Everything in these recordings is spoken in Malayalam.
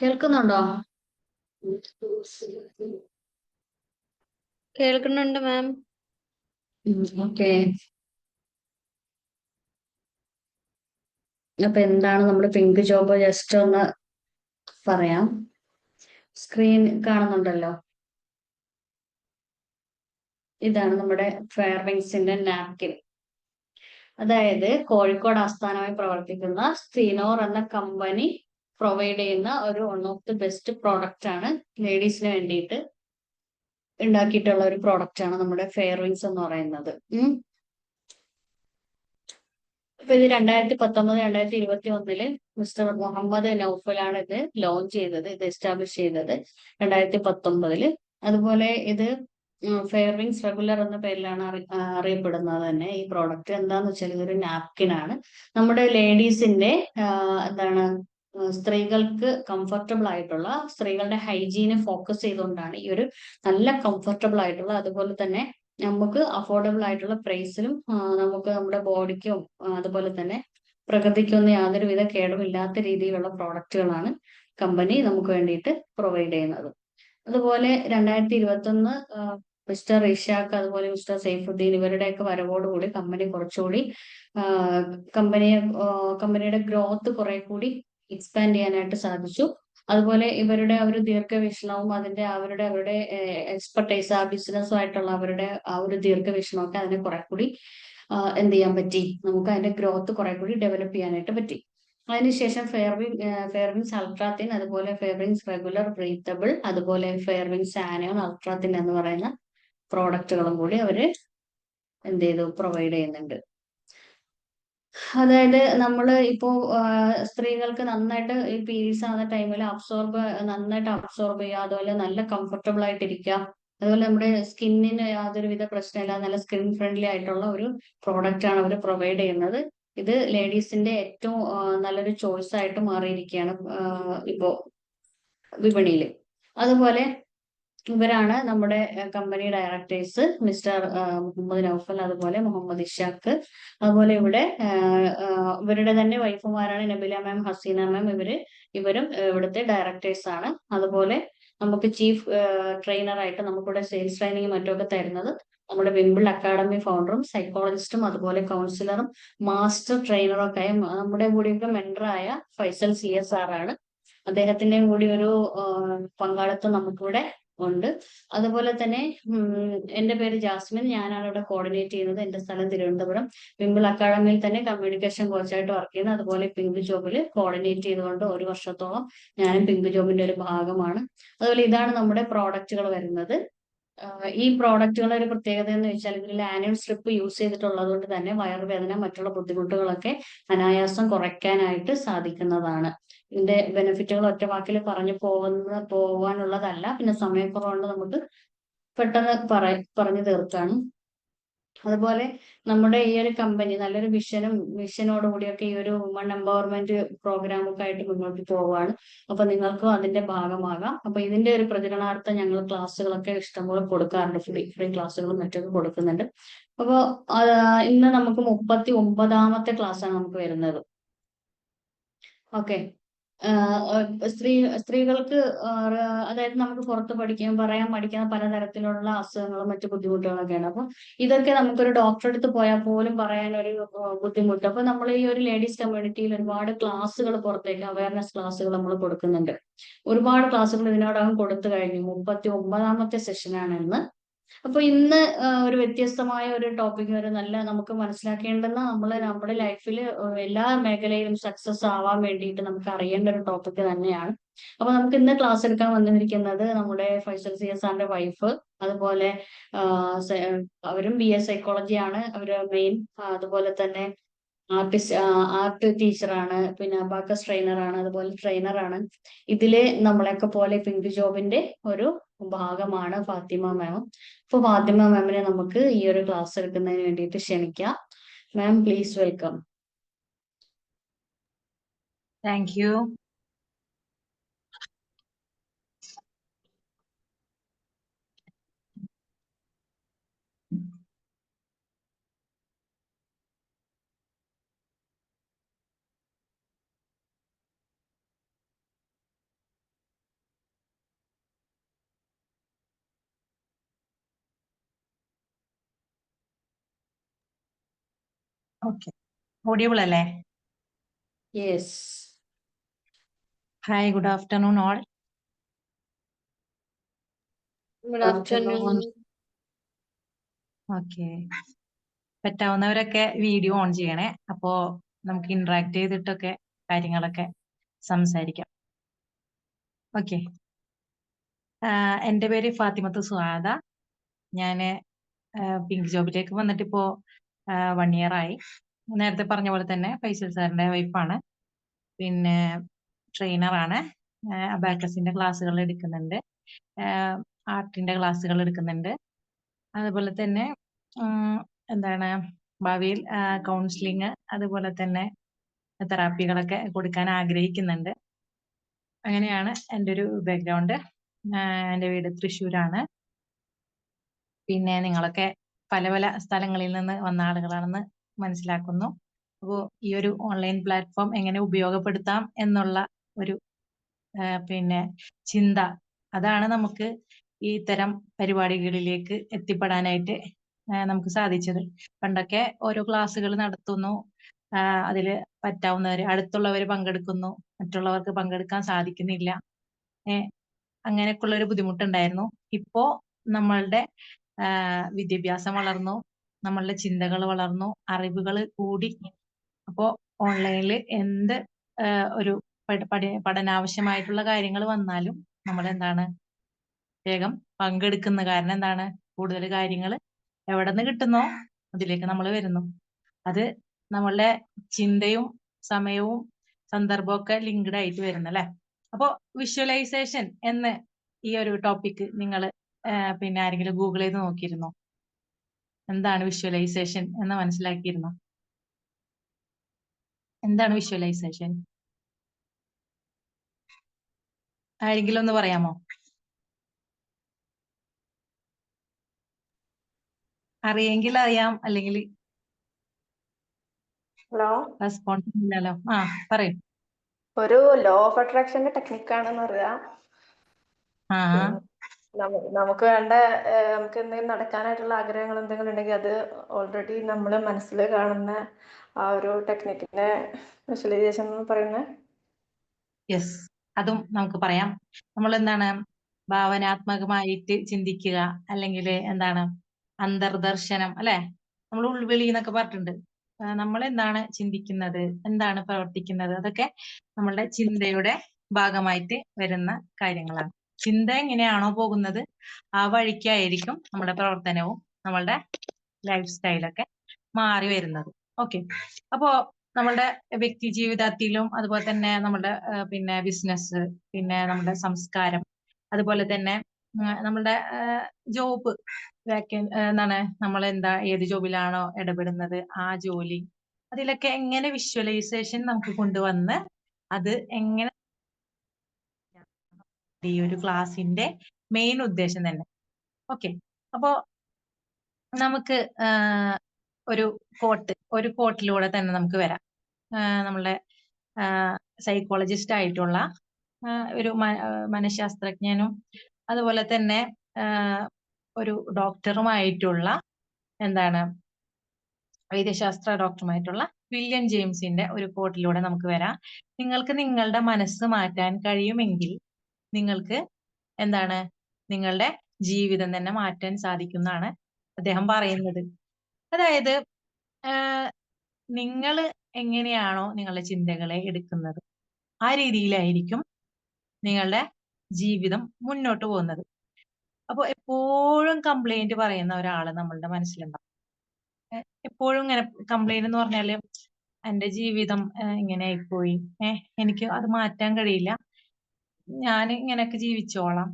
കേൾക്കുന്നുണ്ടോ? കേൾക്കുന്നുണ്ട് മാം. ഓക്കെ. അപ്പൊ എന്താണ് നമ്മുടെ പിങ്ക് ജോബ് ജസ്റ്റ് ഒന്ന് പറയാം. സ്ക്രീൻ കാണുന്നുണ്ടല്ലോ. ഇതാണ് നമ്മുടെ ഫെയർവിങ്സിന്റെ നാപ്കിൻ. അതായത് കോഴിക്കോട് ആസ്ഥാനമായി പ്രവർത്തിക്കുന്ന സ്റ്റിനോർ എന്ന കമ്പനി പ്രൊവൈഡ് ചെയ്യുന്ന ഒരു one of the best product ആണ്. ലേഡീസിന് വേണ്ടിയിട്ട് ഉണ്ടാക്കിയിട്ടുള്ള ഒരു പ്രോഡക്റ്റ് ആണ് നമ്മുടെ ഫെയർവിങ്സ് എന്ന് പറയുന്നത്. അപ്പൊ ഇത് 2019 2021 മിസ്റ്റർ മുഹമ്മദ് നൗഫലാണ് ഇത് ലോഞ്ച് ചെയ്തത്, ഇത് എസ്റ്റാബ്ലിഷ് ചെയ്തത് 2019. അതുപോലെ ഇത് ഫെയർവിങ്സ് റെഗുലർ എന്ന പേരിലാണ് അറിയപ്പെടുന്നത് തന്നെ. ഈ പ്രോഡക്റ്റ് എന്താന്ന് വെച്ചാൽ ഇതൊരു നാപ്കിൻ ആണ്. നമ്മുടെ ലേഡീസിന്റെ എന്താണ് സ്ത്രീകൾക്ക് കംഫർട്ടബിൾ ആയിട്ടുള്ള, സ്ത്രീകളുടെ ഹൈജീനെ ഫോക്കസ് ചെയ്തുകൊണ്ടാണ് ഈ ഒരു നല്ല കംഫർട്ടബിൾ ആയിട്ടുള്ള, അതുപോലെ തന്നെ നമുക്ക് അഫോർഡബിൾ ആയിട്ടുള്ള പ്രൈസിലും നമുക്ക് നമ്മുടെ ബോഡിക്കും അതുപോലെ തന്നെ പ്രകൃതിക്കൊന്നും യാതൊരുവിധ കേടുമില്ലാത്ത രീതിയിലുള്ള പ്രോഡക്റ്റുകളാണ് കമ്പനി നമുക്ക് വേണ്ടിയിട്ട് പ്രൊവൈഡ് ചെയ്യുന്നത്. അതുപോലെ 2021 മിസ്റ്റർ ഇഷാഖ് അതുപോലെ മിസ്റ്റർ സൈഫുദ്ദീൻ ഇവരുടെയൊക്കെ വരവോടുകൂടി കമ്പനി കുറച്ചുകൂടി കമ്പനിയുടെ ഗ്രോത്ത് കുറെ കൂടി എക്സ്പാൻഡ് ചെയ്യാനായിട്ട് സാധിച്ചു. അതുപോലെ ഇവരുടെ ആ ഒരു ദീർഘവീക്ഷണവും അവരുടെ എക്സ്പെർട്ടൈസ് ആ ബിസിനസ്സുമായിട്ടുള്ള അവരുടെ ആ ഒരു ദീർഘവീക്ഷണമൊക്കെ അതിനെ കുറെ കൂടി എന്ത് ചെയ്യാൻ പറ്റി, നമുക്ക് അതിന്റെ ഗ്രോത്ത് കുറെ കൂടി ഡെവലപ്പ് ചെയ്യാനായിട്ട് പറ്റി. അതിനുശേഷം ഫെയർവിങ്സ് അൾട്രാത്തിൻ, അതുപോലെ ഫെയർവിങ്സ് റെഗുലർ ബ്രീത്തബിൾ, അതുപോലെ ഫെയർവിങ്സ് ആനോൺ അൾട്രാത്തിൻ എന്ന് പറയുന്ന പ്രോഡക്റ്റുകളും കൂടി അവര് എന്ത് ചെയ്തു, പ്രൊവൈഡ് ചെയ്യുന്നുണ്ട്. അതായത് നമ്മൾ ഇപ്പോ സ്ത്രീകൾക്ക് നന്നായിട്ട് ഈ പീരീഡ്സ് ആവുന്ന ടൈമിൽ നന്നായിട്ട് അബ്സോർബ് ചെയ്യുക, അതുപോലെ നല്ല കംഫർട്ടബിൾ ആയിട്ട് ഇരിക്കുക, അതുപോലെ നമ്മുടെ സ്കിന്നിന് യാതൊരുവിധ പ്രശ്നമില്ല, നല്ല സ്കിൻ ഫ്രണ്ട്ലി ആയിട്ടുള്ള ഒരു പ്രോഡക്റ്റ് ആണ് അവർ പ്രൊവൈഡ് ചെയ്യുന്നത്. ഇത് ലേഡീസിന്റെ ഏറ്റവും നല്ലൊരു ചോയ്സ് ആയിട്ട് മാറിയിരിക്കുകയാണ് ഇപ്പോ വിപണിയിൽ. അതുപോലെ ഇവരാണ് നമ്മുടെ company directors mister Muhammad Naufal, അതുപോലെ മുഹമ്മദ് ഇഷാഖ്, അതുപോലെ ഇവിടെ ഇവരുടെ തന്നെ വൈഫുമാരാണ് നബില മാം, ഹസീന മാം. ഇവരും ഇവിടുത്തെ ഡയറക്ടേഴ്സ് ആണ്. അതുപോലെ നമുക്ക് ചീഫ് ട്രെയിനറായിട്ട് നമുക്കിവിടെ സെയിൽസ് ട്രെയിനിങ് മറ്റുമൊക്കെ തരുന്നത് നമ്മുടെ വിംബിൾ അക്കാഡമി ഫൗണ്ടറും സൈക്കോളജിസ്റ്റും അതുപോലെ കൗൺസിലറും മാസ്റ്റർ ട്രെയിനറും ഒക്കെ ആയ നമ്മുടെ കൂടിയൊക്കെ മെന്ററായ ഫൈസൽ CS ആണ്. അദ്ദേഹത്തിന്റെയും കൂടി ഒരു പങ്കാളിത്തം നമുക്കിവിടെ ഉണ്ട്. അതുപോലെ തന്നെ എന്റെ പേര് ജാസ്മിൻ, ഞാനാണ് ഇവിടെ കോർഡിനേറ്റ് ചെയ്യുന്നത്. എന്റെ സ്ഥലം തിരുവനന്തപുരം. വിംബിൾ അക്കാഡമിയിൽ തന്നെ കമ്മ്യൂണിക്കേഷൻ കോച്ചായിട്ട് വർക്ക് ചെയ്യുന്നത്. അതുപോലെ പിങ്ക് ജോബിൽ കോർഡിനേറ്റ് ചെയ്തുകൊണ്ട് 1 വർഷത്തോളം ഞാനും പിങ്ക് ജോബിന്റെ ഒരു ഭാഗമാണ്. അതുപോലെ ഇതാണ് നമ്മുടെ പ്രോഡക്റ്റുകൾ വരുന്നത്. ഈ പ്രോഡക്റ്റുകളുടെ ഒരു പ്രത്യേകത എന്ന് വെച്ചാൽ ഇതിൽ ആനുവൽ സ്ട്രിപ്പ് യൂസ് ചെയ്തിട്ടുള്ളത് കൊണ്ട് തന്നെ വയറുവേദന മറ്റുള്ള ബുദ്ധിമുട്ടുകളൊക്കെ അനായാസം കുറയ്ക്കാനായിട്ട് സാധിക്കുന്നതാണ്. ഇതിന്റെ ബെനിഫിറ്റുകൾ ഒറ്റ വാക്കിൽ പോവാനുള്ളതല്ല, പിന്നെ സമയക്കുറവുകൊണ്ട് നമുക്ക് പെട്ടെന്ന് പറഞ്ഞു തീർക്കാണ്. അതുപോലെ നമ്മുടെ ഈ ഒരു കമ്പനി നല്ലൊരു വിഷനോടുകൂടിയൊക്കെ ഈ ഒരു വുമൺ എംപവർമെന്റ് പ്രോഗ്രാമൊക്കെ ആയിട്ട് മുന്നോട്ട് പോവുകയാണ്. അപ്പൊ നിങ്ങൾക്കും അതിന്റെ ഭാഗമാകാം. അപ്പൊ ഇതിന്റെ ഒരു പ്രചരണാർത്ഥം ഞങ്ങൾ ക്ലാസ്സുകളൊക്കെ ഇഷ്ടംപോലെ കൊടുക്കാറുണ്ട്, ഫ്രീ ക്ലാസ്സുകളും മറ്റൊക്കെ കൊടുക്കുന്നുണ്ട്. അപ്പൊ ഇന്ന് നമുക്ക് 39ാമത്തെ ക്ലാസ്സാണ് നമുക്ക് വരുന്നത്. ഓക്കെ. സ്ത്രീകൾക്ക് അതായത് നമുക്ക് പുറത്ത് പറയാൻ മടിക്കുന്ന പലതരത്തിലുള്ള അസുഖങ്ങളും മറ്റു ബുദ്ധിമുട്ടുകളൊക്കെയാണ്. അപ്പൊ ഇതൊക്കെ നമുക്കൊരു ഡോക്ടറെ അടുത്ത് പോയാൽ പോലും പറയാൻ ഒരു ബുദ്ധിമുട്ട്. അപ്പൊ നമ്മൾ ഈ ഒരു ലേഡീസ് കമ്മ്യൂണിറ്റിയിൽ ഒരുപാട് ക്ലാസ്സുകൾ, പുറത്തേക്ക് അവയർനെസ് ക്ലാസ്സുകൾ നമ്മൾ കൊടുക്കുന്നുണ്ട്. ഒരുപാട് ക്ലാസ്സുകൾ ഇതിനോടകം കൊടുത്തു കഴിഞ്ഞു. 39ാമത്തെ സെഷനാണ് ഇന്ന്. അപ്പൊ ഇന്ന് ഒരു വ്യത്യസ്തമായ ഒരു ടോപ്പിക്, ഒരു നല്ല നമുക്ക് മനസ്സിലാക്കേണ്ടുന്ന നമ്മുടെ ലൈഫിൽ എല്ലാ മേഖലയിലും സക്സസ് ആവാൻ വേണ്ടിയിട്ട് നമുക്ക് അറിയേണ്ട ഒരു ടോപ്പിക് തന്നെയാണ്. അപ്പൊ നമുക്ക് ഇന്ന് ക്ലാസ് എടുക്കാൻ വന്നിരിക്കുന്നത് നമ്മുടെ ഫൈസൽ CS സാറിന്റെ വൈഫ്, അതുപോലെ അവരും BA സൈക്കോളജി ആണ് അവര് മെയിൻ. അതുപോലെ തന്നെ ആർട്ട് ടീച്ചറാണ്, പിന്നെ അബാക്കസ് ട്രെയിനറാണ്, അതുപോലെ ട്രെയിനറാണ്. ഇതില് നമ്മളെയൊക്കെ പോലെ പിങ്ക് ജോബിന്റെ ഒരു ഭാഗമാണ് ഫാത്തിമ മാം. അപ്പൊ ഫാത്തിമ മാമിനെ നമുക്ക് ഈ ഒരു ക്ലാസ് എടുക്കുന്നതിന് വേണ്ടിയിട്ട് ക്ഷണിക്കാം. Ma'am, please welcome. Thank you. Okay, audible അല്ലേ? Yes. Hi, good afternoon all. Good afternoon. Okay, പറ്റാവുന്നവരൊക്കെ വീഡിയോ ഓൺ ചെയ്യണേ. അപ്പോ നമുക്ക് ഇന്ററാക്ട് ചെയ്തിട്ടൊക്കെ കാര്യങ്ങളൊക്കെ സംസാരിക്കാം. ഓക്കെ, എൻ്റെ പേര് ഫാത്തിമത്ത് സുഹാദ. ഞാൻ പിങ്ക് ജോബിലേക്ക് വന്നിട്ട് ഇപ്പോ 1 ഇയർ ആയി. നേരത്തെ പറഞ്ഞ പോലെ തന്നെ ഫൈസൽ സാറിന്റെ വൈഫാണ്. പിന്നെ ട്രെയിനറാണ്. അബാക്കസിന്റെ ക്ലാസ്സുകൾ എടുക്കുന്നുണ്ട്, ആർട്ടിന്റെ ക്ലാസ്സുകൾ എടുക്കുന്നുണ്ട്. അതുപോലെ തന്നെ എന്താണ് ഭാവിയിൽ കൗൺസിലിംഗ് അതുപോലെ തന്നെ തെറാപ്പികളൊക്കെ കൊടുക്കാൻ ആഗ്രഹിക്കുന്നുണ്ട്. അങ്ങനെയാണ് എൻ്റെ ഒരു ബാക്ക്ഗ്രൗണ്ട്. എൻ്റെ വീട് തൃശ്ശൂരാണ്. പിന്നെ നിങ്ങളൊക്കെ പല പല സ്ഥലങ്ങളിൽ നിന്ന് വന്ന ആളുകളാണെന്ന് മനസ്സിലാക്കുന്നു. അപ്പോൾ ഈ ഒരു ഓൺലൈൻ പ്ലാറ്റ്ഫോം എങ്ങനെ ഉപയോഗപ്പെടുത്താം എന്നുള്ള ഒരു പിന്നെ ചിന്ത, അതാണ് നമുക്ക് ഈ തരം പരിപാടികളിലേക്ക് എത്തിപ്പെടാനായിട്ട് നമുക്ക് സാധിച്ചത്. പണ്ടൊക്കെ ഓരോ ക്ലാസ്സുകൾ നടത്തുന്നു, അതിൽ പറ്റാവുന്നവർ അടുത്തുള്ളവർ പങ്കെടുക്കുന്നു, മറ്റുള്ളവർക്ക് പങ്കെടുക്കാൻ സാധിക്കുന്നില്ല. അങ്ങനെയൊക്കെയുള്ള ഒരു ബുദ്ധിമുട്ടുണ്ടായിരുന്നു. ഇപ്പോ നമ്മളുടെ വിദ്യാഭ്യാസം വളർന്നു, നമ്മളുടെ ചിന്തകൾ വളർന്നു, അറിവുകൾ കൂടി. അപ്പോ ഓൺലൈനിൽ എന്ത് ഒരു പഠനാവശ്യമായിട്ടുള്ള കാര്യങ്ങൾ വന്നാലും നമ്മൾ എന്താണ് വേഗം പങ്കെടുക്കുന്ന. കാരണം എന്താണ്, കൂടുതൽ കാര്യങ്ങൾ എവിടെ നിന്ന് കിട്ടുന്നോ അതിലേക്ക് നമ്മൾ വരുന്നു. അത് നമ്മളുടെ ചിന്തയും സമയവും സന്ദർഭവും ഒക്കെ ലിങ്ക്ഡ് ആയിട്ട് വരുന്നല്ലേ. അപ്പോ വിഷ്വലൈസേഷൻ എന്ന് ഈ ഒരു ടോപ്പിക് നിങ്ങൾ പിന്നെ ആരെങ്കിലും ഗൂഗിൾ ചെയ്ത് നോക്കിയിരുന്നോ? എന്താണ് വിഷ്വലൈസേഷൻ എന്ന് മനസ്സിലാക്കിയിരുന്നോ? എന്താണ് വിഷ്വലൈസേഷൻ? ആരെങ്കിലും ഒന്ന് പറയാമോ? അറിയെങ്കിൽ അറിയാം, അല്ലെങ്കിൽ ഹലോ, റെസ്പോൺസ് ഇല്ലല്ലോ. പറയൂ. ഒരു ലോ ഓഫ് അട്രാക്ഷന്റെ ടെക്നിക്കാണെന്ന് അറിയാം. നമുക്ക് വേണ്ട നമുക്ക് എന്തെങ്കിലും നടക്കാനായിട്ടുള്ള ആഗ്രഹങ്ങൾ എന്തെങ്കിലും ഉണ്ടെങ്കിൽ അത് ഓൾറെഡി നമ്മൾ മനസ്സിൽ കാണുന്ന ആ ഒരു ടെക്നിക്കിന്റെ വിഷ്വലൈസേഷൻ എന്ന് പറയുന്നത്. യെസ്, അതും നമുക്ക് പറയാം. നമ്മൾ എന്താണ് ഭാവനാത്മകമായിട്ട് ചിന്തിക്കുക, അല്ലെങ്കിൽ എന്താണ് അന്തർദർശനം അല്ലെ, നമ്മൾ ഉൾവിളി എന്നൊക്കെ പറഞ്ഞിട്ടുണ്ട്. നമ്മൾ എന്താണ് ചിന്തിക്കുന്നത്, എന്താണ് പ്രവർത്തിക്കുന്നത്, അതൊക്കെ നമ്മളുടെ ചിന്തയുടെ ഭാഗമായിട്ട് വരുന്ന കാര്യങ്ങളാണ്. ചിന്ത എങ്ങനെയാണോ പോകുന്നത് ആ വഴിക്കായിരിക്കും നമ്മുടെ പ്രവർത്തനവും നമ്മളുടെ ലൈഫ് സ്റ്റൈലൊക്കെ മാറി വരുന്നത്. ഓക്കെ, അപ്പോ നമ്മളുടെ വ്യക്തി ജീവിതത്തിലും അതുപോലെ തന്നെ നമ്മുടെ പിന്നെ ബിസിനസ്, പിന്നെ നമ്മുടെ സംസ്കാരം, അതുപോലെ തന്നെ നമ്മളുടെ ജോബ് എന്താണ്, നമ്മൾ ഏത് ജോബിലാണോ ഇടപെടുന്നത് ആ ജോലി, അതിലൊക്കെ എങ്ങനെ വിഷ്വലൈസേഷൻ നമുക്ക് കൊണ്ടുവന്ന് അത് എങ്ങനെ, ഈ ഒരു ക്ലാസിന്റെ മെയിൻ ഉദ്ദേശം തന്നെ. ഓക്കെ, അപ്പോ നമുക്ക് ഒരു കോട്ടിലൂടെ തന്നെ നമുക്ക് വരാം. നമ്മളുടെ സൈക്കോളജിസ്റ്റ് ആയിട്ടുള്ള ഒരു മനഃശാസ്ത്രജ്ഞനും അതുപോലെ തന്നെ ഒരു ഡോക്ടറുമായിട്ടുള്ള എന്താണ് വൈദ്യശാസ്ത്ര ഡോക്ടറുമായിട്ടുള്ള വില്യം ജെയിംസിന്റെ ഒരു കോട്ടിലൂടെ നമുക്ക് വരാം. നിങ്ങൾക്ക് നിങ്ങളുടെ മനസ്സ് മാറ്റാൻ കഴിയുമെങ്കിൽ നിങ്ങൾക്ക് എന്താണ് നിങ്ങളുടെ ജീവിതം തന്നെ മാറ്റാൻ സാധിക്കുന്നതാണ് അദ്ദേഹം പറയുന്നത്. അതായത് നിങ്ങൾ എങ്ങനെയാണോ നിങ്ങളുടെ ചിന്തകളെ എടുക്കുന്നത് ആ രീതിയിലായിരിക്കും നിങ്ങളുടെ ജീവിതം മുന്നോട്ട് പോകുന്നത്. അപ്പോൾ എപ്പോഴും കംപ്ലൈന്റ് പറയുന്ന ഒരാള് നമ്മളുടെ മനസ്സിലുണ്ടാവും. എപ്പോഴും ഇങ്ങനെ കംപ്ലൈന്റ് എന്ന് പറഞ്ഞാല് എന്റെ ജീവിതം ഇങ്ങനെ ആയിപ്പോയി, എനിക്ക് അത് മാറ്റാൻ കഴിയില്ല, ഞാൻ ഇങ്ങനെയൊക്കെ ജീവിച്ചോളാം,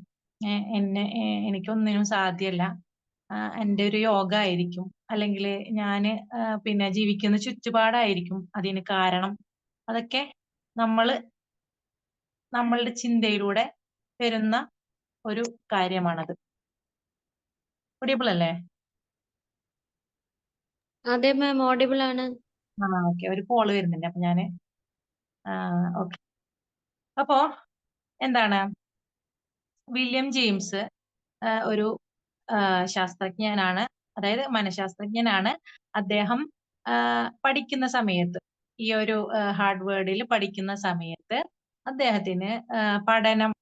എനിക്കൊന്നിനും സാധ്യമല്ല, എൻ്റെ ഒരു യോഗ ആയിരിക്കും, അല്ലെങ്കിൽ ഞാന് പിന്നെ ജീവിക്കുന്ന ചുറ്റുപാടായിരിക്കും അതിന് കാരണം. അതൊക്കെ നമ്മളുടെ ചിന്തയിലൂടെ വരുന്ന ഒരു കാര്യമാണത്. ഓഡിയബിൾ അല്ലേ? അതെ മാം, ഓഡിബിൾ ആണ്. ഓക്കെ, ഒരു കോള് വരുന്നുണ്ട്, അപ്പൊ ഞാന് ഓക്കെ. അപ്പോ എന്താണ് വില്യം ജെയിംസ് ഒരു ശാസ്ത്രജ്ഞനാണ്, അതായത് മനഃശാസ്ത്രജ്ഞനാണ്. അദ്ദേഹം പഠിക്കുന്ന സമയത്ത് ഈ ഒരു ഹാർഡ്വേർഡിൽ പഠിക്കുന്ന സമയത്ത് അദ്ദേഹത്തിന് പഠനം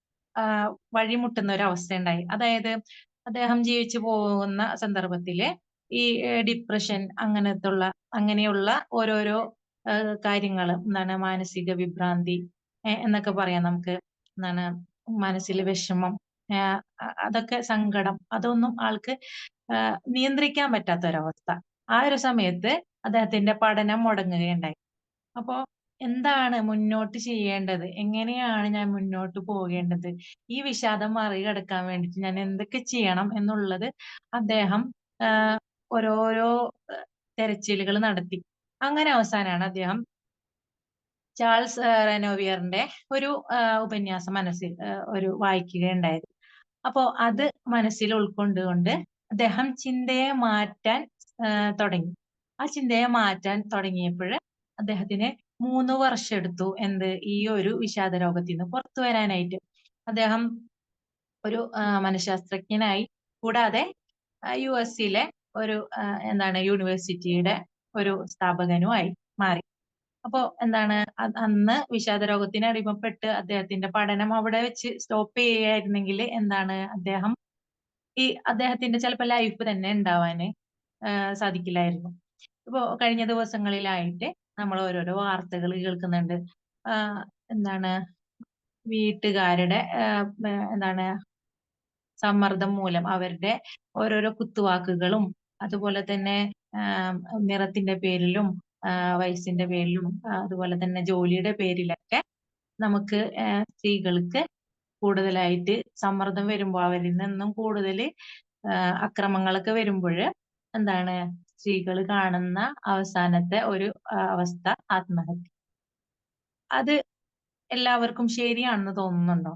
വഴിമുട്ടുന്ന ഒരു അവസ്ഥ ഉണ്ടായി. അതായത് അദ്ദേഹം ജീവിച്ചു പോകുന്ന സന്ദർഭത്തില് ഈ ഡിപ്രഷൻ അങ്ങനെയുള്ള ഓരോരോ കാര്യങ്ങൾ, എന്താണ് മാനസിക വിഭ്രാന്തി എന്നൊക്കെ പറയാം നമുക്ക്. എന്താണ് മനസ്സിൽ വിഷമം, അതൊക്കെ സങ്കടം, അതൊന്നും ആൾക്ക് നിയന്ത്രിക്കാൻ പറ്റാത്ത ഒരവസ്ഥ. ആ ഒരു സമയത്ത് അദ്ദേഹത്തിന്റെ പഠനം മുടങ്ങുകയുണ്ടായി. അപ്പോ എന്താണ് മുന്നോട്ട് ചെയ്യേണ്ടത്, എങ്ങനെയാണ് ഞാൻ മുന്നോട്ട് പോകേണ്ടത്, ഈ വിഷാദം മറികടക്കാൻ വേണ്ടിയിട്ട് ഞാൻ എന്തൊക്കെ ചെയ്യണം എന്നുള്ളത് അദ്ദേഹം ഓരോരോ തെരച്ചിലുകൾ നടത്തി. അങ്ങനെ അവസാനമാണ് അദ്ദേഹം ചാൾസ് റെനോവിയറിന്റെ ഒരു ഉപന്യാസം മനസ്സിൽ ഒരു വായിക്കുകയുണ്ടായത്. അപ്പോ അത് മനസ്സിൽ ഉൾക്കൊണ്ടുകൊണ്ട് അദ്ദേഹം ചിന്തയെ മാറ്റാൻ തുടങ്ങി. ആ ചിന്തയെ മാറ്റാൻ തുടങ്ങിയപ്പോൾ അദ്ദേഹത്തിന് 3 വർഷം എടുത്തു ഈ ഒരു വിഷാദ രോഗത്തിൽ നിന്ന് പുറത്തു വരാനായിട്ട്. അദ്ദേഹം ഒരു മനഃശാസ്ത്രജ്ഞനായി, കൂടാതെ US-ലെ ഒരു യൂണിവേഴ്സിറ്റിയുടെ ഒരു സ്ഥാപകനുമായി മാറി. അപ്പോ അന്ന് വിഷാദ രോഗത്തിന് അടിമപ്പെട്ട് അദ്ദേഹത്തിന്റെ പഠനം അവിടെ വെച്ച് സ്റ്റോപ്പ് ചെയ്യുകയായിരുന്നെങ്കിൽ അദ്ദേഹത്തിന്റെ ചിലപ്പോൾ ലൈഫ് തന്നെ ഉണ്ടാവാന് സാധിക്കില്ലായിരുന്നു. ഇപ്പോ കഴിഞ്ഞ ദിവസങ്ങളിലായിട്ട് നമ്മൾ ഓരോരോ വാർത്തകൾ കേൾക്കുന്നുണ്ട്. വീട്ടുകാരുടെ സമ്മർദ്ദം മൂലം അവരുടെ ഓരോരോ കുത്തുവാക്കുകളും, അതുപോലെ തന്നെ നിറത്തിന്റെ പേരിലും വയസ്സിന്റെ പേരിലും അതുപോലെ തന്നെ ജോലിയുടെ പേരിലൊക്കെ നമുക്ക് സ്ത്രീകൾക്ക് കൂടുതലായിട്ട് സമ്മർദ്ദം വരുമ്പോൾ, അവരിൽ നിന്നും കൂടുതൽ അക്രമങ്ങളൊക്കെ വരുമ്പോൾ സ്ത്രീകൾ കാണുന്ന അവസാനത്തെ ഒരു അവസ്ഥ ആത്മഹത്യ. അത് എല്ലാവർക്കും ശരിയാണെന്ന് തോന്നുന്നുണ്ടോ?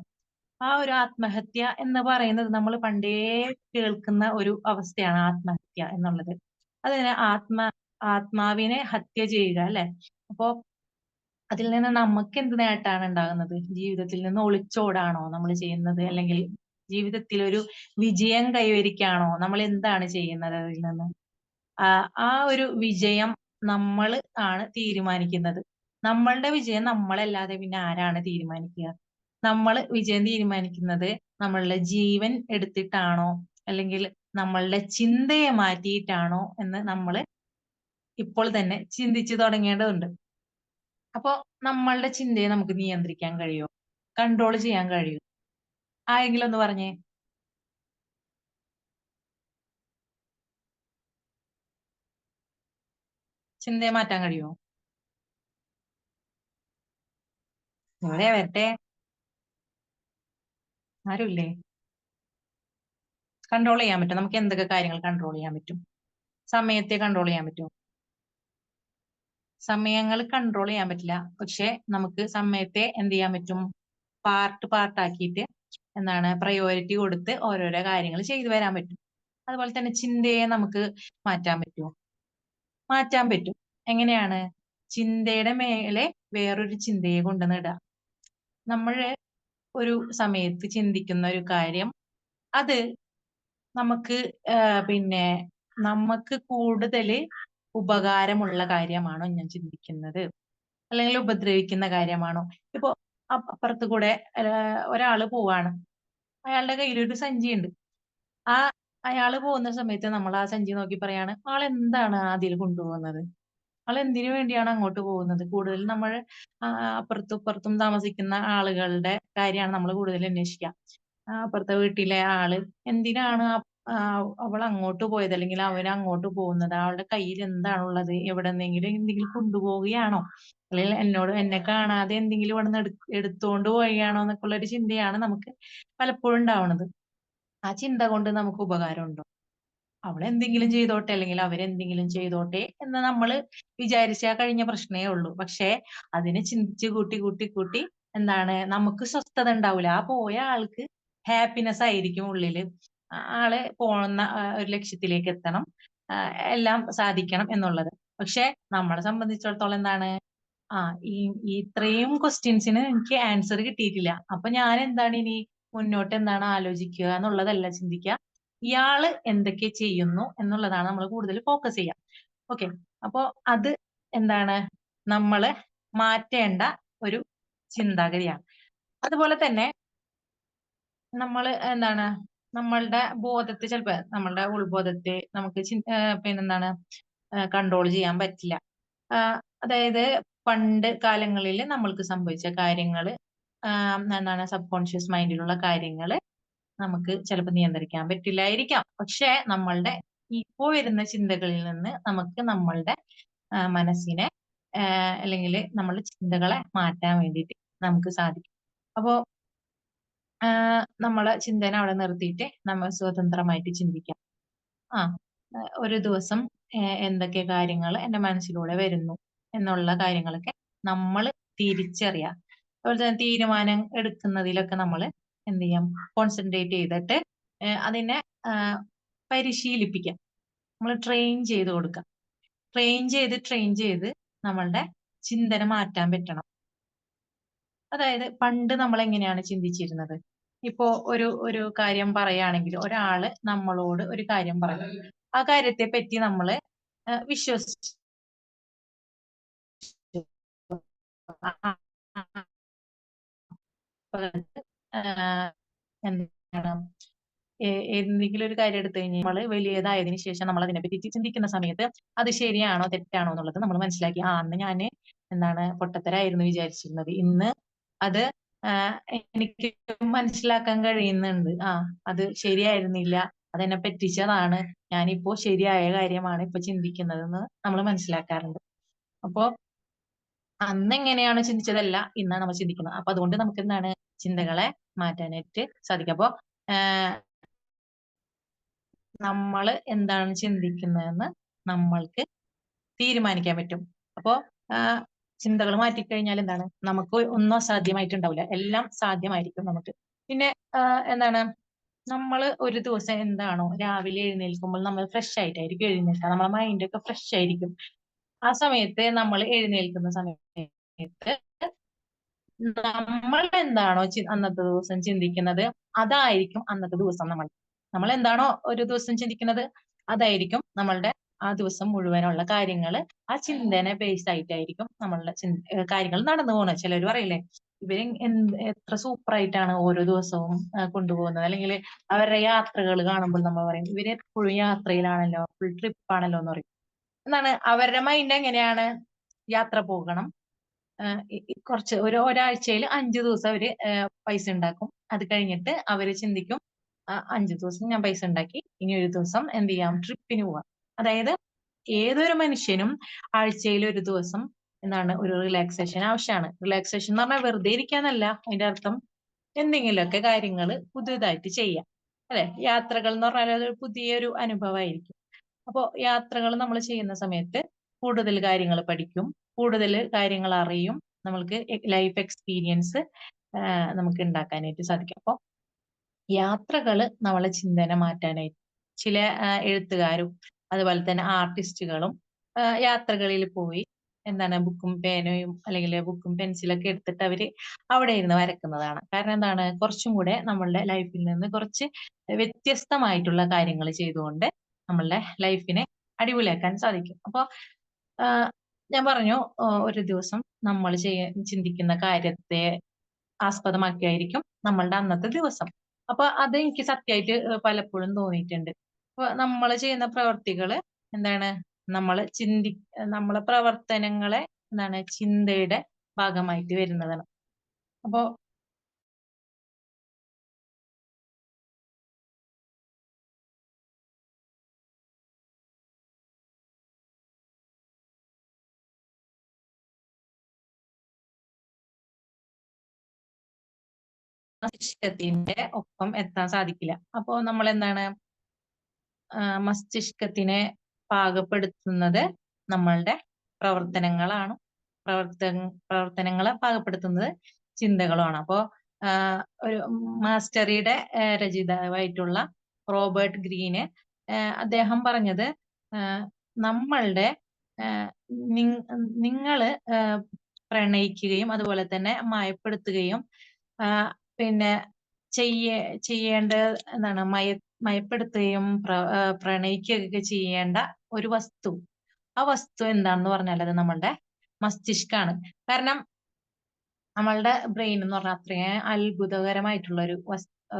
ആ ഒരു ആത്മഹത്യ എന്ന് പറയുന്നത് നമ്മൾ പണ്ടേ കേൾക്കുന്ന ഒരു അവസ്ഥയാണ് ആത്മഹത്യ എന്നുള്ളത്. അതിന് ആത്മാവിനെ ഹത്യ ചെയ്യുക, അല്ലെ? അപ്പോ അതിൽ നിന്ന് നമുക്ക് എന്ത് നേട്ടാണ് ഉണ്ടാകുന്നത്? ജീവിതത്തിൽ നിന്ന് ഒളിച്ചോടാണോ നമ്മൾ ചെയ്യുന്നത്? അല്ലെങ്കിൽ ജീവിതത്തിൽ ഒരു വിജയം കൈവരിക്കാണോ നമ്മൾ എന്താണ് ചെയ്യുന്നത്? അതിൽ നിന്ന് ആ ഒരു വിജയം നമ്മൾ ആണ് തീരുമാനിക്കുന്നത്. നമ്മളുടെ വിജയം നമ്മളല്ലാതെ പിന്നെ ആരാണ് തീരുമാനിക്കുക? നമ്മൾ വിജയം തീരുമാനിക്കുന്നത് നമ്മളുടെ ജീവൻ എടുത്തിട്ടാണോ, അല്ലെങ്കിൽ നമ്മളുടെ ചിന്തയെ മാറ്റിയിട്ടാണോ എന്ന് നമ്മൾ ഇപ്പോൾ തന്നെ ചിന്തിച്ചു തുടങ്ങേണ്ടതുണ്ട്. അപ്പോ നമ്മളുടെ ചിന്തയെ നമുക്ക് നിയന്ത്രിക്കാൻ കഴിയുമോ? കൺട്രോൾ ചെയ്യാൻ കഴിയുമോ? ആരെങ്കിലും ഒന്ന് പറഞ്ഞേ. ചിന്തയെ മാറ്റാൻ കഴിയുമോ? ഇവിടെ വരട്ടെ. ആരുമില്ലേ? കൺട്രോൾ ചെയ്യാൻ പറ്റും. നമുക്ക് എന്തൊക്കെ കാര്യങ്ങൾ കൺട്രോൾ ചെയ്യാൻ പറ്റും? സമയത്തെ കൺട്രോൾ ചെയ്യാൻ പറ്റുമോ? സമയങ്ങൾ കൺട്രോൾ ചെയ്യാൻ പറ്റില്ല. പക്ഷെ നമുക്ക് സമയത്തെ എന്ത് ചെയ്യാൻ പറ്റും? പാർട്ടാക്കിയിട്ട് പ്രയോറിറ്റി കൊടുത്ത് ഓരോരോ കാര്യങ്ങൾ ചെയ്തു വരാൻ പറ്റും. അതുപോലെ തന്നെ ചിന്തയെ നമുക്ക് മാറ്റാൻ പറ്റുമോ? മാറ്റാൻ പറ്റും. എങ്ങനെയാണ്? ചിന്തയുടെ മേലെ വേറൊരു ചിന്തയെ കൊണ്ടുവന്നിടുക. നമ്മൾ ഒരു സമയത്ത് ചിന്തിക്കുന്ന ഒരു കാര്യം, അത് നമുക്ക് നമുക്ക് കൂടുതൽ ഉപകാരമുള്ള കാര്യമാണോ ഞാൻ ചിന്തിക്കുന്നത്, അല്ലെങ്കിൽ ഉപദ്രവിക്കുന്ന കാര്യമാണോ? ഇപ്പൊ അപ്പുറത്ത് കൂടെ ഒരാള് പോവാണ്, അയാളുടെ കയ്യിലൊരു സഞ്ചിയുണ്ട്. അയാള് പോകുന്ന സമയത്ത് നമ്മൾ ആ സഞ്ചി നോക്കി പറയാണ്, ആളെന്താണ് അതിൽ കൊണ്ടുപോകുന്നത്, ആളെന്തിനു വേണ്ടിയാണ് അങ്ങോട്ട് പോകുന്നത്? കൂടുതൽ നമ്മൾ അപ്പുറത്തും ഇപ്പുറത്തും താമസിക്കുന്ന ആളുകളുടെ കാര്യമാണ് നമ്മൾ കൂടുതൽ അന്വേഷിക്കുക. അപ്പുറത്തെ വീട്ടിലെ ആള് എന്തിനാണ് അവൾ അങ്ങോട്ട് പോയത്, അല്ലെങ്കിൽ അവൻ അങ്ങോട്ട് പോകുന്നത്, അവളുടെ കയ്യിൽ എന്താണുള്ളത്, എന്തെങ്കിലും കൊണ്ടുപോവുകയാണോ, അല്ലെങ്കിൽ എന്നെ കാണാതെ എന്തെങ്കിലും ഇവിടെ നിന്ന് എടുത്തോണ്ട് പോവുകയാണോ എന്നൊക്കെ ഉള്ള ഒരു ചിന്തയാണ് നമുക്ക് പലപ്പോഴും ഉണ്ടാവുന്നത്. ആ ചിന്ത കൊണ്ട് നമുക്ക് ഉപകാരമുണ്ടോ? അവളെന്തെങ്കിലും ചെയ്തോട്ടെ, അല്ലെങ്കിൽ അവരെന്തെങ്കിലും ചെയ്തോട്ടെ എന്ന് നമ്മൾ വിചാരിച്ചാൽ കഴിഞ്ഞ പ്രശ്നമേ ഉള്ളൂ. പക്ഷെ അതിനെ ചിന്തിച്ച് കൂട്ടി നമുക്ക് സ്വസ്ഥത ഉണ്ടാവില്ല. ആ പോയ ആൾക്ക് ഹാപ്പിനെസ് ആയിരിക്കും ഉള്ളില്. ആള് പോകുന്ന ഒരു ലക്ഷ്യത്തിലേക്ക് എത്തണം, എല്ലാം സാധിക്കണം എന്നുള്ളത്. പക്ഷെ നമ്മളെ സംബന്ധിച്ചിടത്തോളം ഈ ഇത്രയും ക്വസ്റ്റ്യൻസിന് എനിക്ക് ആൻസർ കിട്ടിയിട്ടില്ല, അപ്പൊ ഞാൻ ഇനി മുന്നോട്ട് ആലോചിക്കുക എന്നുള്ളതല്ല ചിന്തിക്കുക. ഇയാള് എന്തൊക്കെ ചെയ്യുന്നു എന്നുള്ളതാണ് നമ്മൾ കൂടുതൽ ഫോക്കസ് ചെയ്യുക. ഓക്കെ, അപ്പോ അത് എന്താണ് നമ്മള് മാറ്റേണ്ട ഒരു ചിന്താഗതിയാണ്. അതുപോലെ തന്നെ നമ്മൾ എന്താണ് നമ്മളുടെ ബോധത്തെ ചിലപ്പോ നമ്മളുടെ ഉൾബോധത്തെ നമുക്ക് പിന്നെന്താണ് കൺട്രോൾ ചെയ്യാൻ പറ്റില്ല. അതായത് പണ്ട് കാലങ്ങളിൽ നമ്മൾക്ക് സംഭവിച്ച കാര്യങ്ങള് എന്താണ് സബ് കോൺഷ്യസ് മൈൻഡിലുള്ള കാര്യങ്ങള് നമുക്ക് ചിലപ്പോൾ നിയന്ത്രിക്കാൻ പറ്റില്ലായിരിക്കാം. പക്ഷെ നമ്മളുടെ ഇപ്പോ വരുന്ന ചിന്തകളിൽ നിന്ന് നമുക്ക് നമ്മളുടെ മനസ്സിനെ അല്ലെങ്കിൽ നമ്മളുടെ ചിന്തകളെ മാറ്റാൻ വേണ്ടിയിട്ട് നമുക്ക് സാധിക്കും. അപ്പോ നമ്മളെ ചിന്തനെ അവിടെ നിർത്തിയിട്ട് നമ്മൾ സ്വതന്ത്രമായിട്ട് ചിന്തിക്കാം. ആ ഒരു ദിവസം എന്തൊക്കെ കാര്യങ്ങൾ എന്റെ മനസ്സിലൂടെ വരുന്നു എന്നുള്ള കാര്യങ്ങളൊക്കെ നമ്മൾ തിരിച്ചറിയാം. അതുപോലെ തന്നെ തീരുമാനം എടുക്കുന്നതിലൊക്കെ നമ്മൾ എന്ത് ചെയ്യാം, കോൺസെൻട്രേറ്റ് ചെയ്തിട്ട് അതിനെ പരിശീലിപ്പിക്കാം. നമ്മൾ ട്രെയിൻ ചെയ്ത് കൊടുക്കാം. ട്രെയിൻ ചെയ്ത് നമ്മളുടെ ചിന്തന മാറ്റാൻ പറ്റണം. അതായത് പണ്ട് നമ്മൾ എങ്ങനെയാണ് ചിന്തിച്ചിരുന്നത്? ഇപ്പോ ഒരു കാര്യം പറയുകയാണെങ്കിൽ ഒരാള് നമ്മളോട് ഒരു കാര്യം പറയും, ആ കാര്യത്തെ പറ്റി നമ്മള് വിശ്വസിച്ചു എന്താണ് എന്തെങ്കിലും ഒരു കാര്യം എടുത്തു കഴിഞ്ഞാൽ നമ്മള് വലിയതായതിനു ശേഷം നമ്മൾ അതിനെപ്പറ്റി ചിന്തിക്കുന്ന സമയത്ത് അത് ശരിയാണോ തെറ്റാണോ എന്നുള്ളത് നമ്മൾ മനസ്സിലാക്കി. അന്ന് ഞാന് എന്താണ് പൊട്ടത്തരായിരുന്നു വിചാരിച്ചിരുന്നത്, ഇന്ന് അത് എനിക്ക് മനസ്സിലാക്കാൻ കഴിയുന്നുണ്ട്. അത് ശരിയായിരുന്നില്ല, അതെന്നെ പറ്റിച്ചതാണ്, ഞാനിപ്പോ ശരിയായ കാര്യമാണ് ഇപ്പൊ ചിന്തിക്കുന്നതെന്ന് നമ്മൾ മനസ്സിലാക്കാറുണ്ട്. അപ്പോ അന്ന് എങ്ങനെയാണ് ചിന്തിച്ചതല്ല ഇന്നാണ് നമ്മൾ ചിന്തിക്കുന്നത്. അപ്പൊ അതുകൊണ്ട് നമുക്ക് എന്താണ് ചിന്തകളെ മാറ്റാനായിട്ട് സാധിക്കും. അപ്പോ നമ്മൾ എന്താണ് ചിന്തിക്കുന്നതെന്ന് നമ്മൾക്ക് തീരുമാനിക്കാൻ പറ്റും. അപ്പോ ചിന്തകൾ മാറ്റിക്കഴിഞ്ഞാൽ എന്താണ്, നമുക്ക് ഒന്നും അസാധ്യമായിട്ടുണ്ടാവില്ല, എല്ലാം സാധ്യമായിരിക്കും നമുക്ക്. പിന്നെ എന്താണ് നമ്മൾ ഒരു ദിവസം എന്താണോ രാവിലെ എഴുന്നേൽക്കുമ്പോൾ നമ്മൾ ഫ്രഷ് ആയിട്ടായിരിക്കും എഴുന്നേൽക്കുക, നമ്മളെ മൈൻഡ് ഒക്കെ ഫ്രഷ് ആയിരിക്കും. ആ സമയത്ത് നമ്മൾ എഴുന്നേൽക്കുന്ന സമയത്ത് നമ്മൾ എന്താണോ അന്നത്തെ ദിവസം ചിന്തിക്കുന്നത് അതായിരിക്കും അന്നത്തെ ദിവസം നമ്മൾ എന്താണോ ഒരു ദിവസം ചിന്തിക്കുന്നത് അതായിരിക്കും നമ്മളുടെ ആ ദിവസം മുഴുവനുള്ള കാര്യങ്ങള് ആ ചിന്തനെ ബേസ് ആയിട്ടായിരിക്കും നമ്മളുടെ കാര്യങ്ങൾ നടന്നു പോകുന്നത്. ചിലർ പറയില്ലേ, ഇവര് എത്ര സൂപ്പർ ആയിട്ടാണ് ഓരോ ദിവസവും കൊണ്ടുപോകുന്നത്, അല്ലെങ്കിൽ അവരുടെ യാത്രകൾ കാണുമ്പോൾ നമ്മൾ പറയും ഇവര് എപ്പോഴും യാത്രയിലാണല്ലോ, ഫുൾ ട്രിപ്പ് ആണല്ലോ എന്ന് പറയും. എന്താണ് അവരുടെ മൈൻഡ് എങ്ങനെയാണ്, യാത്ര പോകണം, കുറച്ച് ഒരാഴ്ചയിൽ 5 ദിവസം അവര് പൈസ ഉണ്ടാക്കും. അത് കഴിഞ്ഞിട്ട് അവര് ചിന്തിക്കും 5 ദിവസം ഞാൻ പൈസ ഉണ്ടാക്കി, ഇനി ഒരു ദിവസം എന്ത് ചെയ്യാം, ട്രിപ്പിന് പോവാം. അതായത് ഏതൊരു മനുഷ്യനും ആഴ്ചയിൽ ഒരു ദിവസം എന്താണ് ഒരു റിലാക്സേഷൻ ആവശ്യമാണ്. റിലാക്സേഷൻ എന്ന് പറഞ്ഞാൽ വെറുതെ ഇരിക്കാന്നല്ല അതിന്റെ അർത്ഥം, എന്തെങ്കിലുമൊക്കെ കാര്യങ്ങൾ പുതിയതായിട്ട് ചെയ്യാം, അല്ലെ? യാത്രകൾ എന്ന് പറഞ്ഞാൽ അതൊരു പുതിയൊരു അനുഭവമായിരിക്കും. അപ്പോൾ യാത്രകൾ നമ്മൾ ചെയ്യുന്ന സമയത്ത് കൂടുതൽ കാര്യങ്ങൾ പഠിക്കും, കൂടുതൽ കാര്യങ്ങൾ അറിയും, നമ്മൾക്ക് ലൈഫ് എക്സ്പീരിയൻസ് നമുക്ക് ഉണ്ടാക്കാനായിട്ട് സാധിക്കും. അപ്പോൾ യാത്രകൾ നമ്മളെ ചിന്തന മാറ്റാനായിട്ട് ചില എഴുത്തുകാരും അതുപോലെ തന്നെ ആർട്ടിസ്റ്റുകളും യാത്രകളിൽ പോയി എന്താണ് ബുക്കും പേനയും അല്ലെങ്കിൽ ബുക്കും പെൻസിലൊക്കെ എടുത്തിട്ട് അവര് അവിടെ ഇരുന്ന് വരക്കുന്നതാണ്. കാരണം എന്താണ്, കുറച്ചും കൂടെ നമ്മളുടെ ലൈഫിൽ നിന്ന് കുറച്ച് വ്യത്യസ്തമായിട്ടുള്ള കാര്യങ്ങൾ ചെയ്തുകൊണ്ട് നമ്മളുടെ ലൈഫിനെ അടിപൊളിയാക്കാൻ സാധിക്കും. അപ്പൊ ഞാൻ പറഞ്ഞു ഒരു ദിവസം നമ്മൾ ചിന്തിക്കുന്ന കാര്യത്തെ ആസ്പദമാക്കിയായിരിക്കും നമ്മളുടെ അന്നത്തെ ദിവസം. അപ്പൊ അത് എനിക്ക് സത്യമായിട്ട് പലപ്പോഴും തോന്നിയിട്ടുണ്ട്. അപ്പൊ നമ്മൾ ചെയ്യുന്ന പ്രവർത്തികള് എന്താണ്, നമ്മളെ പ്രവർത്തനങ്ങളെ എന്താണ് ചിന്തയുടെ ഭാഗമായിട്ട് വരുന്നതാണ്. അപ്പോ മസ്തിഷ്കത്തിന്റെ ഒപ്പം എത്താൻ സാധിക്കില്ല. അപ്പോ നമ്മൾ എന്താണ് മസ്തിഷ്കത്തിനെ പാകപ്പെടുത്തുന്നത് നമ്മളുടെ പ്രവർത്തനങ്ങളാണ്. പ്രവർത്തനങ്ങളെ പാകപ്പെടുത്തുന്നത് ചിന്തകളുമാണ്. അപ്പോ ഒരു മാസ്റ്ററിയുടെ രചയിതാവായിട്ടുള്ള റോബർട്ട് ഗ്രീന് അദ്ദേഹം പറഞ്ഞത് നമ്മളുടെ നിങ്ങള് പ്രണയിക്കുകയും അതുപോലെ തന്നെ മയപ്പെടുത്തുകയും പിന്നെ ചെയ്യേണ്ട എന്താണ് മയപ്പെടുത്തുകയും പ്രണയിക്കുകയൊക്കെ ചെയ്യേണ്ട ഒരു വസ്തു, ആ വസ്തു എന്താണെന്ന് പറഞ്ഞാൽ അത് നമ്മളുടെ മസ്തിഷ്കാണ്. കാരണം നമ്മളുടെ ബ്രെയിൻ എന്ന് പറഞ്ഞാൽ അത്രയും അത്ഭുതകരമായിട്ടുള്ള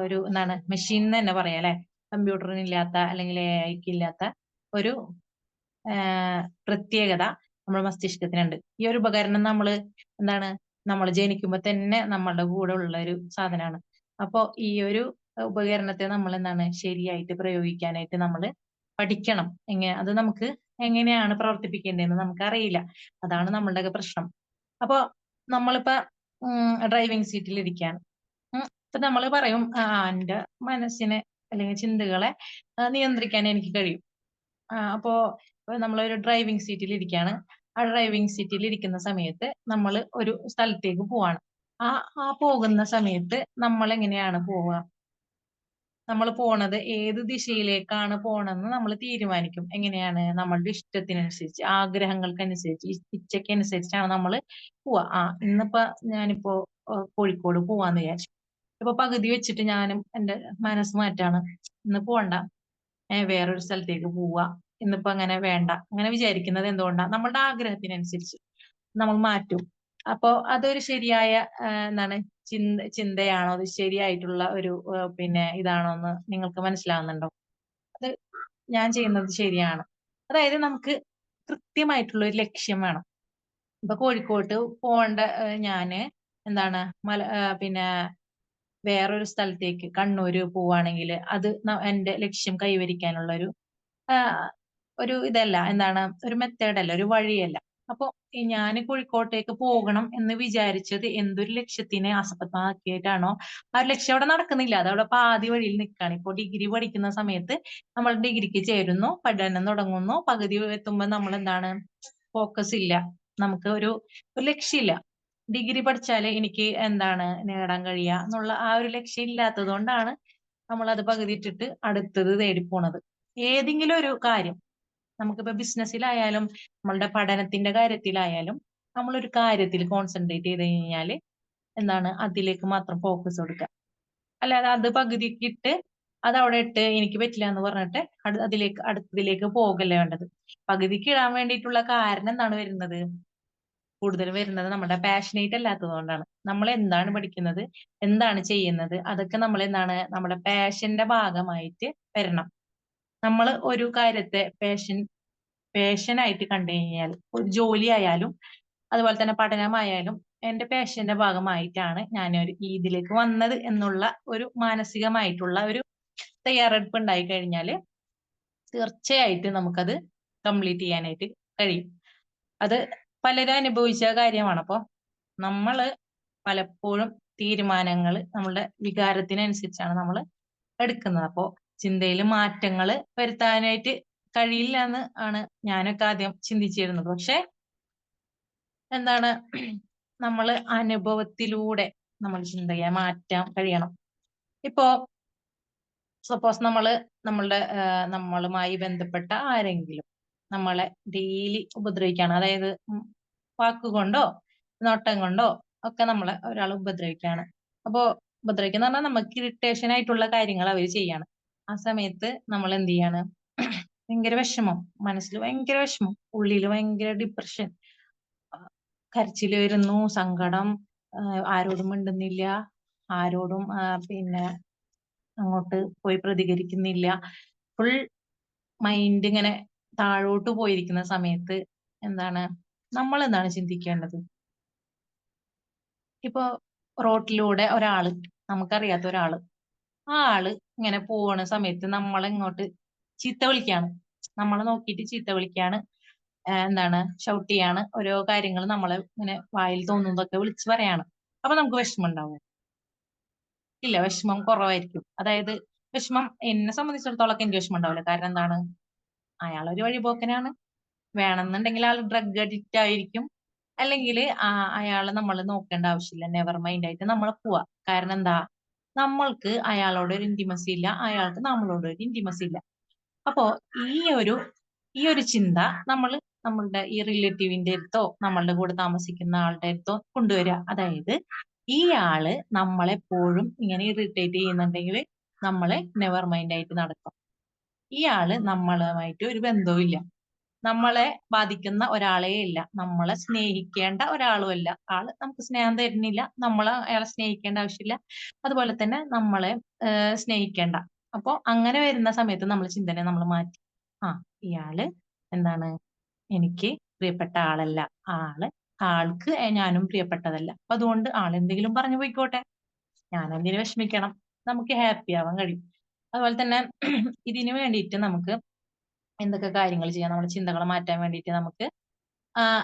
ഒരു എന്താണ് മെഷീൻ എന്ന് തന്നെ പറയാം അല്ലെ. കമ്പ്യൂട്ടറിന് ഇല്ലാത്ത അല്ലെങ്കിൽ AI ഇല്ലാത്ത ഒരു പ്രത്യേകത നമ്മുടെ മസ്തിഷ്കത്തിനുണ്ട്. ഈ ഒരു ഉപകരണം എന്താണ് നമ്മൾ ജനിക്കുമ്പോ തന്നെ നമ്മളുടെ കൂടെ ഉള്ള ഒരു സാധനമാണ്. അപ്പോ ഈ ഒരു ഉപകരണത്തെ നമ്മൾ എന്താണ് ശരിയായിട്ട് പ്രയോഗിക്കാനായിട്ട് നമ്മൾ പഠിക്കണം. അത് നമുക്ക് എങ്ങനെയാണ് പ്രവർത്തിപ്പിക്കേണ്ടതെന്ന് നമുക്ക് അറിയില്ല. അതാണ് നമ്മളുടെ പ്രശ്നം. അപ്പോ നമ്മളിപ്പോ ഡ്രൈവിംഗ് സീറ്റിൽ ഇരിക്കുകയാണ്. ഇപ്പൊ നമ്മൾ പറയും എന്റെ മനസ്സിനെ അല്ലെങ്കിൽ ചിന്തകളെ നിയന്ത്രിക്കാൻ എനിക്ക് കഴിയും. അപ്പോ നമ്മളൊരു ഡ്രൈവിംഗ് സീറ്റിൽ ഇരിക്കുകയാണ്. ആ ഡ്രൈവിംഗ് സീറ്റിൽ ഇരിക്കുന്ന സമയത്ത് നമ്മൾ ഒരു സ്ഥലത്തേക്ക് പോവാണ്. ആ പോകുന്ന സമയത്ത് നമ്മൾ എങ്ങനെയാണ് പോവുക? നമ്മൾ പോണത് ഏത് ദിശയിലേക്കാണ് പോണെന്ന് നമ്മൾ തീരുമാനിക്കും. എങ്ങനെയാണ്? നമ്മളുടെ ഇഷ്ടത്തിനനുസരിച്ച്, ആഗ്രഹങ്ങൾക്കനുസരിച്ച്, ഇച്ഛയ്ക്കനുസരിച്ചാണ് നമ്മൾ പോവാ. ഇന്നിപ്പോ ഞാനിപ്പോ കോഴിക്കോട് പോവാന്ന് വിചാരിച്ചു. ഇപ്പൊ പകുതി വെച്ചിട്ട് ഞാനും എന്റെ മനസ്സ് മാറ്റാണ്, ഇന്ന് പോണ്ട, വേറൊരു സ്ഥലത്തേക്ക് പോവാ, ഇന്നിപ്പോ അങ്ങനെ വേണ്ട, അങ്ങനെ വിചാരിക്കുന്നത് എന്തുകൊണ്ടാണ്? നമ്മളുടെ ആഗ്രഹത്തിനനുസരിച്ച് നമ്മൾ മാറ്റും. അപ്പോ അതൊരു ശരിയായ എന്താണ് ചിന്തയാണോ? അത് ശരിയായിട്ടുള്ള ഒരു പിന്നെ ഇതാണോ എന്ന് നിങ്ങൾക്ക് മനസ്സിലാവുന്നുണ്ടോ? അത് ഞാൻ ചെയ്യുന്നത് ശരിയാണ്. അതായത് നമുക്ക് കൃത്യമായിട്ടുള്ള ഒരു ലക്ഷ്യം വേണം. ഇപ്പൊ കോഴിക്കോട്ട് പോകേണ്ട ഞാന് എന്താണ് പിന്നെ വേറൊരു സ്ഥലത്തേക്ക് കണ്ണൂര് പോവാണെങ്കിൽ അത് എന്റെ ലക്ഷ്യം കൈവരിക്കാനുള്ള ഒരു ഇതല്ല, എന്താണ് ഒരു മെത്തേഡല്ല, ഒരു വഴിയല്ല. അപ്പൊ ഞാൻ കോഴിക്കോട്ടേക്ക് പോകണം എന്ന് വിചാരിച്ചത് എന്തൊരു ലക്ഷ്യത്തിനെ ആസ്പദമാക്കിയിട്ടാണോ ആ ഒരു ലക്ഷ്യം അവിടെ നടക്കുന്നില്ല, അത് അവിടെ പാതി വഴിയിൽ നിൽക്കുകയാണ്. ഇപ്പൊ ഡിഗ്രി പഠിക്കുന്ന സമയത്ത് നമ്മൾ ഡിഗ്രിക്ക് ചേരുന്നു, പഠനം തുടങ്ങുന്നു, പകുതി എത്തുമ്പോ നമ്മൾ എന്താണ് ഫോക്കസ് ഇല്ല, നമുക്ക് ഒരു ലക്ഷ്യമില്ല. ഡിഗ്രി പഠിച്ചാല് എനിക്ക് എന്താണ് നേടാൻ കഴിയുക എന്നുള്ള ആ ഒരു ലക്ഷ്യം ഇല്ലാത്തത് കൊണ്ടാണ് നമ്മൾ അത് പകുതി ഇട്ടിട്ട് അടുത്തത് തേടി പോണത്. ഏതെങ്കിലും ഒരു കാര്യം, നമുക്കിപ്പോ ബിസിനസ്സിലായാലും നമ്മളുടെ പഠനത്തിന്റെ കാര്യത്തിലായാലും നമ്മളൊരു കാര്യത്തിൽ കോൺസെൻട്രേറ്റ് ചെയ്ത് കഴിഞ്ഞാല് എന്താണ് അതിലേക്ക് മാത്രം ഫോക്കസ് കൊടുക്കുക. അല്ലാതെ അത് പകുതിക്ക് ഇട്ട് അത് അവിടെ ഇട്ട് എനിക്ക് പറ്റില്ല എന്ന് പറഞ്ഞിട്ട് അടുത്തതിലേക്ക് പോകല്ലേ വേണ്ടത്. പകുതിക്ക് ഇടാൻ വേണ്ടിയിട്ടുള്ള കാരണം എന്താണ് വരുന്നത്? കൂടുതൽ വരുന്നത് നമ്മുടെ പാഷനേറ്റ് അല്ലാത്തത് കൊണ്ടാണ്. നമ്മൾ എന്താണ് പഠിക്കുന്നത്, എന്താണ് ചെയ്യുന്നത്, അതൊക്കെ നമ്മൾ എന്താണ് നമ്മുടെ പാഷന്റെ ഭാഗമായിട്ട് വരണം. നമ്മൾ ഒരു കാര്യത്തെ പാഷനായിട്ട് കണ്ടു കഴിഞ്ഞാൽ, ഒരു ജോലി ആയാലും അതുപോലെ തന്നെ പഠനമായാലും എന്റെ പാഷന്റെ ഭാഗമായിട്ടാണ് ഞാൻ ഇതിലേക്ക് വന്നത് എന്നുള്ള ഒരു മാനസികമായിട്ടുള്ള ഒരു തയ്യാറെടുപ്പ് ഉണ്ടായി കഴിഞ്ഞാൽ തീർച്ചയായിട്ടും നമുക്കത് കംപ്ലീറ്റ് ചെയ്യാനായിട്ട് കഴിയും. അത് പലരും അനുഭവിച്ച കാര്യമാണ്. അപ്പൊ നമ്മള് പലപ്പോഴും തീരുമാനങ്ങൾ നമ്മളുടെ വികാരത്തിനനുസരിച്ചാണ് നമ്മൾ എടുക്കുന്നത്. അപ്പോ ചിന്തയിൽ മാറ്റങ്ങൾ വരുത്താനായിട്ട് കഴിയില്ല എന്ന് ആണ് ഞാനൊക്കെ ആദ്യം ചിന്തിച്ചിരുന്നത്. പക്ഷെ എന്താണ് നമ്മൾ അനുഭവത്തിലൂടെ നമ്മൾ ചിന്തയെ മാറ്റാൻ കഴിയണം. ഇപ്പോ സപ്പോസ് നമ്മളുമായി ബന്ധപ്പെട്ട ആരെങ്കിലും നമ്മളെ ഡെയിലി ഉപദ്രവിക്കുകയാണ്, അതായത് വാക്കുകൊണ്ടോ നോട്ടം കൊണ്ടോ ഒക്കെ നമ്മളെ ഒരാൾ ഉപദ്രവിക്കുകയാണ്. അപ്പോ ഉപദ്രവിക്കുന്ന പറഞ്ഞാൽ നമുക്ക് ഇറിറ്റേഷൻ ആയിട്ടുള്ള കാര്യങ്ങൾ അവർ ചെയ്യാണ്. ആ സമയത്ത് നമ്മൾ എന്ത് ചെയ്യാണ്? ഭയങ്കര വിഷമം, മനസ്സിൽ ഭയങ്കര വിഷമം, ഉള്ളിൽ ഭയങ്കര ഡിപ്രഷൻ, കരച്ചിൽ വരുന്നു, സങ്കടം, ആരോടും മിണ്ടുന്നില്ല, ആരോടും പിന്നെ അങ്ങോട്ട് പോയി പ്രതികരിക്കുന്നില്ല, ഫുൾ മൈൻഡ് ഇങ്ങനെ താഴോട്ട് പോയിരിക്കുന്ന സമയത്ത് നമ്മൾ എന്താണ് ചിന്തിക്കേണ്ടത്? ഇപ്പൊ റോട്ടിലൂടെ നമുക്കറിയാത്ത ഒരാള് ആ ആള് ഇങ്ങനെ പോണ സമയത്ത് നമ്മളിങ്ങോട്ട് ചീത്ത വിളിക്കാണ്, നമ്മളെ നോക്കിയിട്ട് ചീത്ത വിളിക്കാണ്, ഷൗട്ട് ചെയ്യാണ്, ഓരോ കാര്യങ്ങൾ നമ്മളെ ഇങ്ങനെ വായിൽ തോന്നുന്നതൊക്കെ വിളിച്ചു പറയാണ്. അപ്പൊ നമുക്ക് വിഷമം ഉണ്ടാവും? ഇല്ല, വിഷമം കുറവായിരിക്കും. അതായത് വിഷമം എന്നെ സംബന്ധിച്ചിടത്തോളം എനിക്ക് വിഷമം ഉണ്ടാവില്ല. കാരണം എന്താണ്? അയാളൊരു വഴിപോക്കനാണ്, വേണമെന്നുണ്ടെങ്കിൽ ആൾ ഡ്രഗ് അഡിക്റ്റ് ആയിരിക്കും, അല്ലെങ്കിൽ അയാളെ നമ്മൾ നോക്കേണ്ട ആവശ്യമില്ല, നെവർ മൈൻഡ് ആയിട്ട് നമ്മൾ പോവാ. കാരണം എന്താ? നമ്മൾക്ക് അയാളോട് ഒരു ഇന്റിമസി ഇല്ല, അയാൾക്ക് നമ്മളോട് ഒരു ഇന്റിമസി ഇല്ല. അപ്പോ ഈ ഒരു ചിന്ത നമ്മളുടെ ഈ റിലേറ്റീവിന്റെ അടുത്തോ നമ്മളുടെ കൂടെ താമസിക്കുന്ന ആളുടെ അടുത്തോ കൊണ്ടുവരിക. അതായത് ഈ ആള് നമ്മളെപ്പോഴും ഇങ്ങനെ ഇറിറ്റേറ്റ് ചെയ്യുന്നുണ്ടെങ്കിൽ നമ്മളെ നെവർ മൈൻഡ് ആയിട്ട് നടക്കും. ഈ ആള് നമ്മളുമായിട്ട് ഒരു ബന്ധവും ഇല്ല, നമ്മളെ ബാധിക്കുന്ന ഒരാളേ ഇല്ല, നമ്മളെ സ്നേഹിക്കേണ്ട ഒരാളും അല്ല, ആള് നമുക്ക് സ്നേഹം തരുന്നില്ല, നമ്മൾ അയാളെ സ്നേഹിക്കേണ്ട ആവശ്യമില്ല, അതുപോലെ തന്നെ നമ്മളെ സ്നേഹിക്കേണ്ട. അപ്പൊ അങ്ങനെ വരുന്ന സമയത്ത് നമ്മൾ ചിന്തനെ നമ്മൾ മാറ്റി, ആ ഇയാള് എന്താണ് എനിക്ക് പ്രിയപ്പെട്ട ആളല്ല, ആൾക്ക് ഞാനും പ്രിയപ്പെട്ടതല്ല, അപ്പൊ അതുകൊണ്ട് ആളെന്തെങ്കിലും പറഞ്ഞു പോയിക്കോട്ടെ, ഞാൻ എന്തിനു വിഷമിക്കണം, നമുക്ക് ഹാപ്പി ആവാൻ കഴിയും. അതുപോലെ തന്നെ ഇതിനു വേണ്ടിയിട്ട് നമുക്ക് എന്തൊക്കെ കാര്യങ്ങൾ ചെയ്യാം, നമ്മുടെ ചിന്തകളെ മാറ്റാൻ വേണ്ടിയിട്ട് നമുക്ക്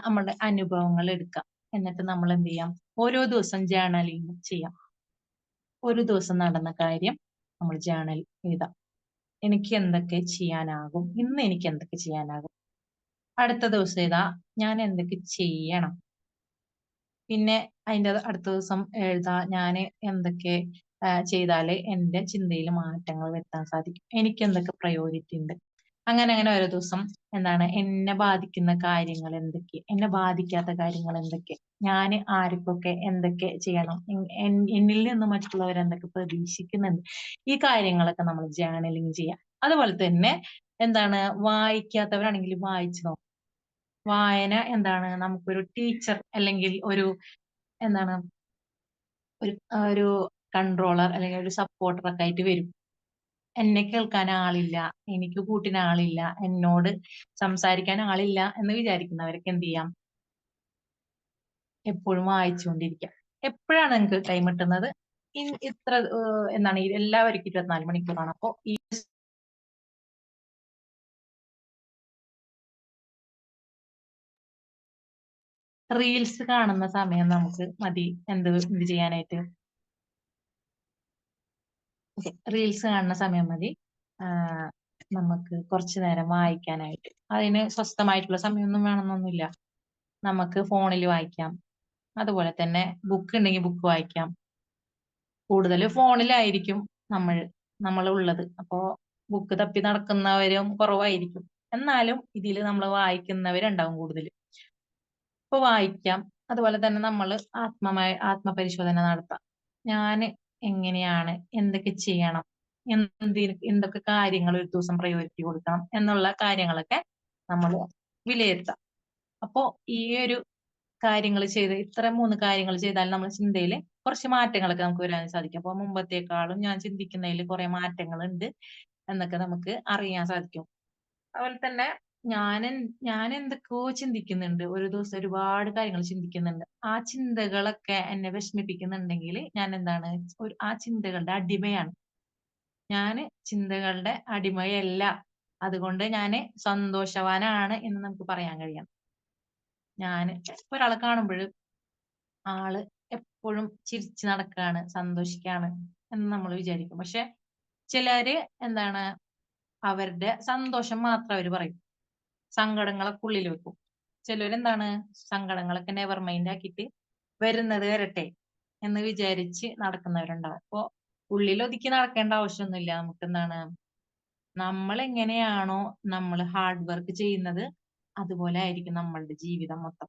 നമ്മുടെ അനുഭവങ്ങൾ എടുക്കാം. എന്നിട്ട് നമ്മൾ എന്ത് ചെയ്യാം, ഓരോ ദിവസം ജേർണലിംഗ് ചെയ്യാം. ഒരു ദിവസം നടന്ന കാര്യം നമ്മൾ ജേർണൽ എഴുതാം. എനിക്ക് എന്തൊക്കെ ചെയ്യാനാകും, ഇന്ന് എനിക്ക് എന്തൊക്കെ ചെയ്യാനാകും, അടുത്ത ദിവസം ഇതാ ഞാൻ എന്തൊക്കെ ചെയ്യണം, പിന്നെ അതിന്റെ അടുത്ത ദിവസം എഴുതാ ഞാൻ എന്തൊക്കെ ചെയ്താല് എന്റെ ചിന്തയിൽ മാറ്റങ്ങൾ വരുത്താൻ സാധിക്കും, എനിക്ക് എന്തൊക്കെ പ്രയോറിറ്റി ഉണ്ട്. അങ്ങനെ അങ്ങനെ ഓരോ ദിവസം എന്താണ് എന്നെ ബാധിക്കുന്ന കാര്യങ്ങൾ എന്തൊക്കെ, എന്നെ ബാധിക്കാത്ത കാര്യങ്ങൾ എന്തൊക്കെ, ഞാൻ ആർക്കൊക്കെ എന്തൊക്കെ ചെയ്യണം, എന്നിൽ നിന്ന് മറ്റുള്ളവർ എന്തൊക്കെ പ്രതീക്ഷിക്കുന്നുണ്ട്, ഈ കാര്യങ്ങളൊക്കെ നമ്മൾ ജേർണലിങ് ചെയ്യാം. അതുപോലെ തന്നെ എന്താണ് വായിക്കാത്തവരാണെങ്കിൽ വായിച്ചു നോക്കാം. വായന എന്താണ് നമുക്കൊരു ടീച്ചർ അല്ലെങ്കിൽ ഒരു എന്താണ് ഒരു കൺട്രോളർ അല്ലെങ്കിൽ ഒരു സപ്പോർട്ടർ ഒക്കെ ആയിട്ട് വരും. എന്നെ കേൾക്കാൻ ആളില്ല, എനിക്ക് കൂട്ടിന് ആളില്ല, എന്നോട് സംസാരിക്കാൻ ആളില്ല എന്ന് വിചാരിക്കുന്നവർക്ക് എന്ത് ചെയ്യാം, എപ്പോഴും വായിച്ചുകൊണ്ടിരിക്കാം. എപ്പോഴാണ് നിങ്ങൾക്ക് ടൈം കിട്ടുന്നത്, ഇത്ര എന്താണ് എല്ലാവർക്കും 24 മണിക്കൂറാണ്. അപ്പോ ഈ റീൽസ് കാണുന്ന സമയം നമുക്ക് മതി എന്ത് ചെയ്യാനായിട്ട്, റീൽസ് കാണുന്ന സമയം മതി നമുക്ക് കുറച്ചു നേരം വായിക്കാനായിട്ട്. അതിന് സ്വസ്ഥമായിട്ടുള്ള സമയമൊന്നും വേണമെന്നൊന്നുമില്ല, നമുക്ക് ഫോണിൽ വായിക്കാം, അതുപോലെ തന്നെ ബുക്ക് ഉണ്ടെങ്കിൽ ബുക്ക് വായിക്കാം. കൂടുതൽ ഫോണിലായിരിക്കും നമ്മൾ ഉള്ളത്, അപ്പോ ബുക്ക് തപ്പി നടക്കുന്നവരും കുറവായിരിക്കും, എന്നാലും ഇതിൽ നമ്മൾ വായിക്കുന്നവരുണ്ടാവും കൂടുതൽ. ഇപ്പൊ വായിക്കാം. അതുപോലെ തന്നെ നമ്മൾ ആത്മപരിശോധന നടത്താം. ഞാൻ എങ്ങനെയാണ്, എന്തൊക്കെ ചെയ്യണം, എന്തൊക്കെ കാര്യങ്ങൾ ഒരു ദിവസം പ്രയോറിറ്റി കൊടുക്കണം എന്നുള്ള കാര്യങ്ങളൊക്കെ നമ്മൾ വിലയിരുത്താം. അപ്പോ ഈ ഒരു കാര്യങ്ങൾ ഇത്ര 3 കാര്യങ്ങൾ ചെയ്താൽ നമ്മുടെ ചിന്തയിൽ കുറച്ച് മാറ്റങ്ങളൊക്കെ നമുക്ക് വരാൻ സാധിക്കും. അപ്പൊ മുമ്പത്തേക്കാളും ഞാൻ ചിന്തിക്കുന്നതിൽ കുറെ മാറ്റങ്ങൾ ഉണ്ട് എന്നൊക്കെ നമുക്ക് അറിയാൻ സാധിക്കും. അതുപോലെ തന്നെ ഞാൻ എന്തൊക്കെയോ ചിന്തിക്കുന്നുണ്ട്, ഒരു ദിവസം ഒരുപാട് കാര്യങ്ങൾ ചിന്തിക്കുന്നുണ്ട്. ആ ചിന്തകളൊക്കെ എന്നെ വിഷമിപ്പിക്കുന്നുണ്ടെങ്കിൽ ഞാൻ എന്താണ് ആ ചിന്തകളുടെ അടിമയാണ്. ഞാൻ ചിന്തകളുടെ അടിമയല്ല, അതുകൊണ്ട് ഞാൻ സന്തോഷവാനാണ് എന്ന് നമുക്ക് പറയാൻ കഴിയണം. ഞാൻ ഒരാളെ കാണുമ്പോൾ ആള് എപ്പോഴും ചിരിച്ചു നടക്കാണ്, സന്തോഷിക്കാണ് എന്ന് നമ്മൾ വിചാരിക്കും. പക്ഷെ ചിലര് എന്താണ് അവരുടെ സന്തോഷം മാത്രം അവര് പറയും, സങ്കടങ്ങളൊക്കെ ഉള്ളിൽ വെക്കും. ചിലരെന്താണ് സങ്കടങ്ങളൊക്കെ നെവർ മൈൻഡ് ആക്കിയിട്ട് വരുന്നത് വരട്ടെ എന്ന് വിചാരിച്ച് നടക്കുന്നവരുണ്ടാവും. അപ്പൊ ഉള്ളിൽ ഒതുക്കി നടക്കേണ്ട ആവശ്യമൊന്നുമില്ല. നമുക്ക് എന്താണ് നമ്മൾ എങ്ങനെയാണോ നമ്മൾ ഹാർഡ് വർക്ക് ചെയ്യുന്നത് അതുപോലെ ആയിരിക്കും നമ്മളുടെ ജീവിതം മൊത്തം.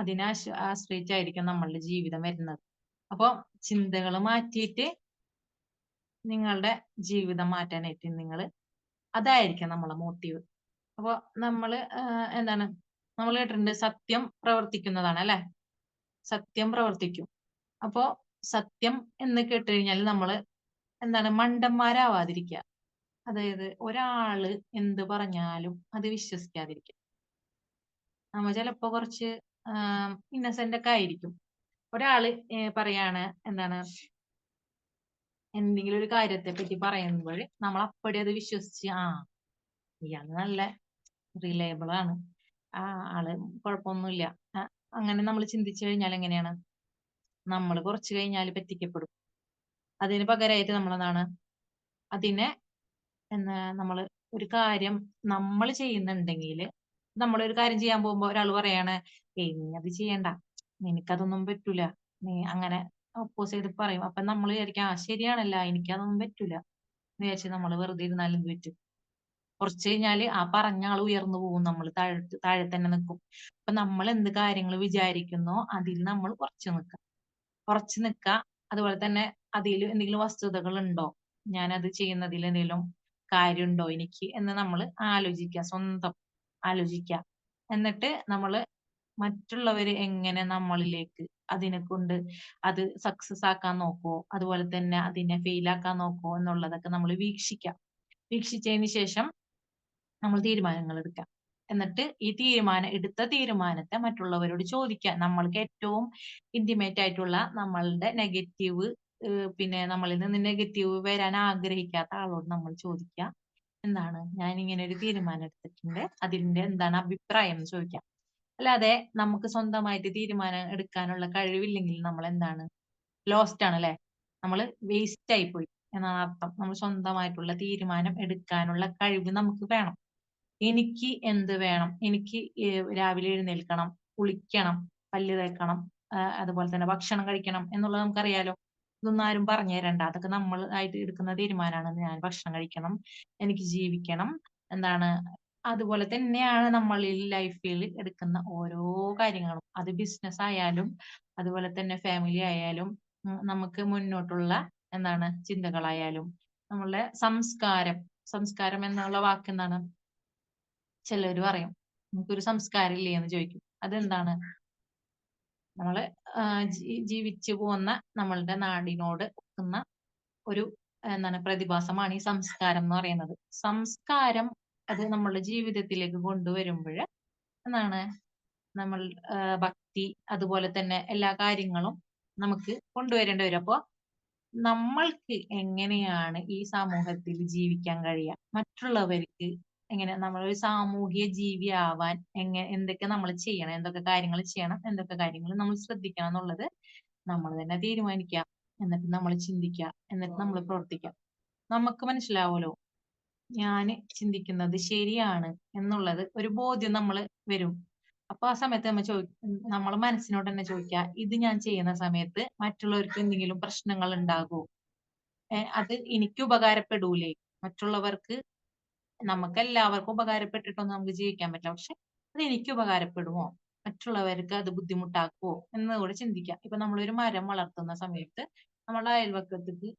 അതിനെ ആശ്രയിച്ചായിരിക്കും നമ്മളുടെ ജീവിതം വരുന്നത്. അപ്പൊ ചിന്തകൾ മാറ്റിയിട്ട് നിങ്ങളുടെ ജീവിതം മാറ്റാനായിട്ട് അതായിരിക്കും നമ്മളെ മോട്ടീവ്. അപ്പൊ എന്താണ് നമ്മൾ കേട്ടിട്ടുണ്ട്, സത്യം പ്രവർത്തിക്കുന്നതാണ് അല്ലെ, സത്യം പ്രവർത്തിക്കും. അപ്പോ സത്യം എന്ന് കേട്ടുകഴിഞ്ഞാൽ നമ്മൾ എന്താണ് മണ്ടന്മാരാവാതിരിക്കുക. അതായത് ഒരാള് എന്ത് പറഞ്ഞാലും അത് വിശ്വസിക്കാതിരിക്കുക. നമ്മ ചിലപ്പോ കുറച്ച് ഇന്നസെന്റ് ഒക്കെ ആയിരിക്കും. ഒരാള് പറയാണ് എന്താണ് എന്തെങ്കിലും ഒരു കാര്യത്തെ പറ്റി പറയുമ്പോൾ നമ്മൾ അപ്പടി അത് വിശ്വസിച്ച് ഇയാള് നല്ല റിലയബിൾ ആണ്, ആള് കുഴപ്പമൊന്നുമില്ല, അങ്ങനെ നമ്മൾ ചിന്തിച്ചു കഴിഞ്ഞാൽ എങ്ങനെയാണ്, നമ്മൾ കുറച്ച് കഴിഞ്ഞാൽ പറ്റിക്കപ്പെടും. അതിന് പകരമായിട്ട് നമ്മളെന്താണ് അതിനെ നമ്മൾ ഒരു കാര്യം നമ്മൾ ചെയ്യുന്നുണ്ടെങ്കിൽ, നമ്മളൊരു കാര്യം ചെയ്യാൻ പോകുമ്പോ ഒരാൾ പറയാണ് നീ അത് ചെയ്യണ്ട, നിനക്കതൊന്നും പറ്റൂല, നീ അങ്ങനെ ഒപ്പോസ് ചെയ്ത് പറയും. അപ്പൊ നമ്മൾ വിചാരിക്കാം ശരിയാണല്ല, എനിക്കതൊന്നും പറ്റൂല എന്ന് വിചാരിച്ച് നമ്മൾ വെറുതെ ഇരുന്നാലും എന്ത് പറ്റും, കുറച്ച് കഴിഞ്ഞാല് ആ പറഞ്ഞ ആൾ ഉയർന്നു പോകും, നമ്മൾ താഴെ തന്നെ നിൽക്കും. അപ്പൊ നമ്മൾ എന്ത് കാര്യങ്ങൾ വിചാരിക്കുന്നോ അതിൽ നമ്മൾ കുറച്ച് നിൽക്കുക. അതുപോലെ തന്നെ അതിൽ എന്തെങ്കിലും വസ്തുതകൾ ഉണ്ടോ, ഞാനത് ചെയ്യുന്നതിൽ എന്തെങ്കിലും കാര്യമുണ്ടോ എനിക്ക് എന്ന് നമ്മൾ ആലോചിക്കുക സ്വന്തം. ആലോചിക്കുക. എന്നിട്ട് നമ്മള് മറ്റുള്ളവര് എങ്ങനെ നമ്മളിലേക്ക് അതിനെ കൊണ്ട് അത് സക്സസ് ആക്കാൻ നോക്കുവോ, അതുപോലെ തന്നെ അതിനെ ഫെയിൽ ആക്കാൻ നോക്കുവോ എന്നുള്ളതൊക്കെ നമ്മൾ വീക്ഷിക്കാം. വീക്ഷിച്ചതിന് ശേഷം നമ്മൾ തീരുമാനങ്ങൾ എടുക്കാം. എന്നിട്ട് ഈ എടുത്ത തീരുമാനത്തെ മറ്റുള്ളവരോട് ചോദിക്കാം. നമ്മൾക്ക് ഏറ്റവും ഇന്റിമേറ്റ് ആയിട്ടുള്ള നമ്മളുടെ നെഗറ്റീവ്, പിന്നെ നമ്മളിൽ നിന്ന് നെഗറ്റീവ് വരാൻ ആഗ്രഹിക്കാത്ത ആളോട് നമ്മൾ ചോദിക്കുക, എന്താണ് ഞാൻ ഇങ്ങനെ ഒരു തീരുമാനം എടുത്തിട്ടുണ്ട്, അതിന്റെ എന്താണ് അഭിപ്രായം എന്ന് ചോദിക്കാം. അല്ലാതെ നമുക്ക് സ്വന്തമായിട്ട് തീരുമാനം എടുക്കാനുള്ള കഴിവില്ലെങ്കിൽ നമ്മൾ എന്താണ്, ലോസ്റ്റ് ആണ് അല്ലെ, നമ്മൾ വേസ്റ്റ് ആയി പോയി എന്നാണ് അർത്ഥം. നമ്മൾ സ്വന്തമായിട്ടുള്ള തീരുമാനം എടുക്കാനുള്ള കഴിവ് നമുക്ക് വേണം. എനിക്ക് എന്ത് വേണം, എനിക്ക് രാവിലെ എഴുന്നേൽക്കണം, കുളിക്കണം, പല്ല് തേക്കണം, അതുപോലെ തന്നെ ഭക്ഷണം കഴിക്കണം എന്നുള്ളത് നമുക്കറിയാലോ. ഇതൊന്നും ആരും പറഞ്ഞു തരണ്ട, അതൊക്കെ നമ്മൾ ആയിട്ട് എടുക്കുന്ന തീരുമാനമാണ്. ഞാൻ ഭക്ഷണം കഴിക്കണം, എനിക്ക് ജീവിക്കണം, എന്താണ്. അതുപോലെ തന്നെയാണ് നമ്മളിൽ ലൈഫിൽ എടുക്കുന്ന ഓരോ കാര്യങ്ങളും. അത് ബിസിനസ് ആയാലും അതുപോലെ തന്നെ ഫാമിലി ആയാലും നമുക്ക് മുന്നോട്ടുള്ള എന്താണ് ചിന്തകളായാലും. നമ്മളുടെ സംസ്കാരം എന്നുള്ള വാക്ക് എന്താണ്, ചിലര് പറയും നമുക്കൊരു സംസ്കാരം ഇല്ലേ എന്ന് ചോദിക്കും. അതെന്താണ്, നമ്മള് ജീവിച്ചു പോന്ന നമ്മളുടെ നാടിനോട് ഒക്കുന്ന ഒരു എന്താണ് പ്രതിഭാസമാണ് ഈ സംസ്കാരം എന്ന് പറയുന്നത്. സംസ്കാരം അത് നമ്മളുടെ ജീവിതത്തിലേക്ക് കൊണ്ടുവരുമ്പോൾ എന്താണ്, നമ്മൾ ഭക്തി അതുപോലെ തന്നെ എല്ലാ കാര്യങ്ങളും നമുക്ക് കൊണ്ടുവരേണ്ടി വരും. അപ്പൊ നമ്മൾക്ക് എങ്ങനെയാണ് ഈ സമൂഹത്തിൽ ജീവിക്കാൻ കഴിയുക, മറ്റുള്ളവർക്ക് എങ്ങനെ നമ്മളൊരു സാമൂഹിക ജീവി ആവാൻ എന്തൊക്കെ നമ്മൾ ചെയ്യണം, എന്തൊക്കെ കാര്യങ്ങൾ ചെയ്യണം, എന്തൊക്കെ കാര്യങ്ങൾ നമ്മൾ ശ്രദ്ധിക്കണം എന്നുള്ളത് നമ്മൾ തന്നെ തീരുമാനിക്കുക. എന്നിട്ട് നമ്മൾ ചിന്തിക്കുക, എന്നിട്ട് നമ്മൾ പ്രവർത്തിക്കുക. നമുക്ക് മനസ്സിലാവുമല്ലോ ഞാന് ചിന്തിക്കുന്നത് ശരിയാണ് എന്നുള്ളത് ഒരു ബോധ്യം നമ്മൾ വരും. അപ്പൊ ആ സമയത്ത് നമ്മൾ മനസ്സിനോട് തന്നെ ചോദിക്കുക, ഇത് ഞാൻ ചെയ്യുന്ന സമയത്ത് മറ്റുള്ളവർക്ക് എന്തെങ്കിലും പ്രശ്നങ്ങൾ ഉണ്ടാകുമോ, അത് എനിക്ക് ഉപകാരപ്പെടൂലേ, മറ്റുള്ളവർക്ക്, നമുക്ക് എല്ലാവർക്കും ഉപകാരപ്പെട്ടിട്ടൊന്നും നമുക്ക് ജീവിക്കാൻ പറ്റില്ല, പക്ഷെ അത് എനിക്ക് ഉപകാരപ്പെടുമോ, മറ്റുള്ളവർക്ക് അത് ബുദ്ധിമുട്ടാക്കുമോ എന്നുകൂടെ ചിന്തിക്കാം. ഇപ്പൊ നമ്മളൊരു മരം വളർത്തുന്ന സമയത്ത് നമ്മുടെ അയൽവക്കത്തേക്ക്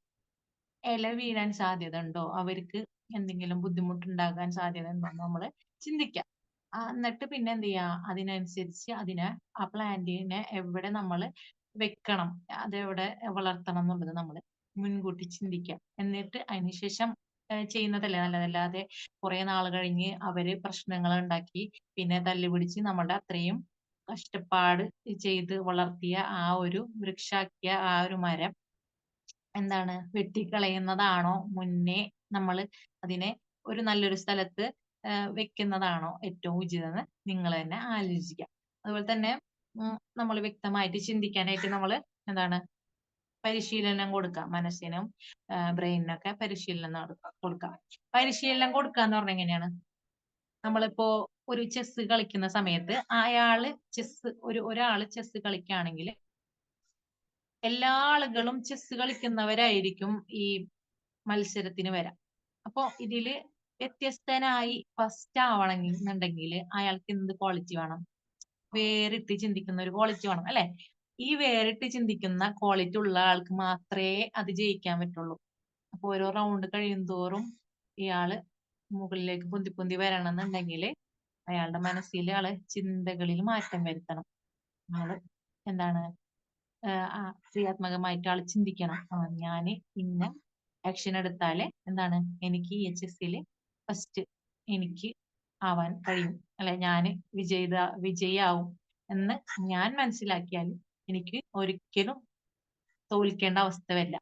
ഇല വീഴാൻ സാധ്യത ഉണ്ടോ, അവർക്ക് എന്തെങ്കിലും ബുദ്ധിമുട്ടുണ്ടാകാൻ സാധ്യത ഉണ്ടോ എന്ന് നമ്മള് ചിന്തിക്കാം. എന്നിട്ട് പിന്നെ എന്ത് ചെയ്യാ, അതിനനുസരിച്ച് ആ പ്ലാന്റിനെ എവിടെ നമ്മൾ വെക്കണം, അതെവിടെ വളർത്തണം എന്നുള്ളത് നമ്മൾ മുൻകൂട്ടി ചിന്തിക്കാം. എന്നിട്ട് അതിനുശേഷം ചെയ്യുന്നതല്ലേ നല്ലതല്ലാതെ കുറെ നാൾ കഴിഞ്ഞ് അവര് പ്രശ്നങ്ങൾ ഉണ്ടാക്കി പിന്നെ തല്ലുപിടിച്ച് നമ്മളുടെ അത്രയും കഷ്ടപ്പാട് ചെയ്ത് വളർത്തിയ ആ ഒരു വൃക്ഷാക്കിയ ആ ഒരു മരം എന്താണ് വെട്ടിക്കളയുന്നതാണോ മുന്നേ നമ്മൾ അതിനെ ഒരു നല്ലൊരു സ്ഥലത്ത് വെക്കുന്നതാണോ ഏറ്റവും ഉചിതമെന്ന് നിങ്ങൾ തന്നെ ആലോചിക്കുക. അതുപോലെ തന്നെ നമ്മൾ വ്യക്തമായിട്ട് ചിന്തിക്കാനായിട്ട് നമ്മൾ എന്താണ് പരിശീലനം കൊടുക്കാം. മനസ്സിനും ബ്രെയിനിനൊക്കെ പരിശീലനം കൊടുക്കാം. പരിശീലനം കൊടുക്കുക എന്ന് പറഞ്ഞാൽ എങ്ങനെയാണ്, നമ്മളിപ്പോ ഒരു ചെസ് കളിക്കുന്ന സമയത്ത് ഒരാള് ചെസ് കളിക്കുകയാണെങ്കിൽ എല്ലാ ആളുകളും ചെസ് കളിക്കുന്നവരായിരിക്കും ഈ മത്സരത്തിന് വരാം. അപ്പൊ ഇതില് വ്യത്യസ്തനായി ഫസ്റ്റ് ആവണമെന്നുണ്ടെങ്കിൽ അയാൾക്ക് എന്ത് ക്വാളിറ്റി വേണം, വേറിട്ട് ചിന്തിക്കുന്ന ഒരു ക്വാളിറ്റി വേണം അല്ലെ. ഈ വേറിട്ട് ചിന്തിക്കുന്ന ക്വാളിറ്റി ഉള്ള ആൾക്ക് മാത്രമേ അത് ജയിക്കാൻ പറ്റുള്ളൂ. അപ്പൊ ഓരോ റൗണ്ട് കഴിയുന്തോറും ഇയാള് മുകളിലേക്ക് പൊന്തി വരണമെന്നുണ്ടെങ്കിൽ അയാളുടെ മനസ്സിൽ ചിന്തകളിൽ മാറ്റം വരുത്തണം. ആള് എന്താണ് ക്രിയാത്മകമായിട്ട് ആള് ചിന്തിക്കണം. ഞാന് ഇന്ന ആക്ഷൻ എടുത്താല് എന്താണ് എനിക്ക് ഈ ചെസ്സിൽ ഫസ്റ്റ് എനിക്ക് ആവാൻ കഴിയും, അല്ലെ ഞാന് വിജയാവും എന്ന് ഞാൻ മനസ്സിലാക്കിയാൽ എനിക്ക് ഒരിക്കലും തോൽക്കേണ്ട അവസ്ഥ വരില്ല.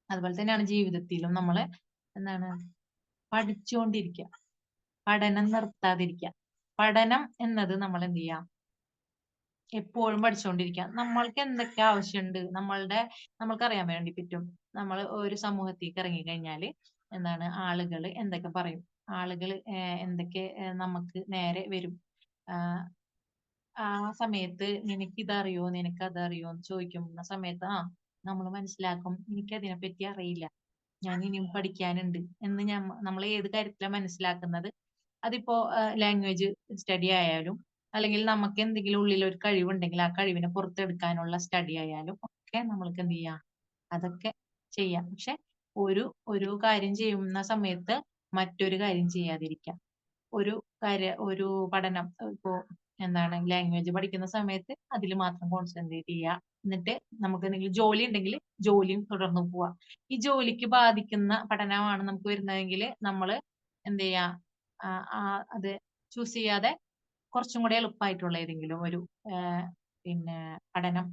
അതുപോലെ തന്നെയാണ് ജീവിതത്തിലും നമ്മള് എന്താണ് പഠിച്ചുകൊണ്ടിരിക്കുക, പഠനം നിർത്താതിരിക്കുക. പഠനം എന്നത് നമ്മൾ എന്ത് ചെയ്യാം, എപ്പോഴും പഠിച്ചുകൊണ്ടിരിക്കുക. നമ്മൾക്ക് എന്തൊക്കെ ആവശ്യമുണ്ട് നമ്മൾക്ക് അറിയാൻ വേണ്ടി പറ്റും. നമ്മൾ ഒരു സമൂഹത്തേക്ക് ഇറങ്ങിക്കഴിഞ്ഞാല് എന്താണ് ആളുകൾ എന്തൊക്കെ പറയും, ആളുകൾ എന്തൊക്കെ നമുക്ക് നേരെ വരും. ആ സമയത്ത് നിനക്കിതറിയോ നിനക്കതറിയോ എന്ന് ചോദിക്കുന്ന സമയത്ത് നമ്മൾ മനസ്സിലാക്കും എനിക്കതിനെ പറ്റി അറിയില്ല, ഞാൻ ഇനിയും പഠിക്കാനുണ്ട് എന്ന് നമ്മൾ ഏത് കാര്യത്തിലാണ് മനസ്സിലാക്കുന്നത്. അതിപ്പോ ലാംഗ്വേജ് സ്റ്റഡി ആയാലും അല്ലെങ്കിൽ നമുക്ക് എന്തെങ്കിലും ഉള്ളിൽ ഒരു കഴിവുണ്ടെങ്കിൽ ആ കഴിവിനെ പുറത്തെടുക്കാനുള്ള സ്റ്റഡി ആയാലും ഒക്കെ നമ്മൾക്ക് എന്ത് ചെയ്യാം, അതൊക്കെ ചെയ്യാം. പക്ഷെ ഒരു കാര്യം ചെയ്യുന്ന സമയത്ത് മറ്റൊരു കാര്യം ചെയ്യാതിരിക്കാം. ഒരു ഒരു പഠനം ഇപ്പോ എന്താണ് ലാംഗ്വേജ് പഠിക്കുന്ന സമയത്ത് അതിൽ മാത്രം കോൺസെൻട്രേറ്റ് ചെയ്യുക. എന്നിട്ട് നമുക്ക് എന്തെങ്കിലും ജോലി ഉണ്ടെങ്കിൽ ജോലിയും തുടർന്ന് പോവാ. ഈ ജോലിക്ക് ബാധിക്കുന്ന പഠനമാണ് നമുക്ക് വരുന്നതെങ്കിൽ നമ്മൾ എന്ത് ചെയ്യാ, അത് ചൂസ് ചെയ്യാതെ കുറച്ചും കൂടെ എളുപ്പമായിട്ടുള്ള ഏതെങ്കിലും ഒരു പിന്നെ പഠനം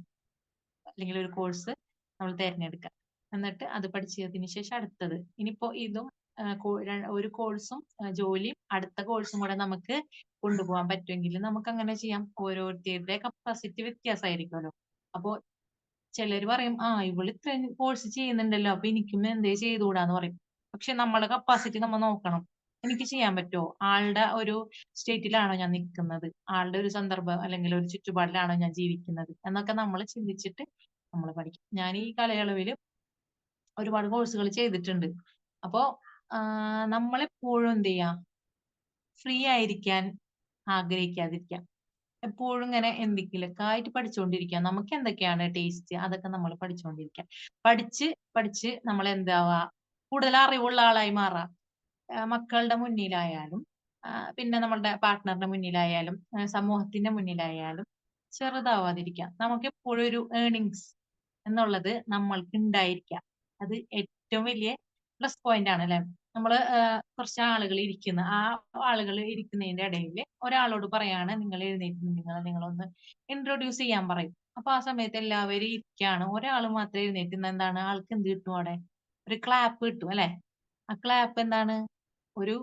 അല്ലെങ്കിൽ ഒരു കോഴ്സ് നമ്മൾ തിരഞ്ഞെടുക്കുക. എന്നിട്ട് അത് പഠിച്ചതിന് ശേഷം അടുത്തത്, ഇനിയിപ്പോ ഇതും ഒരു കോഴ്സും ജോലിയും അടുത്ത കോഴ്സും കൂടെ നമുക്ക് കൊണ്ടുപോകാൻ പറ്റുമെങ്കിൽ നമുക്ക് അങ്ങനെ ചെയ്യാം. ഓരോരുത്തരുടെ കപ്പാസിറ്റി വ്യത്യാസമായിരിക്കുമല്ലോ. അപ്പോ ചിലർ പറയും, ഇവള് ഇത്രയും കോഴ്സ് ചെയ്യുന്നുണ്ടല്ലോ, അപ്പൊ എനിക്കും എന്തേ ചെയ്തുകൂടാന്ന് പറയും. പക്ഷെ നമ്മളെ കപ്പാസിറ്റി നമ്മൾ നോക്കണം. എനിക്ക് ചെയ്യാൻ പറ്റുമോ? ആളുടെ ഒരു സ്റ്റേറ്റിലാണോ ഞാൻ നിൽക്കുന്നത്, ആളുടെ ഒരു സന്ദർഭം അല്ലെങ്കിൽ ഒരു ചുറ്റുപാടിലാണോ ഞാൻ ജീവിക്കുന്നത് എന്നൊക്കെ നമ്മൾ ചിന്തിച്ചിട്ട് നമ്മൾ പഠിക്കും. ഞാൻ ഈ കാലയളവിൽ ഒരുപാട് കോഴ്സുകൾ ചെയ്തിട്ടുണ്ട്. അപ്പോ നമ്മളെപ്പോഴും എന്ത് ചെയ്യാം, ഫ്രീ ആയിരിക്കാൻ ആഗ്രഹിക്കാതിരിക്കാം. എപ്പോഴും ഇങ്ങനെ എന്തെങ്കിലുമൊക്കെ ആയിട്ട് പഠിച്ചുകൊണ്ടിരിക്കുക. നമുക്ക് എന്തൊക്കെയാണ് ടേസ്റ്റ് അതൊക്കെ നമ്മൾ പഠിച്ചുകൊണ്ടിരിക്കുക. പഠിച്ച് നമ്മൾ എന്താവാ, കൂടുതൽ അറിവുള്ള ആളായി മാറാം. മക്കളുടെ മുന്നിലായാലും പിന്നെ നമ്മളുടെ പാർട്ട്ണറിന്റെ മുന്നിലായാലും സമൂഹത്തിന്റെ മുന്നിലായാലും ചെറുതാവാതിരിക്കാം. നമുക്ക് എപ്പോഴും ഒരു ഏർണിങ്സ് എന്നുള്ളത് നമ്മൾക്ക് ഉണ്ടായിരിക്കാം. അത് ഏറ്റവും വലിയ പ്ലസ് പോയിന്റ് ആണ് അല്ലെ. നമ്മള് കുറച്ച് ആളുകൾ ഇരിക്കുന്ന ആളുകൾ ഇരിക്കുന്നതിന്റെ ഇടയിൽ ഒരാളോട് പറയാണ്, നിങ്ങൾ എഴുന്നേറ്റ് നിങ്ങളൊന്ന് ഇൻട്രൊഡ്യൂസ് ചെയ്യാൻ പറയും. അപ്പൊ ആ സമയത്ത് എല്ലാവരും ഇരിക്കുകയാണ്, ഒരാൾ മാത്രം എഴുന്നേറ്റുന്ന എന്താണ്, ആൾക്ക് എന്ത് കിട്ടും, അവിടെ ഒരു ക്ലാപ്പ് കിട്ടും അല്ലെ. ആ ക്ലാപ്പ് എന്താണ്, ഒരു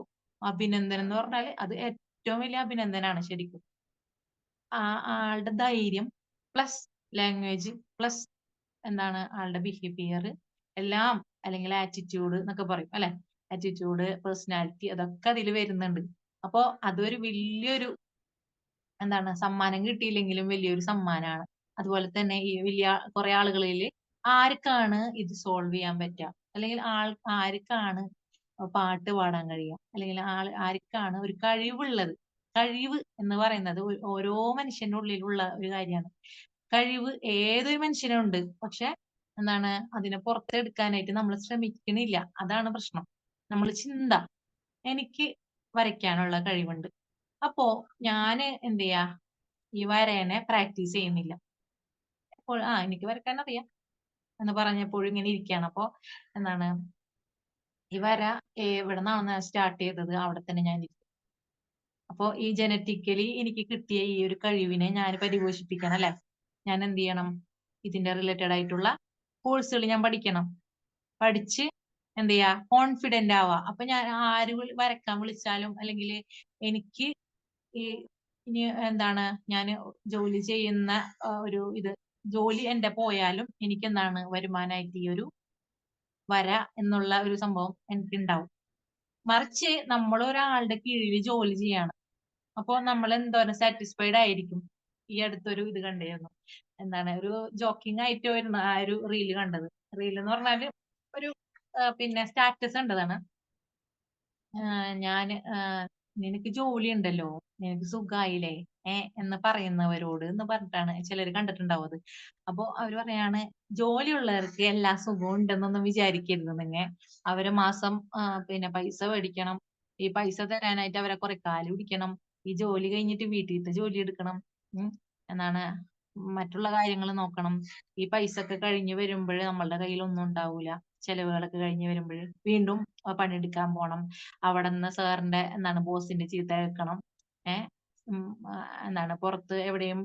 അഭിനന്ദനം എന്ന് പറഞ്ഞാൽ അത് ഏറ്റവും വലിയ അഭിനന്ദനാണ് ശരിക്കും. ആളുടെ ധൈര്യം പ്ലസ് ലാംഗ്വേജ് പ്ലസ് എന്താണ് ആളുടെ ബിഹേവിയർ എല്ലാം, അല്ലെങ്കിൽ ആറ്റിറ്റ്യൂഡ് എന്നൊക്കെ പറയും അല്ലെ. ആറ്റിറ്റ്യൂഡ്, പേഴ്സണാലിറ്റി അതൊക്കെ അതിൽ വരുന്നുണ്ട്. അപ്പോ അതൊരു വലിയൊരു എന്താണ്, സമ്മാനം കിട്ടിയില്ലെങ്കിലും വലിയൊരു സമ്മാനമാണ്. അതുപോലെ തന്നെ ഈ വലിയ കുറെ ആളുകളിൽ ആർക്കാണ് ഇത് സോൾവ് ചെയ്യാൻ പറ്റുക, അല്ലെങ്കിൽ ആർക്കാണ് പാട്ട് പാടാൻ കഴിയുക, അല്ലെങ്കിൽ ആർക്കാണ് ഒരു കഴിവുള്ളത്. കഴിവ് എന്ന് പറയുന്നത് ഓരോ മനുഷ്യന്റെ ഉള്ളിലുള്ള ഒരു കാര്യമാണ്. കഴിവ് ഏതൊരു മനുഷ്യനും ഉണ്ട്. പക്ഷെ എന്താണ്, അതിനെ പുറത്തെടുക്കാനായിട്ട് നമ്മൾ ശ്രമിക്കണില്ല. അതാണ് പ്രശ്നം. നമ്മൾ ചിന്ത, എനിക്ക് വരയ്ക്കാനുള്ള കഴിവുണ്ട്, അപ്പോ ഞാന് എന്ത് ചെയ്യാ, ഈ വരേനെ പ്രാക്ടീസ് ചെയ്യുന്നില്ല. അപ്പോൾ എനിക്ക് വരയ്ക്കാൻ അറിയാം എന്ന് പറഞ്ഞപ്പോഴും ഇങ്ങനെ ഇരിക്കുകയാണ്. അപ്പൊ എന്താണ്, ഈ വര എവിടെ നിന്നാണ് സ്റ്റാർട്ട് ചെയ്തത്, അവിടെ തന്നെ ഞാൻ ഇരിക്കും. അപ്പോ ഈ ജനറ്റിക്കലി എനിക്ക് കിട്ടിയ ഈ ഒരു കഴിവിനെ ഞാൻ പരിപോഷിപ്പിക്കണം അല്ലെ. ഞാൻ എന്ത് ചെയ്യണം, ഇതിന്റെ റിലേറ്റഡ് ആയിട്ടുള്ള കോഴ്സുകൾ ഞാൻ പഠിക്കണം. പഠിച്ച് എന്ത് ചെയ്യാ, കോൺഫിഡന്റ് ആവാ. അപ്പൊ ഞാൻ ആര് വരക്കാൻ വിളിച്ചാലും, അല്ലെങ്കിൽ എനിക്ക് ഈ ഇനി എന്താണ്, ഞാൻ ജോലി ചെയ്യുന്ന ഒരു ജോലി എന്റെ പോയാലും എനിക്ക് എന്താണ് വരുമാനമായിട്ട് ഈ ഒരു വര എന്നുള്ള ഒരു സംഭവം എനിക്ക് ഉണ്ടാവും. മറിച്ച് നമ്മൾ ഒരാളുടെ കീഴിൽ ജോലി ചെയ്യാണ്, അപ്പൊ നമ്മൾ എന്തോരം സാറ്റിസ്ഫൈഡ് ആയിരിക്കും. ഈ അടുത്തൊരു ഇത് കണ്ടിരുന്നു, എന്താണ്, ഒരു ജോക്കിംഗ് ആയിട്ട് വരുന്ന ആ ഒരു റീല് കണ്ടത്. റീൽ എന്ന് പറഞ്ഞാല് ഒരു പിന്നെ സ്റ്റാറ്റസ് കണ്ടതാണ്. ഞാന് നിനക്ക് ജോലി ഉണ്ടല്ലോ, നിനക്ക് സുഖായില്ലേ എന്ന് പറയുന്നവരോട് എന്ന് പറഞ്ഞിട്ടാണ് ചിലർ കണ്ടിട്ടുണ്ടാവും അത്. അപ്പൊ അവര് പറയാണ്, ജോലിയുള്ളവർക്ക് എല്ലാ സുഖവും ഉണ്ടെന്നൊന്നും വിചാരിക്കരുത് നിങ്ങൾ. അവര് മാസം പിന്നെ പൈസ മേടിക്കണം. ഈ പൈസ തരാനായിട്ട് അവരെ കുറെ കാല് പിടിക്കണം. ഈ ജോലി കഴിഞ്ഞിട്ട് വീട്ടിലത്തെ ജോലി എടുക്കണം. എന്താണ്, മറ്റുള്ള കാര്യങ്ങൾ നോക്കണം. ഈ പൈസ ഒക്കെ കഴിഞ്ഞ് വരുമ്പോൾ നമ്മളുടെ കയ്യിൽ ഒന്നും ഉണ്ടാവൂല. ചെലവുകളൊക്കെ കഴിഞ്ഞ് വരുമ്പോൾ വീണ്ടും പണിയെടുക്കാൻ പോണം. അവിടെ നിന്ന് സാറിന്റെ എന്താണ് ബോസിന്റെ ചീത്ത കേൾക്കണം. എന്താണ്, പുറത്ത് എവിടെയും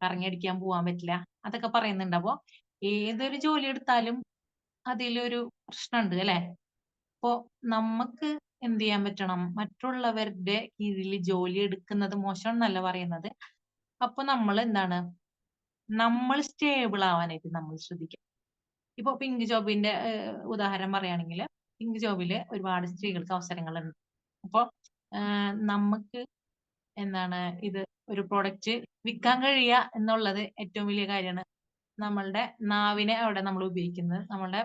കറങ്ങിയടിക്കാൻ പോവാൻ പറ്റില്ല. അതൊക്കെ പറയുന്നുണ്ട്. അപ്പോ ഏതൊരു ജോലി എടുത്താലും അതിലൊരു പ്രശ്നമുണ്ട് അല്ലെ. അപ്പോ നമുക്ക് എന്ത് ചെയ്യാൻ പറ്റണം, മറ്റുള്ളവരുടെ കീഴിൽ ജോലി എടുക്കുന്നത് മോശം എന്നല്ല പറയുന്നത്. അപ്പൊ നമ്മൾ എന്താണ്, നമ്മൾ സ്റ്റേബിൾ ആവാനായിട്ട് നമ്മൾ ശ്രദ്ധിക്കാം. ഇപ്പൊ പിങ്ക് ജോബിന്റെ ഉദാഹരണം പറയുകയാണെങ്കിൽ, പിങ്ക് ജോബില് ഒരുപാട് സ്ത്രീകൾക്ക് അവസരങ്ങളുണ്ട്. അപ്പൊ നമുക്ക് എന്താണ്, ഇത് ഒരു പ്രൊഡക്റ്റ് വിൽക്കാൻ കഴിയുക എന്നുള്ളത് ഏറ്റവും വലിയ കാര്യമാണ്. നമ്മളുടെ നാവിനെ അവിടെ നമ്മൾ ഉപയോഗിക്കുന്നത്, നമ്മളുടെ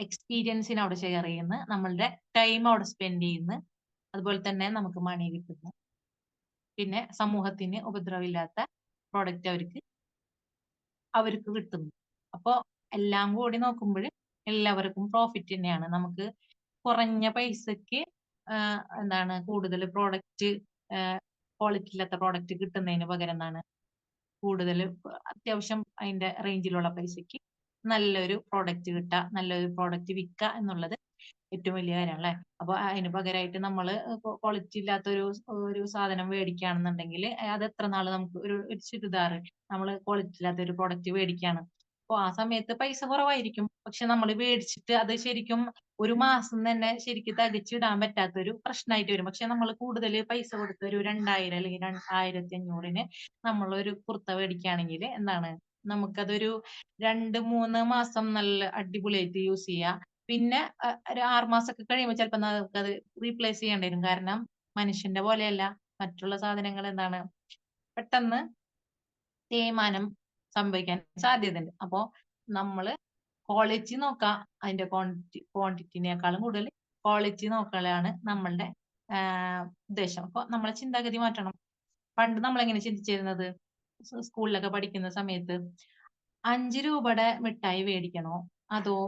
എക്സ്പീരിയൻസിനെ അവിടെ ഷെയർ ചെയ്യുന്നു, നമ്മളുടെ ടൈം അവിടെ സ്പെൻഡ് ചെയ്യുന്നു. അതുപോലെ തന്നെ നമുക്ക് മണി കിട്ടുന്നു. പിന്നെ സമൂഹത്തിന് ഉപദ്രവമില്ലാത്ത പ്രോഡക്റ്റ് അവർക്ക് കിട്ടുന്നു. അപ്പോ എല്ലാം കൂടി നോക്കുമ്പോൾ എല്ലാവർക്കും പ്രോഫിറ്റ് തന്നെയാണ്. നമുക്ക് കുറഞ്ഞ പൈസക്ക് എന്താണ് കൂടുതൽ പ്രോഡക്റ്റ് ക്വാളിറ്റി ഇല്ലാത്ത പ്രോഡക്റ്റ് കിട്ടുന്നതിന് പകരം എന്താണ് കൂടുതൽ അത്യാവശ്യം അതിന്റെ റേഞ്ചിലുള്ള പൈസക്ക് നല്ലൊരു പ്രോഡക്റ്റ് കിട്ടുക, നല്ലൊരു പ്രോഡക്റ്റ് വിൽക്കുക എന്നുള്ളത് ഏറ്റവും വലിയ കാര്യമാണ് അല്ലെ. അപ്പൊ അതിന് പകരമായിട്ട് നമ്മള് ക്വാളിറ്റി ഇല്ലാത്ത ഒരു സാധനം മേടിക്കുകയാണെന്നുണ്ടെങ്കിൽ അത് എത്ര നാള് നമുക്ക് ഒരു ചുരിദാർ നമ്മൾ ക്വാളിറ്റി ഇല്ലാത്ത ഒരു പ്രോഡക്റ്റ് മേടിക്കുകയാണ്. അപ്പൊ ആ സമയത്ത് പൈസ കുറവായിരിക്കും, പക്ഷെ നമ്മൾ മേടിച്ചിട്ട് അത് ശരിക്കും ഒരു മാസം തന്നെ ശരിക്കും തികച്ചിടാൻ പറ്റാത്തൊരു പ്രശ്നമായിട്ട് വരും. പക്ഷെ നമ്മൾ കൂടുതൽ പൈസ കൊടുത്ത് ഒരു 2000 അല്ലെങ്കിൽ 1500 നമ്മൾ ഒരു കുർത്ത മേടിക്കുകയാണെങ്കിൽ എന്താണ് നമുക്കതൊരു 2-3 മാസം നല്ല അടിപൊളിയായിട്ട് യൂസ് ചെയ്യാം. പിന്നെ ഒരു 6 മാസമൊക്കെ കഴിയുമ്പോൾ ചിലപ്പോൾ നമുക്കത് റീപ്ലേസ് ചെയ്യേണ്ടി വരും. കാരണം മനുഷ്യന്റെ പോലെയല്ല, മറ്റുള്ള സാധനങ്ങൾ എന്താണ് പെട്ടെന്ന് തേയ്മാനം സംഭവിക്കാൻ സാധ്യതയുണ്ട്. അപ്പോ നമ്മള് ക്വാളിറ്റി നോക്കാം, അതിന്റെ ക്വാണ്ടിറ്റിനേക്കാളും കൂടുതൽ ക്വാളിറ്റി നോക്കലാണ് നമ്മളുടെ ഉദ്ദേശം. അപ്പൊ നമ്മളെ ചിന്താഗതി മാറ്റണം. പണ്ട് നമ്മൾ എങ്ങനെ ചിന്തിച്ചിരുന്നത്, സ്കൂളിലൊക്കെ പഠിക്കുന്ന സമയത്ത് 5 രൂപയുടെ മിഠായി മേടിക്കണോ അതോ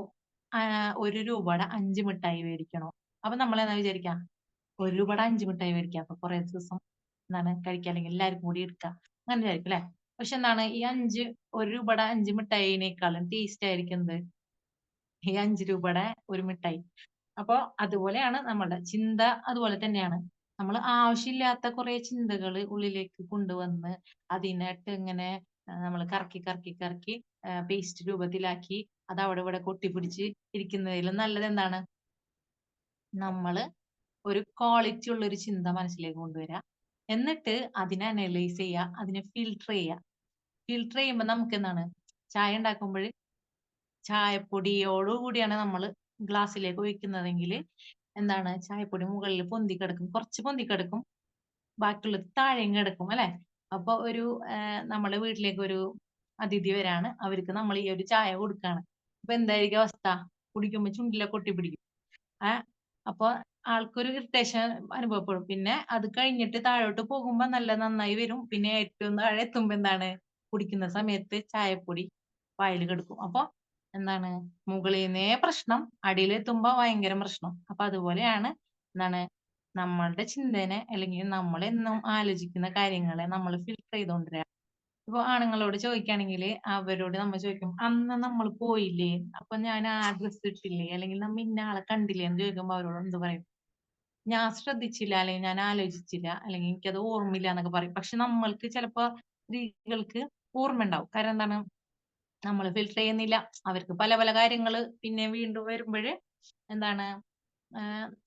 1 രൂപയുടെ 5 മിഠായി മേടിക്കണോ? അപ്പൊ നമ്മൾ എന്താ വിചാരിക്കാം, 1 രൂപയുടെ 5 മിഠായി മേടിക്കാം, അപ്പൊ കുറെ ദിവസം എന്താണ് കഴിക്കുക, അല്ലെങ്കിൽ എല്ലാവർക്കും കൂടി എടുക്കാം, അങ്ങനെ വിചാരിക്കും അല്ലെ. പക്ഷെ എന്താണ് ഈ 1 രൂപയുടെ 5 മിഠായിനേക്കാളും ടേസ്റ്റ് ആയിരിക്കുന്നത് ഈ 5 രൂപയുടെ ഒരു മിഠായി. അപ്പൊ അതുപോലെയാണ് നമ്മളുടെ ചിന്ത, അതുപോലെ തന്നെയാണ് നമ്മൾ ആവശ്യമില്ലാത്ത കുറെ ചിന്തകൾ ഉള്ളിലേക്ക് കൊണ്ടുവന്ന് അതിനായിട്ട് ഇങ്ങനെ നമ്മൾ കറക്കി കറക്കി കറക്കി പേസ്റ്റ് രൂപത്തിലാക്കി അത് അവിടെ ഇവിടെ കൊട്ടിപ്പിടിച്ച് ഇരിക്കുന്നതിലും നല്ലത് എന്താണ്, നമ്മള് ഒരു ക്വാളിറ്റി ഉള്ള ഒരു ചിന്ത മനസ്സിലേക്ക് കൊണ്ടുവരിക, എന്നിട്ട് അതിനെ അനലൈസ് ചെയ്യുക, അതിനെ ഫിൽട്ടർ ചെയ്യുക. ഫിൽട്ടർ ചെയ്യുമ്പോൾ നമുക്ക് എന്താണ്, ചായ ഉണ്ടാക്കുമ്പോൾ ചായപ്പൊടിയോടുകൂടിയാണ് നമ്മൾ ഗ്ലാസ്സിലേക്ക് ഒഴിക്കുന്നതെങ്കിൽ എന്താണ് ചായപ്പൊടി മുകളിൽ പൊന്തിക്കിടക്കും, കുറച്ച് പൊന്തിക്കിടക്കും, ബാക്കിയുള്ളത് താഴെയും കിടക്കും അല്ലെ. അപ്പൊ ഒരു നമ്മുടെ വീട്ടിലേക്ക് ഒരു അതിഥി വരാണ്, അവർക്ക് നമ്മൾ ഈ ഒരു ചായ കൊടുക്കാണ്. അപ്പൊ എന്തായിരിക്കും അവസ്ഥ, കുടിക്കുമ്പോ ചുണ്ടിലൊക്കെ ഒട്ടിപ്പിടിക്കും. അപ്പൊ ആൾക്കൊരു ഇറിറ്റേഷൻ അനുഭവപ്പെടും. പിന്നെ അത് കഴിഞ്ഞിട്ട് താഴോട്ട് പോകുമ്പോ നല്ല നന്നായി വരും. പിന്നെ ഏറ്റവും താഴെ എത്തുമ്പോ എന്താണ്, കുടിക്കുന്ന സമയത്ത് ചായപ്പൊടി വായിൽ കിടക്കും. അപ്പൊ എന്താണ് മുകളിൽ നിന്നേ പ്രശ്നം, അടിയിലെത്തുമ്പോ ഭയങ്കര പ്രശ്നം. അപ്പൊ അതുപോലെയാണ് എന്താണ് നമ്മളുടെ ചിന്തനെ അല്ലെങ്കിൽ നമ്മൾ എന്നും ആലോചിക്കുന്ന കാര്യങ്ങളെ നമ്മൾ ഫിൽട്ടർ ചെയ്തുകൊണ്ടിരിക്കുക. ഇപ്പൊ ആണുങ്ങളോട് ചോദിക്കുകയാണെങ്കിൽ അവരോട് നമ്മൾ ചോദിക്കും, അന്ന് നമ്മൾ പോയില്ലേ, അപ്പൊ ഞാൻ ആ ഡ്രസ് ഇട്ടില്ലേ, അല്ലെങ്കിൽ നമ്മ ഇന്ന ആളെ കണ്ടില്ലേ എന്ന് ചോദിക്കുമ്പോ അവരോട് എന്ത് പറയും, ഞാൻ ശ്രദ്ധിച്ചില്ല, അല്ലെങ്കിൽ ഞാൻ ആലോചിച്ചില്ല, അല്ലെങ്കിൽ എനിക്കത് ഓർമ്മയില്ല എന്നൊക്കെ പറയും. പക്ഷെ നമ്മൾക്ക് ചിലപ്പോ സ്ത്രീകൾക്ക് ഓർമ്മ ഉണ്ടാവും. കാരണം എന്താണ്, നമ്മൾ ഫിൽട്ടർ ചെയ്യുന്നില്ല. അവർക്ക് പല പല കാര്യങ്ങള് പിന്നെ വീണ്ടും വരുമ്പോഴ് എന്താണ്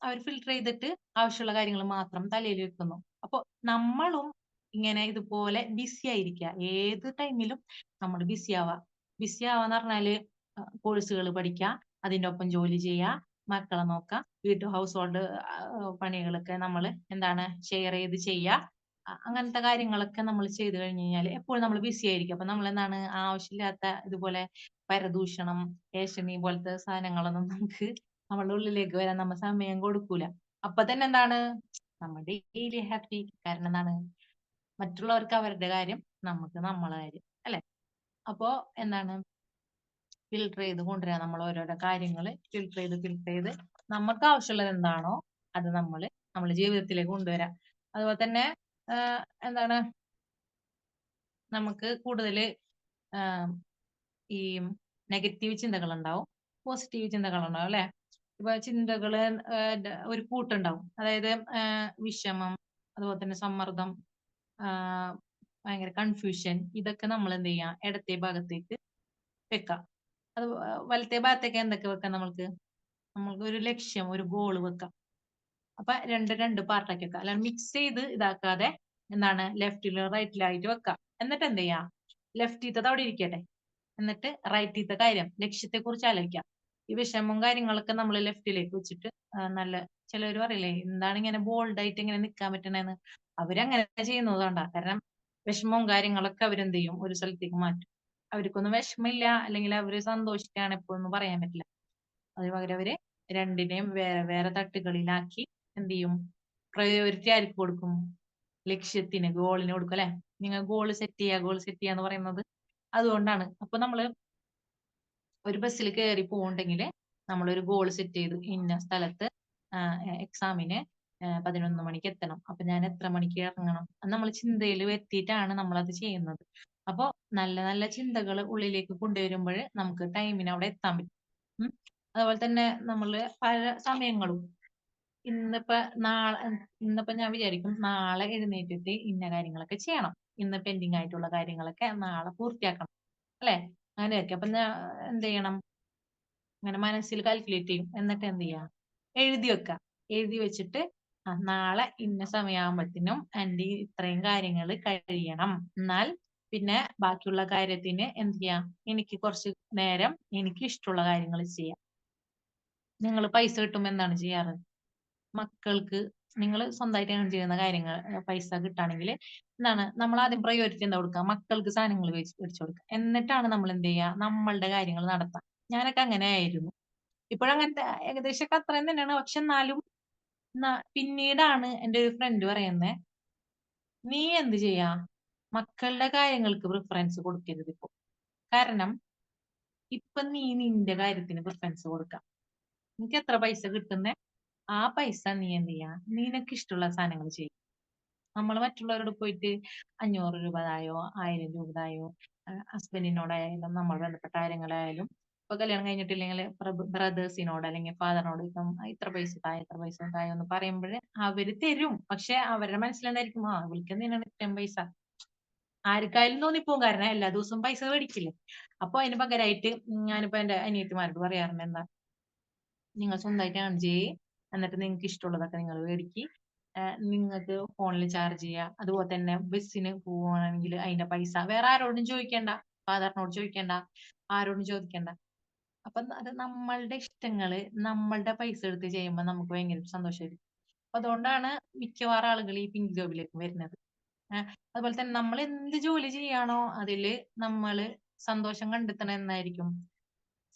അവർ ഫിൽട്ടർ ചെയ്തിട്ട് ആവശ്യമുള്ള കാര്യങ്ങൾ മാത്രം തലയിൽ വെക്കുന്നു. അപ്പൊ നമ്മളും ഇങ്ങനെ ഇതുപോലെ ബിസി ആയിരിക്കുക, ഏത് ടൈമിലും നമ്മൾ ബിസി ആവുക. ബിസി ആവാന്ന് പറഞ്ഞാല് കോഴ്സുകൾ പഠിക്കുക, അതിന്റെ ഒപ്പം ജോലി ചെയ്യുക, മക്കളെ നോക്കുക, ഹൗസ് ഹോൾഡ് പണികളൊക്കെ നമ്മൾ എന്താണ് ഷെയർ ചെയ്ത് ചെയ്യുക. അങ്ങനത്തെ കാര്യങ്ങളൊക്കെ നമ്മൾ ചെയ്തു കഴിഞ്ഞു കഴിഞ്ഞാൽ എപ്പോഴും നമ്മൾ ബിസി ആയിരിക്കും. അപ്പൊ നമ്മൾ എന്താണ് ആവശ്യമില്ലാത്ത ഇതുപോലെ പരദൂഷണം, ഏഷണി പോലത്തെ സാധനങ്ങളൊന്നും നമുക്ക് നമ്മളുടെ ഉള്ളിലേക്ക് വരാൻ നമ്മൾ സമയം കൊടുക്കൂല. അപ്പൊ തന്നെ എന്താണ് നമ്മൾ ഡെയിലി ഹാപ്പി. കാരണം എന്താണ്, മറ്റുള്ളവർക്ക് അവരുടെ കാര്യം, നമുക്ക് നമ്മളെ കാര്യം അല്ലെ. അപ്പോ എന്താണ് ഫിൽട്ടർ ചെയ്ത് കൊണ്ടുവരാം, നമ്മൾ ഓരോരോ കാര്യങ്ങൾ ഫിൽട്ടർ ചെയ്ത് നമുക്ക് ആവശ്യമുള്ളത് എന്താണോ അത് നമ്മുടെ ജീവിതത്തിലേക്ക് കൊണ്ടുവരാം. അതുപോലെ തന്നെ എന്താണ് നമുക്ക് കൂടുതൽ ഈ നെഗറ്റീവ് ചിന്തകൾ ഉണ്ടാവും, പോസിറ്റീവ് ചിന്തകൾ ഉണ്ടാവും അല്ലെ. ഇപ്പൊ ചിന്തകള് ഒരു കൂട്ടുണ്ടാവും, അതായത് വിഷമം, അതുപോലെ തന്നെ സമ്മർദ്ദം, ഭയങ്കര കൺഫ്യൂഷൻ, ഇതൊക്കെ നമ്മൾ എന്ത് ചെയ്യാം, ഇടത്തെ ഭാഗത്തേക്ക് വെക്കാം. അത് വലത്തെ ഭാഗത്തേക്ക് എന്തൊക്കെ വെക്കാം, നമ്മൾക്ക് ഒരു ലക്ഷ്യം, ഒരു ഗോള് വെക്കാം. അപ്പൊ രണ്ട് പാർട്ടാക്കി വെക്കാം. അല്ലാണ്ട് മിക്സ് ചെയ്ത് ഇതാക്കാതെ എന്താണ് ലെഫ്റ്റിലും റൈറ്റിലായിട്ട് വെക്കാം. എന്നിട്ട് എന്ത് ചെയ്യാം, ലെഫ്റ്റിത്തത് അവിടെ ഇരിക്കട്ടെ, എന്നിട്ട് റൈറ്റിത്തെ കാര്യം, ലക്ഷ്യത്തെ കുറിച്ച് ആലോചിക്കാം. ഈ വിഷമവും കാര്യങ്ങളൊക്കെ നമ്മൾ ലെഫ്റ്റിലേക്ക് വെച്ചിട്ട് നല്ല, ചിലവർ പറയില്ലേ എന്താണ് ഇങ്ങനെ ബോൾഡ് ആയിട്ട് ഇങ്ങനെ നിൽക്കാൻ പറ്റണേന്ന്, അവരങ്ങനെ ചെയ്യുന്നതുകൊണ്ടാ. കാരണം വിഷമവും കാര്യങ്ങളൊക്കെ അവരെന്ത് ചെയ്യും, ഒരു സ്ഥലത്തേക്ക് മാറ്റും. അവർക്കൊന്നും വിഷമില്ല, അല്ലെങ്കിൽ അവര് സന്തോഷിക്കാണ് എപ്പോഴൊന്നും പറയാൻ പറ്റില്ല. അതിന് പകരം അവര് രണ്ടിനെയും വേറെ വേറെ തട്ടുകളിലാക്കി എന്ത് ചെയ്യും, പ്രയോറിറ്റി ആർക്ക് കൊടുക്കും, ലക്ഷ്യത്തിന്, ഗോളിന് കൊടുക്കും അല്ലെ. നിങ്ങൾ ഗോൾ സെറ്റ് ചെയ്യാന്ന് പറയുന്നത് അതുകൊണ്ടാണ്. അപ്പൊ നമ്മള് ഒരു ബസ്സിൽ കയറി പോകണ്ടെങ്കിൽ നമ്മളൊരു ഗോൾ സെറ്റ് ചെയ്തു, ഇന്ന സ്ഥലത്ത് എക്സാമിന് 11 മണിക്ക് എത്തണം. അപ്പൊ ഞാൻ എത്ര മണിക്ക് ഇറങ്ങണം? നമ്മൾ ചിന്തയിൽ എത്തിയിട്ടാണ് നമ്മളത് ചെയ്യുന്നത്. അപ്പൊ നല്ല നല്ല ചിന്തകൾ ഉള്ളിലേക്ക് കൊണ്ടുവരുമ്പോൾ നമുക്ക് ടൈമിന് അവിടെ എത്താൻ പറ്റും. ഉം. അതുപോലെ തന്നെ നമ്മള് പല സമയങ്ങളും ഇന്നിപ്പോ നാളെ ഇന്നിപ്പോ ഞാൻ വിചാരിക്കും നാളെ എഴുന്നേറ്റിട്ട് ഇന്ന കാര്യങ്ങളൊക്കെ ചെയ്യണം. ഇന്ന് പെൻഡിങ് ആയിട്ടുള്ള കാര്യങ്ങളൊക്കെ നാളെ പൂർത്തിയാക്കണം. അല്ലെ? അങ്ങനെയൊക്കെ. അപ്പൊ ഞാൻ എന്ത് ചെയ്യണം? അങ്ങനെ മനസ്സിൽ കാൽക്കുലേറ്റ് ചെയ്യും. എന്നിട്ട് എന്ത് ചെയ്യാ? എഴുതി വെക്കുക. എഴുതി വെച്ചിട്ട് നാളെ ഇന്ന സമയമാകുമ്പോഴത്തേനും എന്റെ ഇത്രയും കാര്യങ്ങൾ കഴിയണം. എന്നാൽ പിന്നെ ബാക്കിയുള്ള കാര്യത്തിന് എന്ത് ചെയ്യാം? എനിക്ക് കുറച്ച് നേരം എനിക്ക് ഇഷ്ടമുള്ള കാര്യങ്ങൾ ചെയ്യാം. നിങ്ങൾ പൈസ കിട്ടുമ്പോൾ എന്താണ് ചെയ്യാറ്? മക്കൾക്ക് നിങ്ങൾ സ്വന്തമായിട്ട് ഏൺ ചെയ്യുന്ന കാര്യങ്ങൾ പൈസ കിട്ടുകയാണെങ്കിൽ എന്താണ് നമ്മൾ ആദ്യം പ്രയോറിറ്റി എന്താ കൊടുക്കുക? മക്കൾക്ക് സാധനങ്ങൾ മേടിച്ചു കൊടുക്കുക. എന്നിട്ടാണ് നമ്മൾ എന്ത് ചെയ്യുക? നമ്മളുടെ കാര്യങ്ങൾ നടത്താം. ഞാനൊക്കെ അങ്ങനെ ആയിരുന്നു. ഇപ്പോഴങ്ങനത്തെ ഏകദേശം ഒക്കെ അത്രയും തന്നെയാണ്. പക്ഷെ എന്നാലും പിന്നീടാണ് എൻ്റെ ഒരു ഫ്രണ്ട് പറയുന്നത്, നീ എന്ത് ചെയ്യാ? മക്കളുടെ കാര്യങ്ങൾക്ക് പ്രിഫറൻസ് കൊടുക്കരുത് ഇപ്പൊ. കാരണം ഇപ്പൊ നീ നിന്റെ കാര്യത്തിന് പ്രിഫറൻസ് കൊടുക്കാം. നിനക്ക് എത്ര പൈസ കിട്ടുന്നേ ആ പൈസ നീ എന്ത് ചെയ്യാ? നിനക്ക് ഇഷ്ടമുള്ള സാധനങ്ങൾ ചെയ്യും. നമ്മൾ മറ്റുള്ളവരോട് പോയിട്ട് 500 രൂപ തായോ 1000 രൂപ തായോ ഹസ്ബൻഡിനോടായാലും നമ്മൾ ബന്ധപ്പെട്ട കാര്യങ്ങളായാലും ഇപ്പൊ കല്യാണം കഴിഞ്ഞിട്ടില്ലെങ്കിൽ ബ്രദേഴ്സിനോട് അല്ലെങ്കിൽ ഫാദറിനോട് ഇപ്പം ഇത്ര പൈസ തായോ എന്ന് പറയുമ്പോൾ അവര് തരും. പക്ഷെ അവരുടെ മനസ്സിലെന്തായിരിക്കും? ഇവൾക്ക് എന്തിനാണ് ഇത്രയും പൈസ? ആർക്കായാലും തോന്നിപ്പോവും. കാരണം എല്ലാ ദിവസവും പൈസ മേടിക്കില്ലേ. അപ്പൊ അതിന് പകരമായിട്ട് ഞാനിപ്പോ എന്റെ അനിയത്തിമാരോട് പറയാറുണ്ട്, എന്താ, നിങ്ങൾ സ്വന്തമായിട്ട് ഏൺ ചെയ്യ്, എന്നിട്ട് നിങ്ങൾക്ക് ഇഷ്ടമുള്ളതൊക്കെ നിങ്ങൾ മേടിക്ക്. നിങ്ങൾക്ക് ഫോണിൽ ചാർജ് ചെയ്യുക. അതുപോലെ തന്നെ ബസ്സിന് പോവുകയാണെങ്കിൽ അതിന്റെ പൈസ വേറെ ആരോടും ചോദിക്കേണ്ട. ഫാദറിനോട് ചോദിക്കേണ്ട, ആരോടും ചോദിക്കേണ്ട. അപ്പൊ അത് നമ്മളുടെ ഇഷ്ടങ്ങള് നമ്മളുടെ പൈസ എടുത്ത് ചെയ്യുമ്പോൾ നമുക്ക് ഭയങ്കര സന്തോഷമായിരിക്കും. അപ്പൊ അതുകൊണ്ടാണ് മിക്കവാറും ആളുകൾ ഈ പിങ്ക് ജോബിലേക്ക് വരുന്നത്. അതുപോലെ തന്നെ നമ്മൾ എന്ത് ജോലി ചെയ്യാണോ അതില് നമ്മള് സന്തോഷം കണ്ടെത്തണ എന്നായിരിക്കും?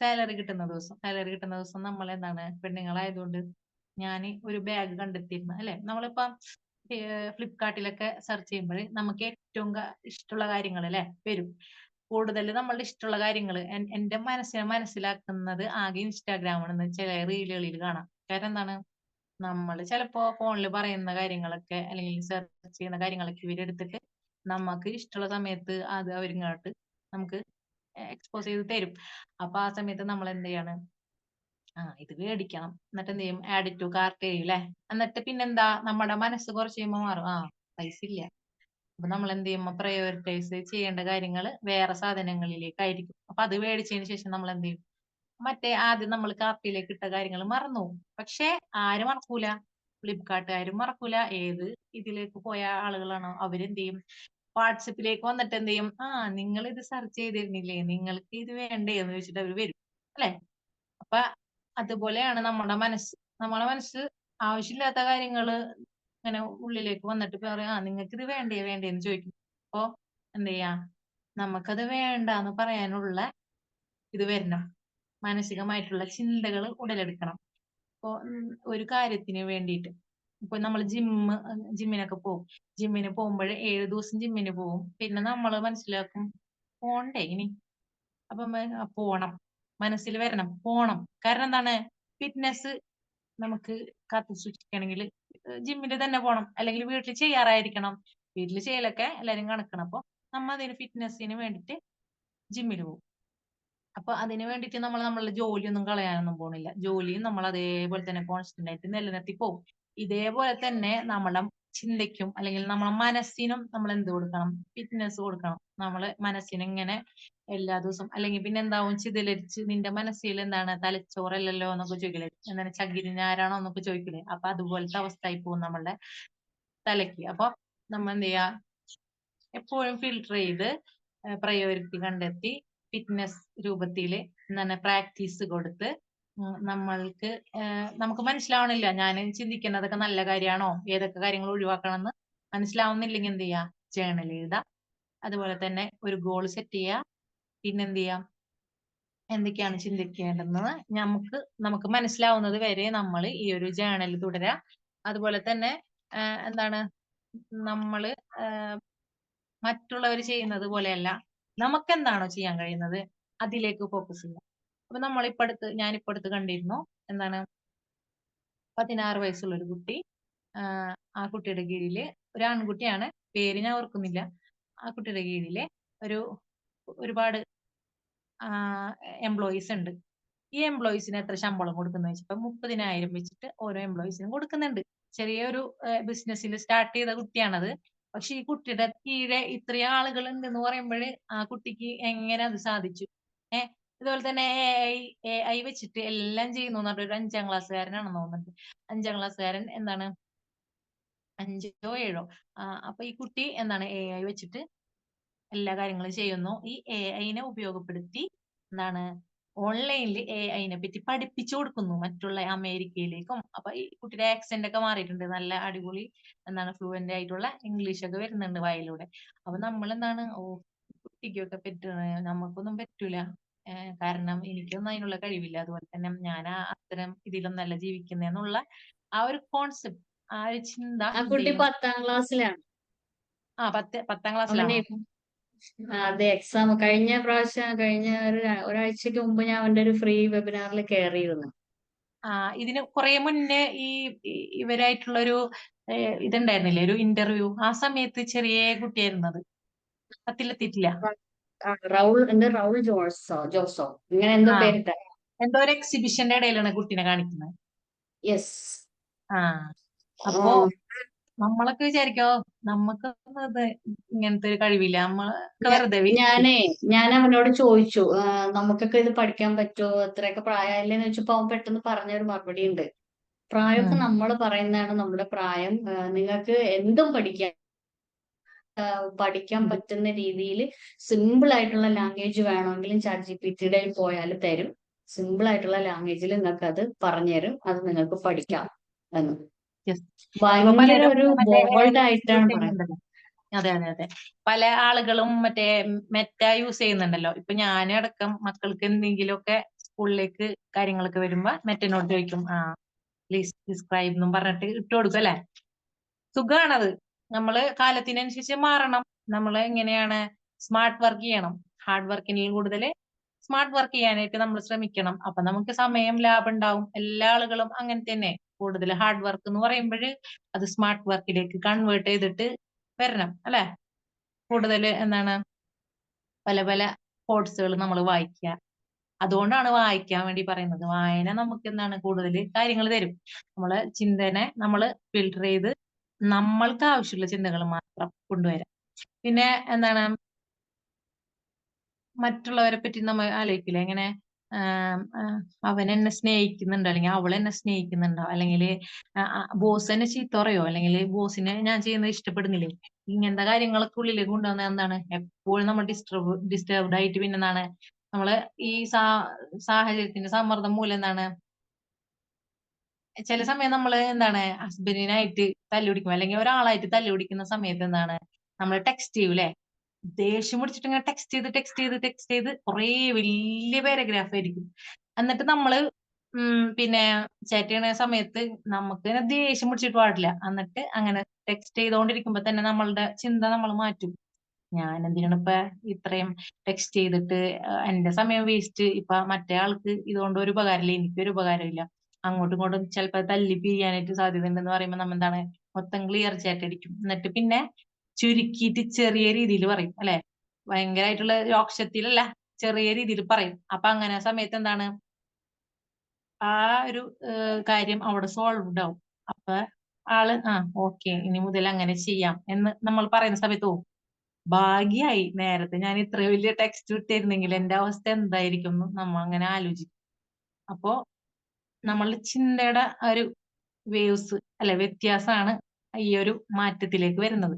സാലറി കിട്ടുന്ന ദിവസം നമ്മൾ എന്താണ്, പെണ്ണുങ്ങളായതുകൊണ്ട് ഞാൻ ഒരു ബാഗ് കണ്ടെത്തിയിരുന്നു. അല്ലെ? നമ്മളിപ്പോ ഫ്ലിപ്കാർട്ടിലൊക്കെ സെർച്ച് ചെയ്യുമ്പോൾ നമുക്ക് ഏറ്റവും ഇഷ്ടമുള്ള കാര്യങ്ങൾ അല്ലെ വരും. കൂടുതൽ നമ്മളുടെ ഇഷ്ടമുള്ള കാര്യങ്ങൾ എന്റെ മനസ്സിനെ മനസ്സിലാക്കുന്നത് ആകെ ഇൻസ്റ്റാഗ്രാമാണെന്ന് ചില റീലുകളിൽ കാണാം. കാരണം എന്താണ്, നമ്മൾ ചിലപ്പോ ഫോണിൽ പറയുന്ന കാര്യങ്ങളൊക്കെ അല്ലെങ്കിൽ സെർച്ച് ചെയ്യുന്ന കാര്യങ്ങളൊക്കെ ഇവരെടുത്തിട്ട് നമുക്ക് ഇഷ്ടമുള്ള സമയത്ത് അത് അവരിങ്ങോട്ട് നമുക്ക് എക്സ്പോസ് ചെയ്ത് തരും. അപ്പൊ ആ സമയത്ത് നമ്മൾ എന്ത് ചെയ്യാണ്? ഇത് മേടിക്കണം. എന്നിട്ട് എന്ത് ചെയ്യും? ആഡ് ടു കാർട്ട് ചെയ്യും അല്ലെ? എന്നിട്ട് പിന്നെന്താ, നമ്മുടെ മനസ്സ് കുറച്ച് കഴിയുമ്പോൾ മാറും. പൈസ ഇല്ല. അപ്പൊ നമ്മൾ എന്ത് ചെയ്യും? പ്രയോറിറ്റൈസ് ചെയ്യേണ്ട കാര്യങ്ങൾ വേറെ സാധനങ്ങളിലേക്കായിരിക്കും. അപ്പൊ അത് മേടിച്ചതിന് ശേഷം നമ്മൾ എന്ത് ചെയ്യും? മറ്റേ ആദ്യം നമ്മൾ കാർട്ടിലേക്ക് ഇട്ട കാര്യങ്ങൾ മറന്നു പോകും. പക്ഷെ ആര് മറക്കൂല? ഫ്ലിപ്കാർട്ടുകാരും മറക്കൂല. ഏത് ഇതിലേക്ക് പോയ ആളുകളാണോ അവരെന്ത് ചെയ്യും? വാട്സപ്പിലേക്ക് വന്നിട്ട് എന്ത് ചെയ്യും? നിങ്ങൾ ഇത് സെർച്ച് ചെയ്തിരുന്നില്ലേ, നിങ്ങൾക്ക് ഇത് വേണ്ടേ എന്ന് ചോദിച്ചിട്ട് അവർ വരും. അല്ലെ? അപ്പൊ അതുപോലെയാണ് നമ്മുടെ മനസ്സ് ആവശ്യമില്ലാത്ത കാര്യങ്ങള് ഇങ്ങനെ ഉള്ളിലേക്ക് വന്നിട്ട് പറയാ, നിങ്ങൾക്ക് ഇത് വേണ്ടേന്ന് ചോദിക്കും. അപ്പൊ എന്ത് ചെയ്യാ? നമുക്കത് വേണ്ടാന്ന് പറയാനുള്ള ഇത് വരണം. മാനസികമായിട്ടുള്ള ചിന്തകൾ ഉടലെടുക്കണം. ഇപ്പൊ ഒരു കാര്യത്തിന് വേണ്ടിയിട്ട് ഇപ്പൊ നമ്മൾ ജിമ്മിനൊക്കെ പോകും. ജിമ്മിന് പോകുമ്പോൾ 7 ദിവസം ജിമ്മിന് പോകും. പിന്നെ നമ്മൾ മനസ്സിലാക്കും, പോണ്ടേ ഇനി. അപ്പൊ പോണം, മനസ്സിൽ വരണം, പോണം. കാരണം എന്താണ്, ഫിറ്റ്നസ് നമുക്ക് കാത്തു സൂക്ഷിക്കണമെങ്കിൽ ജിമ്മിൽ തന്നെ പോണം. അല്ലെങ്കിൽ വീട്ടിൽ ചെയ്യാറായിരിക്കണം. വീട്ടിൽ ചെയ്യലൊക്കെ എല്ലാരും കണക്കണം. അപ്പൊ നമ്മ അതിന് ഫിറ്റ്നസിന് വേണ്ടിയിട്ട് ജിമ്മിൽ പോകും. അപ്പൊ അതിന് വേണ്ടിയിട്ട് നമ്മൾ നമ്മളുടെ ജോലിയൊന്നും കളയാനൊന്നും പോണില്ല. ജോലിയും നമ്മൾ അതേപോലെ തന്നെ കോൺസ്റ്റന്റ് ആയിട്ട് നിലനിർത്തി പോകും. ഇതേപോലെ തന്നെ നമ്മുടെ ചിന്തയ്ക്കും അല്ലെങ്കിൽ നമ്മളെ മനസ്സിനും നമ്മൾ എന്ത് കൊടുക്കണം? ഫിറ്റ്നസ് കൊടുക്കണം. നമ്മള് മനസ്സിന് ഇങ്ങനെ എല്ലാ ദിവസവും, അല്ലെങ്കിൽ പിന്നെ എന്താവും, ചിതലരിച്ച് നിന്റെ മനസ്സിൽ എന്താണ്, തലച്ചോറല്ലല്ലോ എന്നൊക്കെ ചോദിക്കില്ലേ, എന്താണ് ചകിരിനാരാണോ എന്നൊക്കെ ചോദിക്കില്ലേ. അപ്പൊ അതുപോലത്തെ അവസ്ഥ ആയി പോകും നമ്മളുടെ തലയ്ക്ക്. അപ്പൊ നമ്മൾ എന്ത് ചെയ്യാ? എപ്പോഴും ഫിൽട്ടർ ചെയ്ത് പ്രയോറിറ്റി കണ്ടെത്തി ഫിറ്റ്നസ് രൂപത്തില് എന്താണ് പ്രാക്ടീസ് കൊടുത്ത് നമ്മൾക്ക് നമുക്ക് മനസ്സിലാവണില്ല, ഞാൻ ചിന്തിക്കുന്നതൊക്കെ നല്ല കാര്യമാണോ, ഏതൊക്കെ കാര്യങ്ങൾ ഒഴിവാക്കണം എന്ന് മനസ്സിലാവുന്നില്ലെങ്കിൽ എന്ത് ചെയ്യാ? ജേണൽ എഴുതാം. അതുപോലെ തന്നെ ഒരു ഗോൾ സെറ്റ് ചെയ്യുക. പിന്നെന്ത് ചെയ്യാം? എന്തൊക്കെയാണ് ചിന്തിക്കേണ്ടതെന്ന് നമുക്ക് മനസ്സിലാവുന്നത് വരെ നമ്മൾ ഈ ഒരു ജേണൽ തുടരുക. അതുപോലെ തന്നെ എന്താണ്, നമ്മള് മറ്റുള്ളവർ ചെയ്യുന്നത് പോലെയല്ല, നമുക്ക് എന്താണോ ചെയ്യാൻ കഴിയുന്നത് അതിലേക്ക് ഫോക്കസ് ചെയ്യാം. അപ്പൊ ഞാനിപ്പോ അടുത്ത് കണ്ടിരുന്നു, എന്താണ്, 16 വയസ്സുള്ള ഒരു കുട്ടി ആ കുട്ടിയുടെ കീഴില് ഒരു ആൺകുട്ടിയാണ്, പേര് ഞാൻ ഓർക്കുന്നില്ല. ആ കുട്ടിയുടെ കീഴില് ഒരു ഒരുപാട് എംപ്ലോയീസ് ഉണ്ട്. ഈ എംപ്ലോയീസിന് എത്ര ശമ്പളം കൊടുക്കുന്ന വെച്ചപ്പോ 30,000 വെച്ചിട്ട് ഓരോ എംപ്ലോയീസിനും കൊടുക്കുന്നുണ്ട്. ചെറിയൊരു ബിസിനസ്സിൽ സ്റ്റാർട്ട് ചെയ്ത കുട്ടിയാണത്. പക്ഷെ ഈ കുട്ടിയുടെ കീഴെ ഇത്രയും ആളുകൾ ഉണ്ടെന്ന് പറയുമ്പോഴ് ആ കുട്ടിക്ക് എങ്ങനെ അത് സാധിച്ചു? ഇതുപോലെ തന്നെ എ ഐ വെച്ചിട്ട് എല്ലാം ചെയ്യുന്നു എന്ന് പറഞ്ഞ ഒരു 5ാം ക്ലാസ്സുകാരനാണെന്ന് തോന്നുന്നുണ്ട്. 5ാം ക്ലാസ്സുകാരൻ എന്താണ് 5ഓ 7ഓ അപ്പൊ ഈ കുട്ടി എന്താണ് AI വെച്ചിട്ട് എല്ലാ കാര്യങ്ങളും ചെയ്യുന്നു. ഈ AI ഉപയോഗപ്പെടുത്തി എന്താണ് ഓൺലൈനിൽ AI പറ്റി പഠിപ്പിച്ചു കൊടുക്കുന്നു മറ്റുള്ള അമേരിക്കയിലേക്കും. അപ്പൊ ഈ കുട്ടിയുടെ ആക്സെന്റ് ഒക്കെ മാറിയിട്ടുണ്ട്, നല്ല അടിപൊളി എന്താണ് ഫ്ലുവന്റ് ആയിട്ടുള്ള ഇംഗ്ലീഷ് ഒക്കെ വരുന്നുണ്ട് വായിലൂടെ. അപ്പൊ നമ്മൾ എന്താണ് കുട്ടിക്കൊക്കെ നമുക്കൊന്നും പറ്റൂല, കാരണം എനിക്കൊന്നും അതിനുള്ള കഴിവില്ല, അതുപോലെ തന്നെ ഞാൻ അത്തരം ഇതിലൊന്നല്ല ജീവിക്കുന്നേന്നുള്ള ആ ഒരു കോൺസെപ്റ്റ്, ആ ഒരു ചിന്ത ആ എന്ത് കുട്ടി ചെയ്യും? 10ാം ക്ലാസ്സിലാണ്. 10ാം അവന് ക്ലാസ്സിലാണോ? അതെ, എക്സാം കഴിഞ്ഞ പ്രാവശ്യം, കഴിഞ്ഞ ഒരാഴ്ചക്ക് മുമ്പ് ഞാൻ അവന്റെ ഒരു ഫ്രീ വെബിനാറിൽ കയറിയിരുന്നു. ഇതിന് കുറെ മുന്നേ ഇവരായിട്ടുള്ളൊരു ഇതുണ്ടായിരുന്നില്ലേ, ഒരു ഇന്റർവ്യൂ. ആ സമയത്ത് ചെറിയ കുട്ടിയായിരുന്നത്, 10ലെത്തിയിട്ടില്ല. റൗൾ ജോസോ ഇങ്ങനെ എന്തോ ആ പേരിട്ട. എന്തോ ഒരു എക്സിബിഷന്റെ ഇടയിലാണ് കുട്ടീനെ കാണിക്കുന്നത്. യെസ്. ആ അപ്പോ നമ്മളൊക്കെ വിചാരിക്കോ നമുക്ക് ഇങ്ങനത്തെ ഒരു കഴിവില്ല, നമ്മളൊക്കെ വെറുതെ ഞാൻ അവനോട് ചോദിച്ചു, നമുക്കൊക്കെ ഇത് പഠിക്കാൻ പറ്റുമോ, എത്രയൊക്കെ പ്രായമായില്ലെന്ന് ചോദിച്ചപ്പോ അവൻ പെട്ടെന്ന് പറഞ്ഞൊരു മറുപടി ഉണ്ട്. പ്രായമൊക്കെ നമ്മൾ പറയുന്നതാണ് നമ്മുടെ പ്രായം, നിങ്ങൾക്ക് എന്തും പഠിക്കാൻ പറ്റുന്ന രീതിയിൽ സിമ്പിൾ ആയിട്ടുള്ള ലാംഗ്വേജ് വേണമെങ്കിലും ChatGPT പോയാൽ തരും. സിമ്പിൾ ആയിട്ടുള്ള ലാംഗ്വേജിൽ നിങ്ങൾക്ക് അത് പറഞ്ഞുതരും, അത് നിങ്ങൾക്ക് പഠിക്കാം എന്ന്. ഇപ്പൊ ഭയങ്കര പലരും ഒരു മറ്റേ ബോൾഡ് ആയിട്ടാണ് പറയുന്നത്. ചെയ്യുന്നുണ്ടല്ലോ. അതെ അതെ അതെ, പല ആളുകളും മറ്റേ മെറ്റ യൂസ് ചെയ്യുന്നുണ്ടല്ലോ. ഇപ്പൊ ഞാനടക്കം മക്കൾക്ക് എന്തെങ്കിലുമൊക്കെ സ്കൂളിലേക്ക് കാര്യങ്ങളൊക്കെ വരുമ്പോ മെറ്റനോട് ചോദിക്കും, പ്ലീസ് ഡിസ്ക്രൈബ് എന്നും പറഞ്ഞിട്ട് ഇട്ട് കൊടുക്കും അല്ലെ. സുഖാണത്. നമ്മള് കാലത്തിനനുസരിച്ച് മാറണം. നമ്മള് എങ്ങനെയാണ് സ്മാർട്ട് വർക്ക് ചെയ്യണം, ഹാർഡ് വർക്കിനെയും കൂടുതൽ സ്മാർട്ട് വർക്ക് ചെയ്യാനായിട്ട് നമ്മൾ ശ്രമിക്കണം. അപ്പൊ നമുക്ക് സമയം ലാഭം ഉണ്ടാവും. എല്ലാ ആളുകളും അങ്ങനെ തന്നെ, കൂടുതൽ ഹാർഡ് വർക്ക് എന്ന് പറയുമ്പോൾ അത് സ്മാർട്ട് വർക്കിലേക്ക് കൺവേർട്ട് ചെയ്തിട്ട് വരണം അല്ലെ. കൂടുതൽ എന്താണ് പല പല കോഴ്സുകൾ നമ്മൾ വായിക്കുക. അതുകൊണ്ടാണ് വായിക്കാൻ വേണ്ടി പറയുന്നത്. വായന നമുക്ക് എന്താണ് കൂടുതൽ കാര്യങ്ങൾ തരും. നമ്മളെ ചിന്തനെ നമ്മൾ ഫിൽട്ടർ ചെയ്ത് നമ്മൾക്ക് ആവശ്യമുള്ള ചിന്തകൾ മാത്രം കൊണ്ടുവരാം. പിന്നെ എന്താണ് മറ്റുള്ളവരെ പറ്റി നമ്മൾ ആലോചിക്കില്ല, എങ്ങനെ അവൻ എന്നെ സ്നേഹിക്കുന്നുണ്ടോ, അല്ലെങ്കിൽ അവൾ എന്നെ സ്നേഹിക്കുന്നുണ്ടോ, അല്ലെങ്കിൽ ബോസ് എന്നെ ചീത്ത പറയോ, അല്ലെങ്കിൽ ബോസിനെ ഞാൻ ചെയ്യുന്നത് ഇഷ്ടപ്പെടുന്നില്ലേ. ഇങ്ങനത്തെ കാര്യങ്ങളൊക്കെ ഉള്ളിലേക്ക് കൊണ്ടുവന്ന എന്താണ് എപ്പോഴും നമ്മൾ ഡിസ്റ്റർബ്ഡ് ആയിട്ട്, പിന്നെ എന്താണ് നമ്മള് ഈ സാഹചര്യത്തിന്റെ സമ്മർദ്ദം മൂലം എന്താണ് ചില സമയം നമ്മള് എന്താണ് ഹസ്ബൻഡിനായിട്ട് തല്ലുപിടിക്കും, അല്ലെങ്കിൽ ഒരാളായിട്ട് തല്ലുപിടിക്കുന്ന സമയത്ത് എന്താണ് നമ്മൾ ടെക്സ്റ്റ് ചെയ്യൂലേ, ദേഷ്യം പിടിച്ചിട്ട് ഇങ്ങനെ ടെക്സ്റ്റ് ചെയ്ത് കുറേ വലിയ പാരഗ്രാഫ് ആയിരിക്കും. എന്നിട്ട് നമ്മള് പിന്നെ ചാറ്റ് ചെയ്യണ സമയത്ത് നമുക്ക് ഇങ്ങനെ ദേഷ്യം പിടിച്ചിട്ട് പാടില്ല. എന്നിട്ട് അങ്ങനെ ടെക്സ്റ്റ് ചെയ്തോണ്ടിരിക്കുമ്പോ തന്നെ നമ്മളുടെ ചിന്ത നമ്മൾ മാറ്റും. ഞാൻ എന്തിനാണ് ഇപ്പൊ ഇത്രയും ടെക്സ്റ്റ് ചെയ്തിട്ട് എന്റെ സമയം വേസ്റ്റ്, ഇപ്പൊ മറ്റേ ആൾക്ക് ഇതുകൊണ്ട് ഒരു ഉപകാരമില്ല, എനിക്കൊരു ഉപകാരമില്ല, അങ്ങോട്ടും ഇങ്ങോട്ടും ചിലപ്പോ തല്ലി പിരിയാനായിട്ട് സാധ്യത ഉണ്ടെന്ന് പറയുമ്പോൾ നമ്മൾ എന്താണ് മൊത്തം ക്ലിയർ ചാറ്റ് അടിക്കും. എന്നിട്ട് പിന്നെ ചുരുക്കിയിട്ട് ചെറിയ രീതിയിൽ പറയും അല്ലെ, ഭയങ്കരമായിട്ടുള്ള രോക്ഷത്തിലല്ല, ചെറിയ രീതിയിൽ പറയും. അപ്പൊ അങ്ങനെ സമയത്ത് എന്താണ് ആ ഒരു കാര്യം അവിടെ സോൾവ്ഡ് ആവും. അപ്പൊ ആള് ഓക്കെ ഇനി മുതൽ അങ്ങനെ ചെയ്യാം എന്ന് നമ്മൾ പറയുന്ന സമയത്ത് ഭാഗ്യായി, നേരത്തെ ഞാൻ ഇത്ര വലിയ ടെക്സ്റ്റ് വിട്ടിരുന്നെങ്കിൽ എന്റെ അവസ്ഥ എന്തായിരിക്കും എന്ന് നമ്മൾ അങ്ങനെ ആലോചിക്കും. അപ്പോ നമ്മളുടെ ചിന്തയുടെ ഒരു വേവ്സ് അല്ലെ വ്യത്യാസമാണ് ഈ ഒരു മാറ്റത്തിലേക്ക് വരുന്നത്.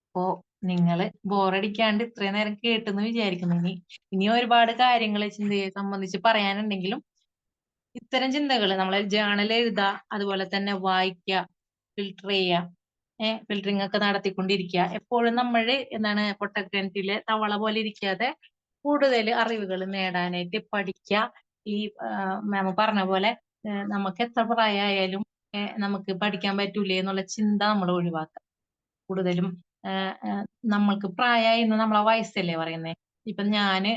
അപ്പോ നിങ്ങള് ബോറടിക്കാണ്ട് ഇത്രയും നേരം കേട്ടെന്ന് വിചാരിക്കുന്നു. ഇനി ഒരുപാട് കാര്യങ്ങൾ ചിന്തയെ സംബന്ധിച്ച് പറയാനുണ്ടെങ്കിലും ഇത്തരം ചിന്തകൾ നമ്മളെ ജേണൽ എഴുതുക, അതുപോലെ തന്നെ വായിക്കുക, ഫിൽട്ടർ ചെയ്യുക, ഫിൽറ്ററിംഗ് ഒക്കെ നടത്തിക്കൊണ്ടിരിക്കുക. എപ്പോഴും നമ്മൾ എന്താണ് പൊട്ടക്കിണറ്റിലെ തവള പോലെ ഇരിക്കാതെ കൂടുതൽ അറിവുകൾ നേടാനായിട്ട് പഠിക്കുക. ഈ മാം പറഞ്ഞ പോലെ നമുക്ക് എത്ര പ്രായമായാലും നമുക്ക് പഠിക്കാൻ പറ്റൂലേ എന്നുള്ള ചിന്ത നമ്മൾ ഒഴിവാക്കുക. കൂടുതലും നമ്മൾക്ക് പ്രായമായി എന്ന് നമ്മളെ വയസ്സല്ലേ പറയുന്നത്. ഇപ്പൊ ഞാന്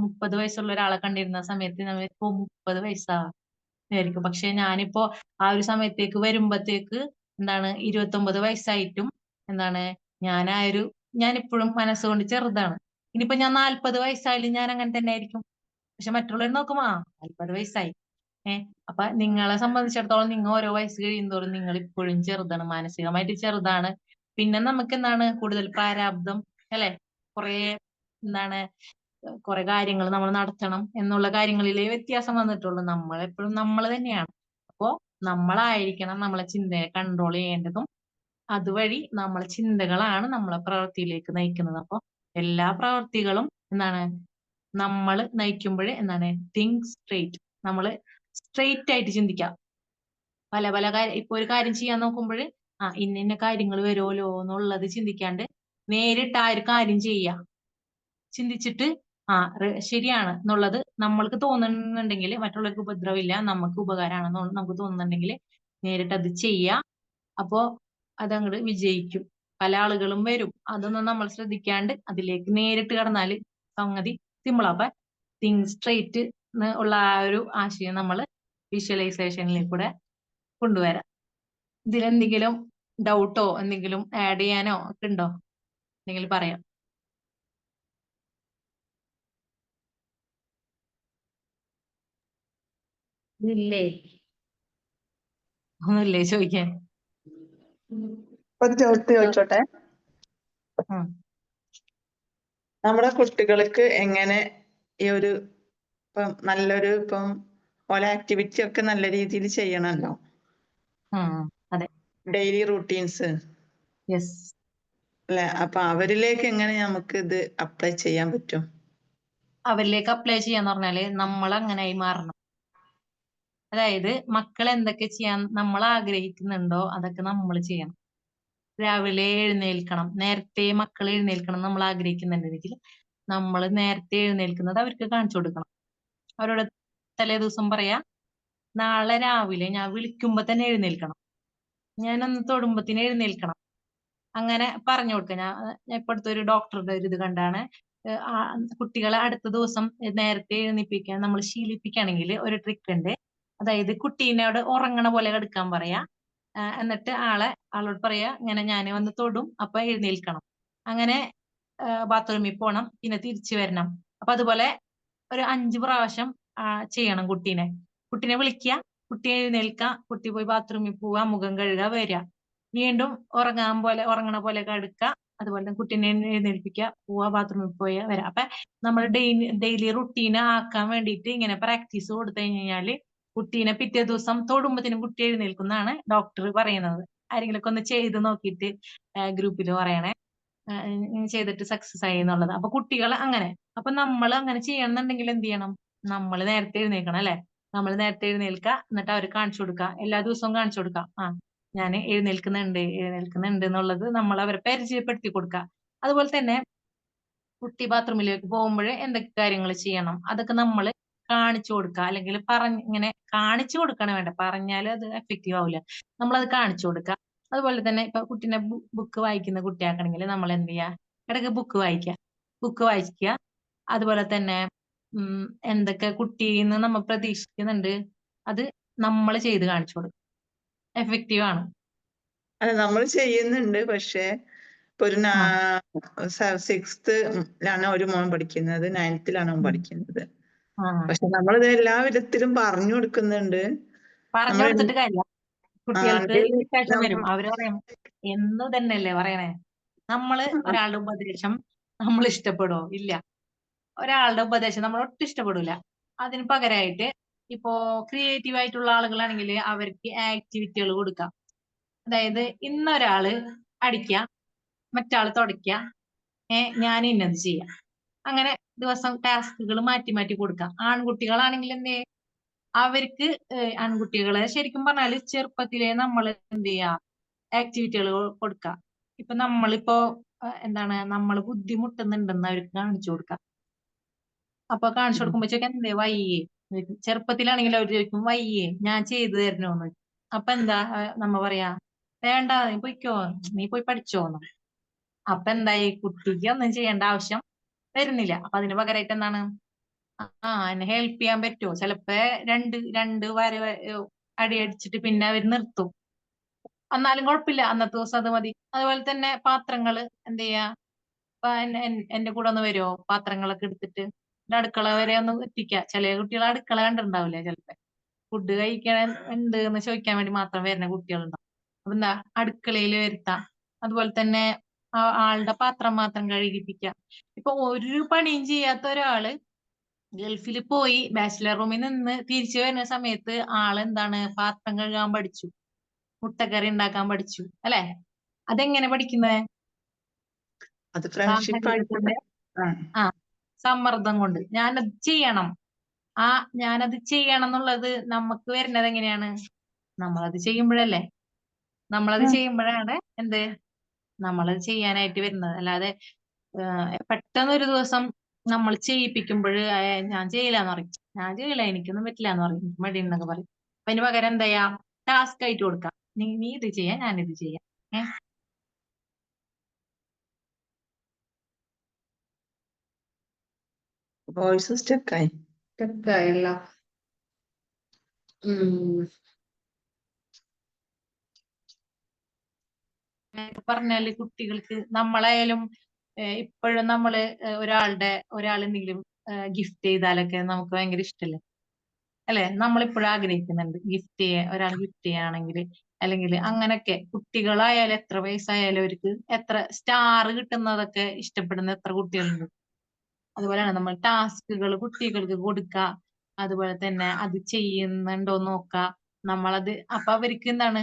30 വയസ്സുള്ള ഒരാളെ കണ്ടിരുന്ന സമയത്ത് നമ്മളിപ്പോ 30 വയസ്സായിരിക്കും. പക്ഷെ ഞാനിപ്പോ ആ ഒരു സമയത്തേക്ക് വരുമ്പത്തേക്ക് എന്താണ് 29 വയസ്സായിട്ടും എന്താണ് ഞാനിപ്പോഴും മനസ്സുകൊണ്ട് ചെറുതാണ്. ഇനിയിപ്പോ ഞാൻ 40 വയസ്സായാലും ഞാൻ അങ്ങനെ തന്നെ ആയിരിക്കും. പക്ഷെ മറ്റുള്ളവർ നോക്കുമ്പോ 40 വയസ്സായി. അപ്പൊ നിങ്ങളെ സംബന്ധിച്ചിടത്തോളം നിങ്ങൾ ഓരോ വയസ്സ് കഴിയുന്തോറും നിങ്ങൾ ഇപ്പോഴും ചെറുതാണ്, മാനസികമായിട്ട് ചെറുതാണ്. പിന്നെ നമുക്ക് എന്താണ് കൂടുതൽ പ്രാരാബ്ദം, അല്ലെ? കുറെ എന്താണ് കുറെ കാര്യങ്ങൾ നമ്മൾ നടത്തണം എന്നുള്ള കാര്യങ്ങളിലേ വ്യത്യാസം വന്നിട്ടുള്ളൂ. നമ്മളെപ്പോഴും നമ്മൾ തന്നെയാണ്. അപ്പോ നമ്മളായിരിക്കണം നമ്മളെ ചിന്തയെ കൺട്രോൾ ചെയ്യേണ്ടതും. അതുവഴി നമ്മളെ ചിന്തകളാണ് നമ്മളെ പ്രവൃത്തിയിലേക്ക് നയിക്കുന്നത്. അപ്പൊ എല്ലാ പ്രവൃത്തികളും എന്താണ് നമ്മൾ നയിക്കുമ്പോൾ എന്താണ് തിങ്ക് സ്ട്രെയിറ്റ്. നമ്മള് സ്ട്രെയിറ്റ് ആയിട്ട് ചിന്തിക്കാം. പല പല കാര്യം ഇപ്പൊ ഒരു കാര്യം ചെയ്യാൻ നോക്കുമ്പോൾ ഇന്ന കാര്യങ്ങൾ വരുമല്ലോ എന്നുള്ളത് ചിന്തിക്കാണ്ട് നേരിട്ട് ആ ഒരു കാര്യം ചെയ്യാം. ചിന്തിച്ചിട്ട് ശരിയാണ് എന്നുള്ളത് നമ്മൾക്ക് തോന്നുന്നുണ്ടെങ്കിൽ, മറ്റുള്ളവർക്ക് ഉപദ്രവമില്ല, നമുക്ക് ഉപകാരമാണെന്ന് നമുക്ക് തോന്നുന്നുണ്ടെങ്കിൽ നേരിട്ട് അത് ചെയ്യാം. അപ്പോ അതങ്ങോട്ട് വിജയിക്കും. പല ആളുകളും വരും, അതൊന്നും നമ്മൾ ശ്രദ്ധിക്കാണ്ട് അതിലേക്ക് നേരിട്ട് കടന്നാല് സംഗതി സിമ്പിൾ. അപ്പൊ തിങ്ക് സ്ട്രെയിറ്റ് ഉള്ള ആ ഒരു ആശയം നമ്മൾ വിഷ്വലൈസേഷനിലേക്കൂടെ കൊണ്ടുവരാം. ഇതിലെന്തെങ്കിലും ഡൗട്ടോ എന്തെങ്കിലും ആഡ് ചെയ്യാനോ ഒക്കെ ഉണ്ടോ? എന്തെങ്കിലും പറയാം. ഇല്ലേ? ഒന്നുമില്ലേ ചോദിക്കാൻ? ഒരു ചോദ്യം ചോദിച്ചോട്ടെ. നമ്മുടെ കുട്ടികൾക്ക് എങ്ങനെ ഈ ഒരു നല്ലൊരു ഓരോ ആക്ടിവിറ്റി ഒക്കെ നല്ല രീതിയിൽ ചെയ്യണമല്ലോ, അതെ, ഡെയിലി റൂട്ടീൻസ് യെസ്. അല്ലെ? അപ്പൊ അവരിലേക്ക് എങ്ങനെ നമുക്ക് ഇത് അപ്ലൈ ചെയ്യാൻ പറ്റും? അവരിലേക്ക് അപ്ലൈ ചെയ്യാന്ന് പറഞ്ഞാല് നമ്മൾ അങ്ങനെയായി മാറണം. അതായത് മക്കൾ എന്തൊക്കെ ചെയ്യാൻ നമ്മൾ ആഗ്രഹിക്കുന്നുണ്ടോ അതൊക്കെ നമ്മൾ ചെയ്യണം. രാവിലെ എഴുന്നേൽക്കണം, നേരത്തെ മക്കൾ എഴുന്നേൽക്കണം നമ്മൾ ആഗ്രഹിക്കുന്നുണ്ടെങ്കിൽ നമ്മൾ നേരത്തെ എഴുന്നേൽക്കുന്നത് അവർക്ക് കാണിച്ചു കൊടുക്കണം. അവരോട് തലേ ദിവസം പറയാ, നാളെ രാവിലെ ഞാൻ വിളിക്കുമ്പോ തന്നെ എഴുന്നേൽക്കണം, ഞാനൊന്ന് തൊടുമ്പത്തിന് എഴുന്നേൽക്കണം. അങ്ങനെ പറഞ്ഞു കൊടുക്കുക. ഞാൻ ഇപ്പൊ അടുത്തൊരു ഡോക്ടറുടെ ഒരു ഇത് കണ്ടാണ്, കുട്ടികളെ അടുത്ത ദിവസം നേരത്തെ എഴുന്നേൽപ്പിക്കാൻ നമ്മൾ ശീലിപ്പിക്കുകയാണെങ്കിൽ ഒരു ട്രിക്ക് ഉണ്ട്. അതായത് കുട്ടീനോട് ഉറങ്ങണ പോലെ എടുക്കാൻ പറയാ, എന്നിട്ട് ആളോട് പറയാ ഇങ്ങനെ ഞാൻ വന്ന് തൊടും അപ്പൊ എഴുന്നേൽക്കണം, അങ്ങനെ ബാത്റൂമിൽ പോണം, പിന്നെ തിരിച്ചു വരണം. അപ്പൊ അതുപോലെ ഒരു 5 പ്രാവശ്യം ചെയ്യണം. കുട്ടീനെ വിളിക്കുക, കുട്ടി എഴുന്നേൽക്കുക, കുട്ടി പോയി ബാത്റൂമിൽ പോവുക, മുഖം കഴുകുക, വരിക, വീണ്ടും ഉറങ്ങണ പോലെ കടുക്കുക, അതുപോലെ തന്നെ കുട്ടീനെ എഴുന്നേൽപ്പിക്കുക, പോവുക, ബാത്റൂമിൽ പോയി വരാം. അപ്പൊ നമ്മൾ ഡെയിലി റുട്ടീൻ ആക്കാൻ വേണ്ടിയിട്ട് ഇങ്ങനെ പ്രാക്ടീസ് കൊടുത്തു കഴിഞ്ഞാല് കുട്ടീനെ പിറ്റേ ദിവസം തൊടുമ്പത്തിനും കുട്ടി എഴുന്നേൽക്കുന്നതാണ് ഡോക്ടർ പറയുന്നത്. ആരെങ്കിലൊക്കെ ഒന്ന് ചെയ്ത് നോക്കിയിട്ട് ഗ്രൂപ്പിൽ പറയണേ, ചെയ്തിട്ട് സക്സസ് ആയി എന്നുള്ളത്. അപ്പൊ കുട്ടികൾ അങ്ങനെ, അപ്പൊ നമ്മൾ അങ്ങനെ ചെയ്യണമെന്നുണ്ടെങ്കിൽ എന്ത് ചെയ്യണം? നമ്മൾ നേരത്തെ എഴുന്നേൽക്കണം, അല്ലെ? നമ്മൾ നേരത്തെ എഴുന്നേൽക്കുക, എന്നിട്ട് അവർ കാണിച്ചു കൊടുക്കുക, എല്ലാ ദിവസവും കാണിച്ചു കൊടുക്കുക, ഞാൻ എഴുന്നേൽക്കുന്നുണ്ട് എന്നുള്ളത് നമ്മൾ അവരെ പരിചയപ്പെടുത്തി കൊടുക്കുക. അതുപോലെ തന്നെ കുട്ടി ബാത്റൂമിലേക്ക് പോകുമ്പോൾ എന്തൊക്കെ കാര്യങ്ങൾ ചെയ്യണം അതൊക്കെ നമ്മൾ കാണിച്ചു കൊടുക്കുക. അല്ലെങ്കിൽ ഇങ്ങനെ കാണിച്ചു കൊടുക്കണം, വേണ്ട പറഞ്ഞാൽ അത് എഫക്റ്റീവ് ആവില്ല, നമ്മളത് കാണിച്ചു കൊടുക്കുക. അതുപോലെ തന്നെ ഇപ്പൊ കുട്ടീനെ ബുക്ക് വായിക്കുന്ന കുട്ടിയാക്കണമെങ്കിൽ നമ്മൾ എന്ത് ചെയ്യുക? ഇടയ്ക്ക് ബുക്ക് വായിക്കുക. അതുപോലെ തന്നെ എന്തൊക്കെ കുട്ടിയിൽ നിന്ന് നമ്മൾ പ്രതീക്ഷിക്കുന്നുണ്ട് അത് നമ്മൾ ചെയ്ത് കാണിച്ചു കൊടുക്കും. എഫക്റ്റീവ് ആണ്. അല്ല, നമ്മൾ ചെയ്യുന്നുണ്ട്. പക്ഷെ ഇപ്പൊ ഒരു 6th-ലാണ് ഒരു മോൻ പഠിക്കുന്നത്, 9th-ലാണ് അവൻ പഠിക്കുന്നത്. പക്ഷെ നമ്മളിത് എല്ലാ വിധത്തിലും പറഞ്ഞു കൊടുക്കുന്നുണ്ട്. പറഞ്ഞു കൊടുത്തിട്ട് കാര്യമില്ല. കുട്ടികൾക്ക് ഇറിറ്റേഷൻ വരും. അവര് പറയും എന്നു തന്നെയല്ലേ പറയണേ. ഒരാളുടെ ഉപദേശം നമ്മൾ ഇഷ്ടപ്പെടുവോ? ഇല്ല. ഒരാളുടെ ഉപദേശം നമ്മൾ ഒട്ടും ഇഷ്ടപ്പെടില്ല. അതിന് പകരമായിട്ട് ഇപ്പോ ക്രിയേറ്റീവ് ആയിട്ടുള്ള ആളുകളാണെങ്കിൽ അവർക്ക് ആക്ടിവിറ്റികൾ കൊടുക്കാം. അതായത് ഇന്നൊരാള് അടിക്കുക, മറ്റാള് തുടയ്ക്കുക, ഞാൻ ഇന്നത് ചെയ്യാം, അങ്ങനെ ദിവസം ടാസ്കുകൾ മാറ്റി മാറ്റി കൊടുക്കാം. ആൺകുട്ടികളാണെങ്കിൽ എന്തേ, അവർക്ക് ആൺകുട്ടികളെ ശരിക്കും പറഞ്ഞാല് ചെറുപ്പത്തിലേ നമ്മൾ എന്ത് ചെയ്യാ, ആക്ടിവിറ്റികൾ കൊടുക്കാം. ഇപ്പൊ നമ്മളിപ്പോ നമ്മൾ ബുദ്ധിമുട്ടുന്നുണ്ടെന്ന് അവർക്ക് കാണിച്ചു കൊടുക്കാം. അപ്പൊ കാണിച്ചു കൊടുക്കുമ്പോ ചോദിക്കാം എന്തേ വയ്യേ, ചെറുപ്പത്തിലാണെങ്കിൽ അവർ ചോദിക്കും വയ്യേ ഞാൻ ചെയ്തു തരണോന്ന്. അപ്പൊ എന്താ നമ്മ പറയാ, വേണ്ട നീ പോയി പഠിച്ചോന്ന്. അപ്പൊ എന്തായി, കുട്ടിക്ക് ഒന്നും ചെയ്യേണ്ട ആവശ്യം വരുന്നില്ല. അപ്പൊ അതിന് പകരമായിട്ട് എന്താണ്, എന്നെ ഹെൽപ്പ് ചെയ്യാൻ പറ്റുമോ? ചിലപ്പോ രണ്ട് വര അടി അടിച്ചിട്ട് പിന്നെ അവർ നിർത്തും. എന്നാലും കുഴപ്പമില്ല, അന്നത്തെ ദിവസം അത് മതി. അതുപോലെ തന്നെ പാത്രങ്ങള് എന്ത് ചെയ്യാ, ഇപ്പൊ എന്റെ കൂടെ ഒന്ന് വരുമോ, പാത്രങ്ങളൊക്കെ എടുത്തിട്ട് ഒരു അടുക്കള വരെ ഒന്ന് എത്തിക്കുക. ചില കുട്ടികൾ അടുക്കള കണ്ടിട്ടുണ്ടാവില്ലേ, ചിലപ്പോ ഫുഡ് കഴിക്കാൻ ഉണ്ട് എന്ന് ചോദിക്കാൻ വേണ്ടി മാത്രം വരുന്ന കുട്ടികളുണ്ടാവും. അപ്പൊ എന്താ, അടുക്കളയിൽ വരുത്താം. അതുപോലെ തന്നെ ആളുടെ പാത്രം മാത്രം കഴുകിപ്പിക്കുക. ഇപ്പൊ ഒരു പണിയും ചെയ്യാത്ത ഒരാള് ഗൾഫിൽ പോയി ബാച്ചിലർ റൂമിൽ നിന്ന് തിരിച്ചു വരുന്ന സമയത്ത് ആളെന്താണ്, പാത്രം കഴുകാൻ പഠിച്ചു, മുട്ടക്കറി ഉണ്ടാക്കാൻ പഠിച്ചു, അല്ലെ? അതെങ്ങനെ പഠിക്കുന്നത്? അത് ഫ്രണ്ട്ഷിപ്പ് ആയിട്ട്. സാഹചര്യത്തിന്റെ ആ സമ്മർദ്ദം കൊണ്ട് ഞാനത് ചെയ്യണം. ഞാനത് ചെയ്യണം എന്നുള്ളത് നമുക്ക് വരുന്നത് എങ്ങനെയാണ്? നമ്മളത് ചെയ്യുമ്പോഴല്ലേ. നമ്മളത് ചെയ്യുമ്പോഴാണ് എന്ത്, നമ്മളത് ചെയ്യാനായിട്ട് വരുന്നത്. അല്ലാതെ പെട്ടെന്ന് ഒരു ദിവസം നമ്മൾ ചെയ്യിപ്പിക്കുമ്പോൾ ഞാൻ ചെയ്യില്ലാന്ന് പറയും, ഞാൻ ചെയ്യില്ല, എനിക്കൊന്നും പറ്റില്ല എന്ന് പറയും, എനിക്ക് മടിയുണ്ടെന്നൊക്കെ പറയും. അപ്പൊ അതിന് പകരം എന്താ ചെയ്യാ, ടാസ്ക് ആയിട്ട് കൊടുക്കാം. നീ ഇത് ചെയ്യാം, ഞാനിത് ചെയ്യാം. വോയിസ് സ്റ്റക്കായി. സ്റ്റക്കായല്ല. പറഞ്ഞാല് കുട്ടികൾക്ക് നമ്മളായാലും ഇപ്പോഴും നമ്മള് ഒരാൾ എന്തെങ്കിലും ഗിഫ്റ്റ് ചെയ്താലൊക്കെ നമുക്ക് ഭയങ്കര ഇഷ്ടല്ലേ, അല്ലെ? നമ്മളിപ്പോഴും ആഗ്രഹിക്കുന്നുണ്ട് ഗിഫ്റ്റ് ചെയ്യാൻ, ഒരാൾ ഗിഫ്റ്റ് ചെയ്യാണെങ്കിൽ, അല്ലെങ്കിൽ അങ്ങനൊക്കെ. കുട്ടികളായാലും എത്ര വയസ്സായാലും അവർക്ക് എത്ര സ്റ്റാർ കിട്ടുന്നതൊക്കെ ഇഷ്ടപ്പെടുന്ന എത്ര കുട്ടികളുണ്ട്. അതുപോലെയാണ് നമ്മൾ ടാസ്കുകൾ കുട്ടികൾക്ക് കൊടുക്കുക. അതുപോലെ തന്നെ അത് ചെയ്യുന്നുണ്ടോ നോക്കുക. നമ്മളത് അപ്പൊ അവർക്ക് എന്താണ്,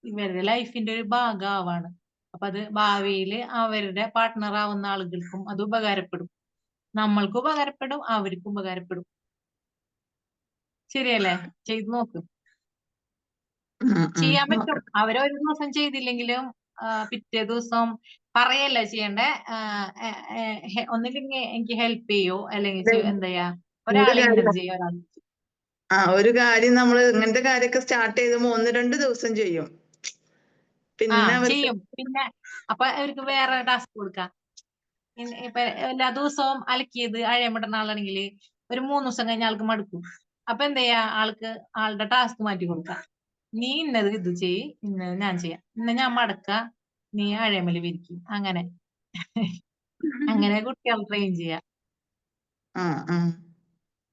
ഇവരുടെ ലൈഫിന്റെ ഒരു ഭാഗമാവാണ്. അപ്പൊ അത് ഭാവിയിൽ അവരുടെ പാർട്ട്ണർ ആവുന്ന ആളുകൾക്കും അത് ഉപകാരപ്പെടും, നമ്മൾക്കും ഉപകാരപ്പെടും, അവർക്കും ഉപകാരപ്പെടും. ശരിയല്ലേ? ചെയ്തു നോക്ക്. ചെയ്യാൻ പറ്റും. അവരൊരു ദിവസം ചെയ്തില്ലെങ്കിലും പിറ്റേ ദിവസം പറയല്ല ചെയ്യണ്ടേ, ഒന്നില്ലെങ്കിൽ എനിക്ക് ഹെൽപ്പ് ചെയ്യോ, അല്ലെങ്കിൽ എന്താ ചെയ്യാ, ഒരാളെ ഇന്നത് ചെയ്യോ, ഒരാൾ. ഒരു കാര്യം നമ്മൾ ഇങ്ങനത്തെ കാര്യമൊക്കെ സ്റ്റാർട്ട് ചെയ്തുമ്പോ 1-2 ദിവസം ചെയ്യും, പിന്നെ ചെയ്യും. പിന്നെ അപ്പൊ അവർക്ക് വേറെ ടാസ്ക് കൊടുക്കാം. ഇപ്പൊ എല്ലാ ദിവസവും അലക്കിയത് അഴയമിടുന്ന ആളാണെങ്കിൽ ഒരു 3 ദിവസം കഴിഞ്ഞ ആൾക്ക് മടുക്കും. അപ്പൊ എന്താ ചെയ്യാ, ആളുടെ ടാസ്ക് മാറ്റി കൊടുക്കാം. നീ ഇന്നത് ഇത് ചെയ്യ്, ഇന്നത് ഞാൻ ചെയ്യാം, ഇന്ന് ഞാൻ മടക്ക, നീ അഴയമല് വിരിക്കും. അങ്ങനെ അങ്ങനെ കുട്ടികൾ ട്രെയിൻ ചെയ്യാം.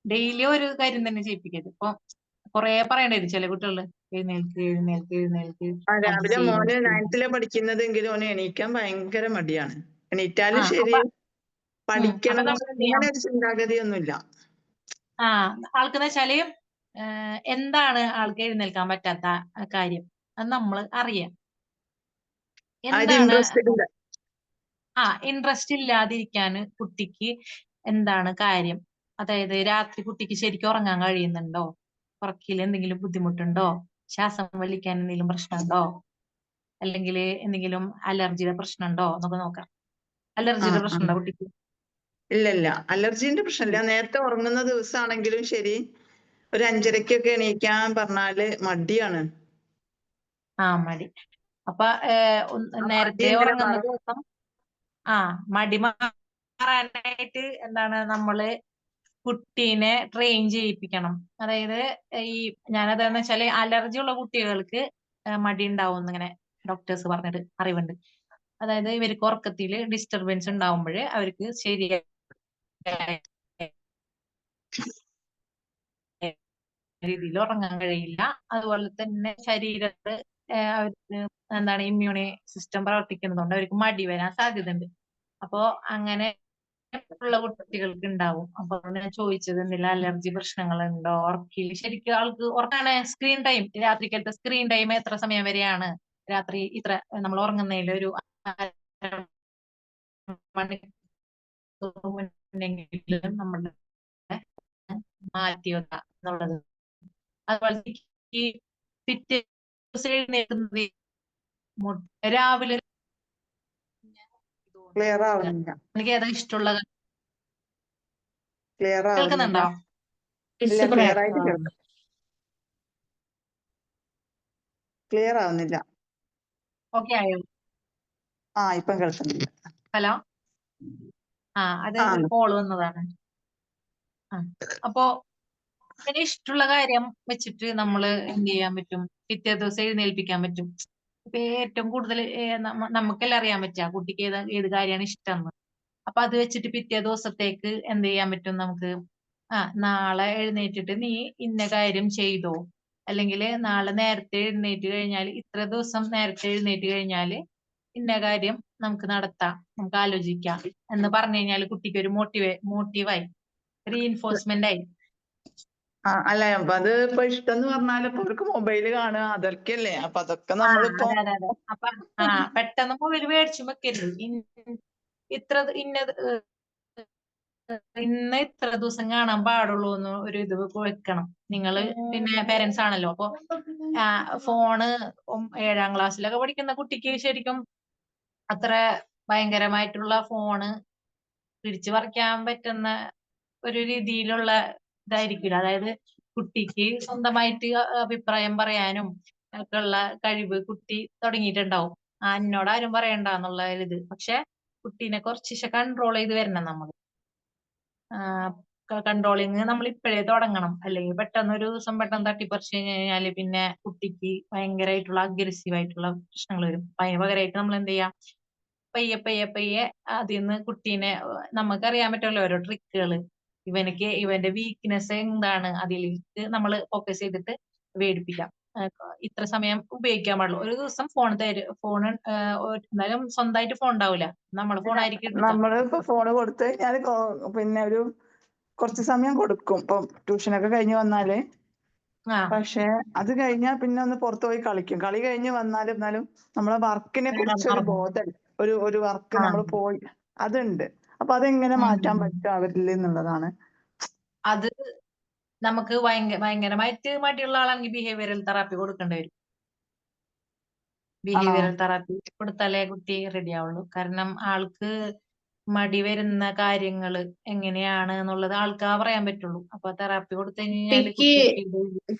ഡെയിലി ഒരു കാര്യം തന്നെ ചെയ്യിപ്പിക്കരുത്. ഇപ്പൊ കൊറേ പറയേണ്ടി വരും ചില കുട്ടികള്, എഴുന്നേൽക്ക് എഴുന്നേൽക്ക് എഴുന്നേൽക്ക്. രാവിലെ മോന് 9th പഠിക്കുന്നതെങ്കിലും ഓന് എണീക്കാൻ ഭയങ്കര മടിയാണ്. എണീറ്റാലും ശരി, പഠിക്കണം അങ്ങനെ ഒരു ചിന്താഗതിയൊന്നുമില്ല. ആൾക്കെന്ന് വെച്ചാല് എന്താണ് ആൾക്ക് എഴുന്നേൽക്കാൻ പറ്റാത്ത കാര്യം, അത് നമ്മൾ അറിയാം. എന്താണ് ഇൻട്രസ്റ്റ് ഇല്ലാതിരിക്കാൻ കുട്ടിക്ക് എന്താണ് കാര്യം? അതായത് രാത്രി കുട്ടിക്ക് ശരിക്കും ഉറങ്ങാൻ കഴിയുന്നുണ്ടോ, ഉറക്കിൽ എന്തെങ്കിലും ബുദ്ധിമുട്ടുണ്ടോ, ശ്വാസം വലിക്കാൻ എന്തെങ്കിലും പ്രശ്നമുണ്ടോ, അല്ലെങ്കിൽ എന്തെങ്കിലും അലർജിയുടെ പ്രശ്നമുണ്ടോ എന്നൊക്കെ നോക്കാം. അലർജിയുടെ പ്രശ്നമുണ്ടോ കുട്ടിക്ക്? ഇല്ല, അലർജീന്റെ പ്രശ്നമില്ല. നേരത്തെ ഉറങ്ങുന്ന ദിവസമാണെങ്കിലും ശരി, ഒരു 5:30-ക്കൊക്കെ എണീക്കാൻ പറഞ്ഞാല് മടിയാണ്. മടി. അപ്പൊ നേരത്തെ ഉറങ്ങുന്ന ദിവസം മടി മാറാനായിട്ട് എന്താണ്, നമ്മള് കുട്ടീനെ ട്രെയിൻ ചെയ്യിപ്പിക്കണം. അതായത് ഞാനതെന്ന് വെച്ചാല് അലർജി ഉള്ള കുട്ടികൾക്ക് മടി ഉണ്ടാവും ഇങ്ങനെ ഡോക്ടേഴ്സ് പറഞ്ഞിട്ട് അറിവുണ്ട്. അതായത് ഇവർക്ക് ഉറക്കത്തില് ഡിസ്റ്റർബൻസ് ഉണ്ടാവുമ്പോൾ അവർക്ക് ശരിയായ രീതിയിൽ ഉറങ്ങാൻ കഴിയില്ല. അതുപോലെ തന്നെ ശരീരത്ത് അവർക്ക് എന്താണ്, ഇമ്മ്യൂണി സിസ്റ്റം പ്രവർത്തിക്കുന്നതുകൊണ്ട് അവർക്ക് മടി വരാൻ സാധ്യതയുണ്ട്. അപ്പോ അങ്ങനെ ഉള്ള കുട്ടികൾക്ക് ഉണ്ടാവും. അപ്പൊ ഞാൻ ചോദിച്ചത്, എന്തെങ്കിലും അലർജി പ്രശ്നങ്ങൾ ഉണ്ടോ, ഉറക്കിൽ ശരിക്കും ആൾക്ക് ഉറക്കാണ്. സ്ക്രീൻ ടൈം, രാത്രിക്കലത്തെ സ്ക്രീൻ ടൈം എത്ര സമയം വരെയാണ്? രാത്രി ഇത്ര നമ്മൾ ഉറങ്ങുന്നതിൽ ഒരു മണിക്കൂർ നമ്മുടെ മാറ്റി വെക്കാം എന്നുള്ളത്. അതുപോലെ ഈ പിറ്റേ ദിവസം എഴുന്നേൽക്കുന്നത് രാവിലെ എനിക്ക് ഏതാ ഇഷ്ടമുള്ള, കേൾക്കുന്നുണ്ടോ? ക്ലിയർ ആവുന്നില്ല. ഓക്കെ ആയോ? ഇപ്പം കേൾക്കുന്നില്ല. ഹലോ, അത് ഒരു കോള് വന്നതാണ്. അപ്പോ ഇഷ്ടമുള്ള കാര്യം വെച്ചിട്ട് നമ്മള് എന്ത് ചെയ്യാൻ പറ്റും, പിറ്റേ ദിവസം എഴുന്നേൽപ്പിക്കാൻ പറ്റും. ഇപ്പൊ ഏറ്റവും കൂടുതൽ നമുക്കെല്ലാം അറിയാൻ പറ്റുക കുട്ടിക്ക് ഏത് കാര്യമാണ് ഇഷ്ടം എന്ന്. അപ്പൊ അത് വെച്ചിട്ട് പിറ്റേ ദിവസത്തേക്ക് എന്ത് ചെയ്യാൻ പറ്റും നമുക്ക്? നാളെ എഴുന്നേറ്റിട്ട് നീ ഇന്ന കാര്യം ചെയ്തോ, അല്ലെങ്കിൽ നാളെ നേരത്തെ എഴുന്നേറ്റ് കഴിഞ്ഞാൽ, ഇത്ര ദിവസം നേരത്തെ എഴുന്നേറ്റ് കഴിഞ്ഞാൽ ഇന്ന കാര്യം നമുക്ക് നടത്താം, നമുക്ക് ആലോചിക്കാം എന്ന് പറഞ്ഞു കഴിഞ്ഞാൽ കുട്ടിക്ക് ഒരു മോട്ടീവായി, റീഇൻഫോഴ്സ്മെന്റ് ആയി. അല്ല അപ്പൊ അത് ഇപ്പൊ ഇഷ്ടം എന്ന് പറഞ്ഞാൽ ഇപ്പൊ അവർക്ക് മൊബൈല് കാണുക അതൊക്കെയല്ലേ. അപ്പൊ അതൊക്കെ നമ്മളിപ്പോ അതെ. അപ്പൊ പെട്ടെന്ന് മൊബൈൽ മേടിച്ചു വെക്കരുത്. ഇത്ര ഇന്നത് ഇന്ന് ഇത്ര ദിവസം കാണാൻ പാടുള്ളൂ എന്ന് ഒരു ഇത് വെക്കണം. നിങ്ങള് പിന്നെ പേരൻസ് ആണല്ലോ. അപ്പൊ ഫോണ് 7ാം ക്ലാസ്സിലൊക്കെ പഠിക്കുന്ന കുട്ടിക്ക് ശരിക്കും അത്ര ഭയങ്കരമായിട്ടുള്ള ഫോണ് പിടിച്ചു പറിക്കാൻ പറ്റുന്ന ഒരു രീതിയിലുള്ള ഇതായിരിക്കില്ല. അതായത് കുട്ടിക്ക് സ്വന്തമായിട്ട് അഭിപ്രായം പറയാനും ഒക്കെ ഉള്ള കഴിവ് കുട്ടി തുടങ്ങിയിട്ടുണ്ടാവും. എന്നോട് ആരും പറയണ്ട എന്നുള്ള ഇത്. പക്ഷെ കുട്ടീനെ കുറച്ച് കൺട്രോൾ ചെയ്ത് വരണം നമ്മൾ. കൺട്രോളിങ് നമ്മൾ ഇപ്പോഴേ തുടങ്ങണം. അല്ലെങ്കിൽ പെട്ടെന്ന് ഒരു ദിവസം പെട്ടെന്ന് തട്ടിപ്പറിച്ചു കഴിഞ്ഞാല് പിന്നെ കുട്ടിക്ക് ഭയങ്കരമായിട്ടുള്ള അഗ്രസീവ് ആയിട്ടുള്ള പ്രശ്നങ്ങൾ വരും. അതിന് പകരമായിട്ട് നമ്മൾ എന്ത് ചെയ്യാം, പയ്യെ അതിൽ നിന്ന് കുട്ടീനെ, നമുക്കറിയാൻ പറ്റുമല്ലോ ഓരോ ട്രിക്കുകള്. ഇവന്റെ വീക്ക്നെസ് എന്താണ് അതിലേക്ക് നമ്മൾ ഫോക്കസ് ചെയ്തിട്ട് വേടിപ്പിക്കാം. ഇത്ര സമയം ഉപയോഗിക്കാൻ പാടുള്ളൂ. ഒരു ദിവസം ഫോൺ എന്തായാലും സ്വന്തമായിട്ട് ഫോൺ ഉണ്ടാവില്ല, നമ്മൾ ഫോൺ ആയിരിക്കും എടുക്കുക. നമ്മളിപ്പോ ഫോണ് കൊടുത്തു കഴിഞ്ഞാല് പിന്നെ ഒരു കുറച്ച് സമയം കൊടുക്കും ഇപ്പൊ ട്യൂഷനൊക്കെ കഴിഞ്ഞ് വന്നാല്. പക്ഷെ അത് കഴിഞ്ഞാൽ പിന്നെ ഒന്ന് പുറത്തു പോയി കളിക്കും. കളി കഴിഞ്ഞ് വന്നാലും എന്നാലും നമ്മളെ വർക്കിനെ കുറിച്ചൊരു ബോധം, ഒരു വർക്ക് നമ്മൾ പോയി അതുണ്ട്. അപ്പൊ അതെങ്ങനെ മാറ്റാൻ പറ്റും അവരിൽ എന്നുള്ളതാണ്. അത് നമുക്ക് ഭയങ്കരമായിട്ട് മടിയുള്ള ആളാണെങ്കിൽ ബിഹേവിയറൽ തെറാപ്പി കൊടുക്കേണ്ടി വരും. ബിഹേവിയറൽ തെറാപ്പി കൊടുത്താലേ കുട്ടി റെഡി ആവുള്ളൂ. കാരണം ആൾക്ക് മടി വരുന്ന കാര്യങ്ങൾ എങ്ങനെയാണ് എന്നുള്ളത് ആൾക്ക് പറയാൻ പറ്റുള്ളൂ. അപ്പൊ തെറാപ്പി കൊടുത്തു കഴിഞ്ഞാൽ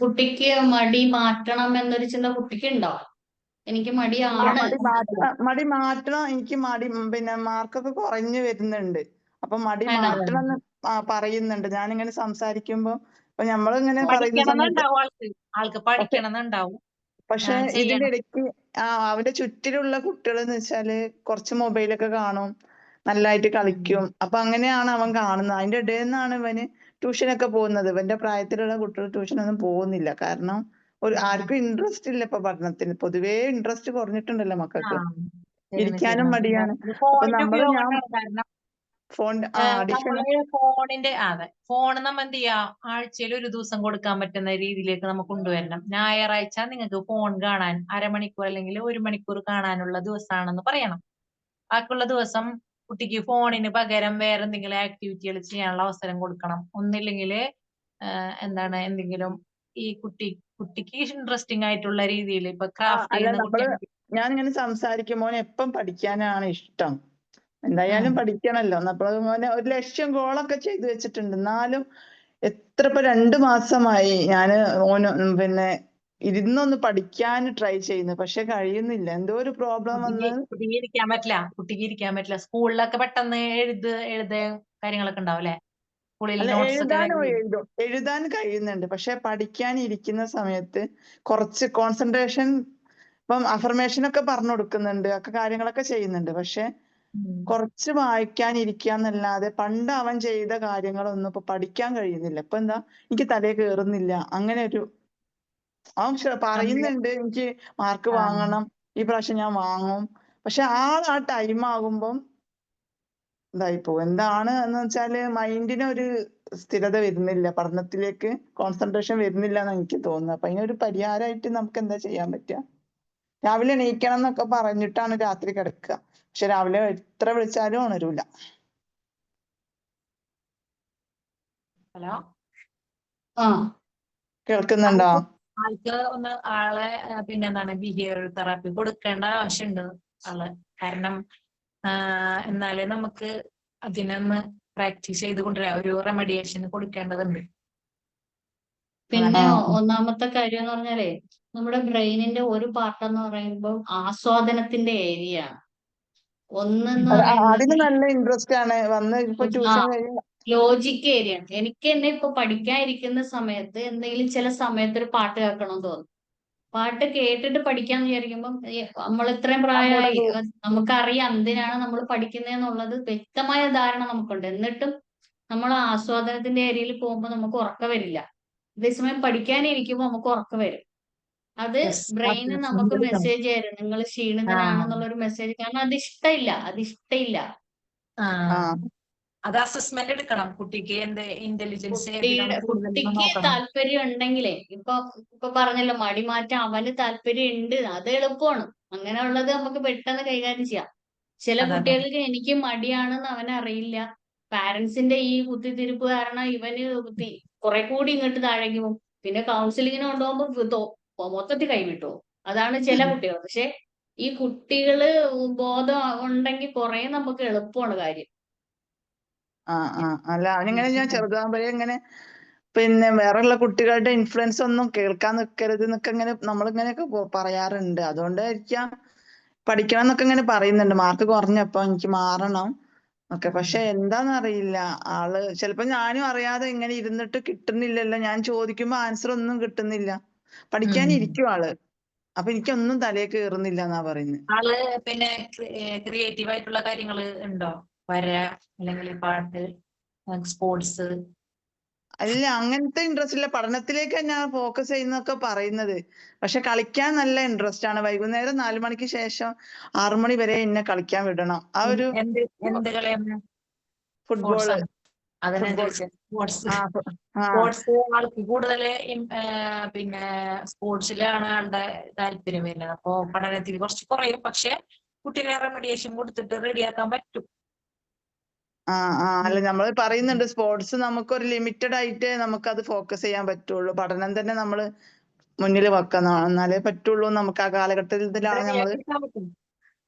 കുട്ടിക്ക് മടി മാറ്റണം എന്നൊരു ചിന്ത കുട്ടിക്ക് ഉണ്ടോ? എനിക്ക് മടിയാണ്. മടി മാറ്റണം, എനിക്ക് മടി പിന്നെ മാർക്കൊക്കെ കുറഞ്ഞു വരുന്നുണ്ട്, അപ്പൊ മടി മാറ്റണം എന്ന് പറയുന്നുണ്ട്. ഞാനിങ്ങനെ സംസാരിക്കുമ്പോ അപ്പൊ നമ്മളിങ്ങനെ പറയുന്ന സമയത്ത് ആൾക്ക് പഠിക്കണമെന്നുണ്ടാവും. പക്ഷെ ഇതിന്റെ ഇടയ്ക്ക് അവന്റെ ചുറ്റിലുള്ള കുട്ടികൾ എന്ന് വെച്ചാല് കുറച്ച് മൊബൈലൊക്കെ കാണും, നല്ലതായിട്ട് കളിക്കും. അപ്പൊ അങ്ങനെയാണ് അവൻ കാണുന്നത്. അതിന്റെ ഇടയിൽ നിന്നാണ് ഇവന് ട്യൂഷനൊക്കെ പോകുന്നത്. ഇവന്റെ പ്രായത്തിലുള്ള കുട്ടികൾ ട്യൂഷനൊന്നും പോകുന്നില്ല. കാരണം ആർക്കും ഇൻട്രസ്റ്റ് ഇല്ല ഇപ്പൊ പഠനത്തിന്. പൊതുവേ ഇൻട്രസ്റ്റ് കുറഞ്ഞിട്ടുണ്ടല്ലോ മക്കൾക്ക്, ഇരിക്കാനും മടിയാണ്. അപ്പൊ ഫോൺ നമ്മ എന്ത് ചെയ്യാ, ആഴ്ചയിൽ ഒരു ദിവസം കൊടുക്കാൻ പറ്റുന്ന രീതിയിലേക്ക് നമുക്ക് കൊണ്ടുവരണം. ഞായറാഴ്ച നിങ്ങൾക്ക് ഫോൺ കാണാൻ അരമണിക്കൂർ അല്ലെങ്കിൽ 1 മണിക്കൂർ കാണാനുള്ള ദിവസമാണെന്ന് പറയണം. ബാക്കിയുള്ള ദിവസം കുട്ടിക്ക് ഫോണിന് പകരം വേറെ എന്തെങ്കിലും ആക്ടിവിറ്റികൾ ചെയ്യാനുള്ള അവസരം കൊടുക്കണം. ഒന്നില്ലെങ്കിൽ എന്തെങ്കിലും ഈ കുട്ടിക്ക് ഇൻട്രസ്റ്റിംഗ് ആയിട്ടുള്ള രീതിയിൽ ഇപ്പൊ ക്രാഫ്റ്റ് ചെയ്യുന്ന ഞാനിങ്ങനെ സംസാരിക്കുമ്പോൾ എപ്പം പഠിക്കാനാണ് ഇഷ്ടം, എന്തായാലും പഠിക്കണല്ലോ. അപ്പോൾ മോനെ ഒരു ലക്ഷ്യം ഗോളൊക്കെ ചെയ്തു വെച്ചിട്ടുണ്ട്. എന്നാലും എത്ര ഇപ്പൊ 2 മാസമായി ഞാന് പിന്നെ ഇരുന്നൊന്ന് പഠിക്കാൻ ട്രൈ ചെയ്യുന്നു. പക്ഷെ കഴിയുന്നില്ല, എന്തോ ഒരു പ്രോബ്ലം വന്ന് കുട്ടിക്ക് ഇരിക്കാൻ പറ്റില്ല. സ്കൂളിലൊക്കെ പെട്ടെന്ന് എഴുത കാര്യങ്ങളൊക്കെ ഉണ്ടാവും അല്ലെ? എഴുതാൻ കഴിയുന്നുണ്ട്. പക്ഷെ പഠിക്കാൻ ഇരിക്കുന്ന സമയത്ത് കുറച്ച് കോൺസെൻട്രേഷൻ, ഇപ്പം അഫർമേഷൻ ഒക്കെ പറഞ്ഞു കൊടുക്കുന്നുണ്ട്, ഒക്കെ കാര്യങ്ങളൊക്കെ ചെയ്യുന്നുണ്ട്. പക്ഷെ കുറച്ച് വായിക്കാൻ ഇരിക്കാന്നല്ലാതെ പണ്ട് അവൻ ചെയ്ത കാര്യങ്ങളൊന്നും ഇപ്പൊ പഠിക്കാൻ കഴിയുന്നില്ല. ഇപ്പൊ എന്താ, എനിക്ക് തലേ കേറുന്നില്ല. അങ്ങനെ ഒരു അവൻ പറയുന്നുണ്ട് എനിക്ക് മാർക്ക് വാങ്ങണം, ഈ പ്രാവശ്യം ഞാൻ വാങ്ങും. പക്ഷെ ആ ടൈം ആകുമ്പം ഇതായിപ്പോ എന്താണ് എന്ന് വെച്ചാല് മൈൻഡിനൊരു സ്ഥിരത വരുന്നില്ല, പഠനത്തിലേക്ക് കോൺസെൻട്രേഷൻ വരുന്നില്ല എന്ന് എനിക്ക് തോന്നുന്നു. അപ്പൊ അതിനൊരു പരിഹാരമായിട്ട് നമുക്ക് എന്താ ചെയ്യാൻ പറ്റുക? രാവിലെ എണീക്കണം എന്നൊക്കെ പറഞ്ഞിട്ടാണ് രാത്രി കിടക്കുക. പക്ഷെ രാവിലെ എത്ര വിളിച്ചാലും ഉണരൂല. ഹലോ, കേൾക്കുന്നുണ്ടോ? ആൾക്ക് ഒന്ന് ആളെ പിന്നെന്താണ് ബിഹേവിയർ തെറാപ്പി കൊടുക്കേണ്ട ആവശ്യമുണ്ട് ആള്. കാരണം എന്നാലേ നമുക്ക് അതിനൊന്ന് പ്രാക്ടീസ് ചെയ്ത് കൊണ്ടുവരാം. ഒരു റെമഡിയേഷൻ കൊടുക്കേണ്ടതുണ്ട്. പിന്നെ ഒന്നാമത്തെ കാര്യം എന്ന് പറഞ്ഞാലേ, നമ്മുടെ ബ്രെയിനിന്റെ ഒരു പാർട്ട് എന്ന് പറയുമ്പോൾ ആസ്വാദനത്തിന്റെ ഏരിയ ആണ്. അതിന് നല്ല ഇൻട്രസ്റ്റ് ആണ്. വന്ന് ഇപ്പൊ ട്യൂഷൻ കഴിഞ്ഞ് ലോജിക് ഏരിയ ആണ്. എനിക്ക് തന്നെ ഇപ്പൊ പഠിക്കാനിരിക്കുന്ന സമയത്ത് എന്തെങ്കിലും ചില സമയത്ത് ഒരു പാട്ട് കേൾക്കണം തോന്നും. പാട്ട് കേട്ടിട്ട് പഠിക്കാന്ന് വിചാരിക്കുമ്പം നമ്മൾ ഇത്രയും പ്രായമായി നമുക്കറിയാം എന്തിനാണ് നമ്മൾ പഠിക്കുന്നതെന്നുള്ളത് വ്യക്തമായ ധാരണ നമുക്കുണ്ട്. എന്നിട്ടും നമ്മൾ ആസ്വാദനത്തിന്റെ ഏരിയയിൽ പോകുമ്പോൾ നമുക്ക് ഉറക്കം വരില്ല. അതേസമയം പഠിക്കാനിരിക്കുമ്പോൾ നമുക്ക് ഉറക്കം വരും. അത് ബ്രെയിന് നമുക്ക് മെസ്സേജ് തരും, നിങ്ങൾ ക്ഷീണിതനാണെന്നുള്ളൊരു മെസ്സേജ്. കാരണം അത് ഇഷ്ടമില്ല. അത് അസസ്മെന്റ് എടുക്കണം കുട്ടിക്ക് എന്ത് ഇന്റലിജൻസ് കുട്ടിക്ക് താല്പര്യം ഉണ്ടെങ്കിലേ ഇപ്പൊ പറഞ്ഞല്ലോ മടിമാറ്റം, അവന് താല്പര്യം ഉണ്ട്, അത് എളുപ്പമാണ്. അങ്ങനെയുള്ളത് നമുക്ക് പെട്ടെന്ന് കൈകാര്യം ചെയ്യാം. ചില കുട്ടികൾക്ക് എനിക്ക് മടിയാണെന്ന് അവനറിയില്ല. പാരന്റ്സിന്റെ ഈ കുത്തിത്തിരിപ്പ് കാരണം ഇവന് കുറെ കൂടി ഇങ്ങോട്ട് താഴേക്ക് പോകും. പിന്നെ കൗൺസിലിങ്ങിന് കൊണ്ടുപോകുമ്പോ മൊത്തത്തിൽ കൈവിട്ടു. അതാണ് ചില കുട്ടികൾ. പക്ഷെ ഈ കുട്ടികള് ബോധം ഉണ്ടെങ്കിൽ കുറെ നമുക്ക് എളുപ്പമാണ് കാര്യം. അല്ല അവനിങ്ങനെ ഞാൻ ചെറുതാകുമ്പോഴേ ഇങ്ങനെ പിന്നെ വേറെയുള്ള കുട്ടികളുടെ ഇൻഫ്ലുവൻസ് ഒന്നും കേൾക്കാൻ നിൽക്കരുത് എന്നൊക്കെ ഇങ്ങനെ നമ്മളിങ്ങനെയൊക്കെ പറയാറുണ്ട്. അതുകൊണ്ടായിരിക്കാം പഠിക്കണം എന്നൊക്കെ ഇങ്ങനെ പറയുന്നുണ്ട്. മാർക്ക് കുറഞ്ഞപ്പോ എനിക്ക് മാറണം ഒക്കെ. പക്ഷെ എന്താന്നറിയില്ല, ആള് ചിലപ്പോ ഞാനും അറിയാതെ ഇങ്ങനെ ഇരുന്നിട്ട് കിട്ടുന്നില്ലല്ലോ, ഞാൻ ചോദിക്കുമ്പോ ആൻസർ ഒന്നും കിട്ടുന്നില്ല. പഠിക്കാനിരിക്കും ആള്, അപ്പൊ എനിക്കൊന്നും തലയിൽ കയറുന്നില്ല എന്നാ പറയുന്നത്. ആള് പിന്നെ ക്രിയേറ്റീവ് ആയിട്ടുള്ള കാര്യങ്ങൾ ഉണ്ടോ? വര അല്ലെങ്കിൽ പാട്ട്, സ്പോർട്സ്? അല്ല, അങ്ങനത്തെ ഇൻട്രസ്റ്റ് ഇല്ല. പഠനത്തിലേക്ക് ഞാൻ ഫോക്കസ് ചെയ്യുന്നൊക്കെ പറയുന്നത്. പക്ഷെ കളിക്കാൻ നല്ല ഇൻട്രസ്റ്റ് ആണ്. വൈകുന്നേരം 4 മണിക്ക് ശേഷം 6 മണി വരെ എന്നെ കളിക്കാൻ വിടണം. ആ ഒരു എന്ത് കളിയാണ്? ഫുട്ബോള്. അതിനെ സ്പോർട്സ് ആൾക്ക് കൂടുതൽ പിന്നെ സ്പോർട്സിലാണ് ആളുടെ താല്പര്യം വരുന്നത്. അപ്പോ പഠനത്തിൽ കുറച്ച് കുറയും. പക്ഷെ കുട്ടികളെ റെമഡിയേഷൻ കൊടുത്തിട്ട് റെഡിയാക്കാൻ പറ്റും. അല്ല, നമ്മൾ പറയുന്നുണ്ട് സ്പോർട്സ് നമുക്കൊരു ലിമിറ്റഡ് ആയിട്ട് നമുക്കത് ഫോക്കസ് ചെയ്യാൻ പറ്റുള്ളൂ. പഠനം തന്നെ നമ്മൾ മുന്നിൽ വെക്കണം, എന്നാലേ പറ്റുള്ളൂ. നമുക്ക് ആ കാലഘട്ടത്തിലാണ് നമ്മള്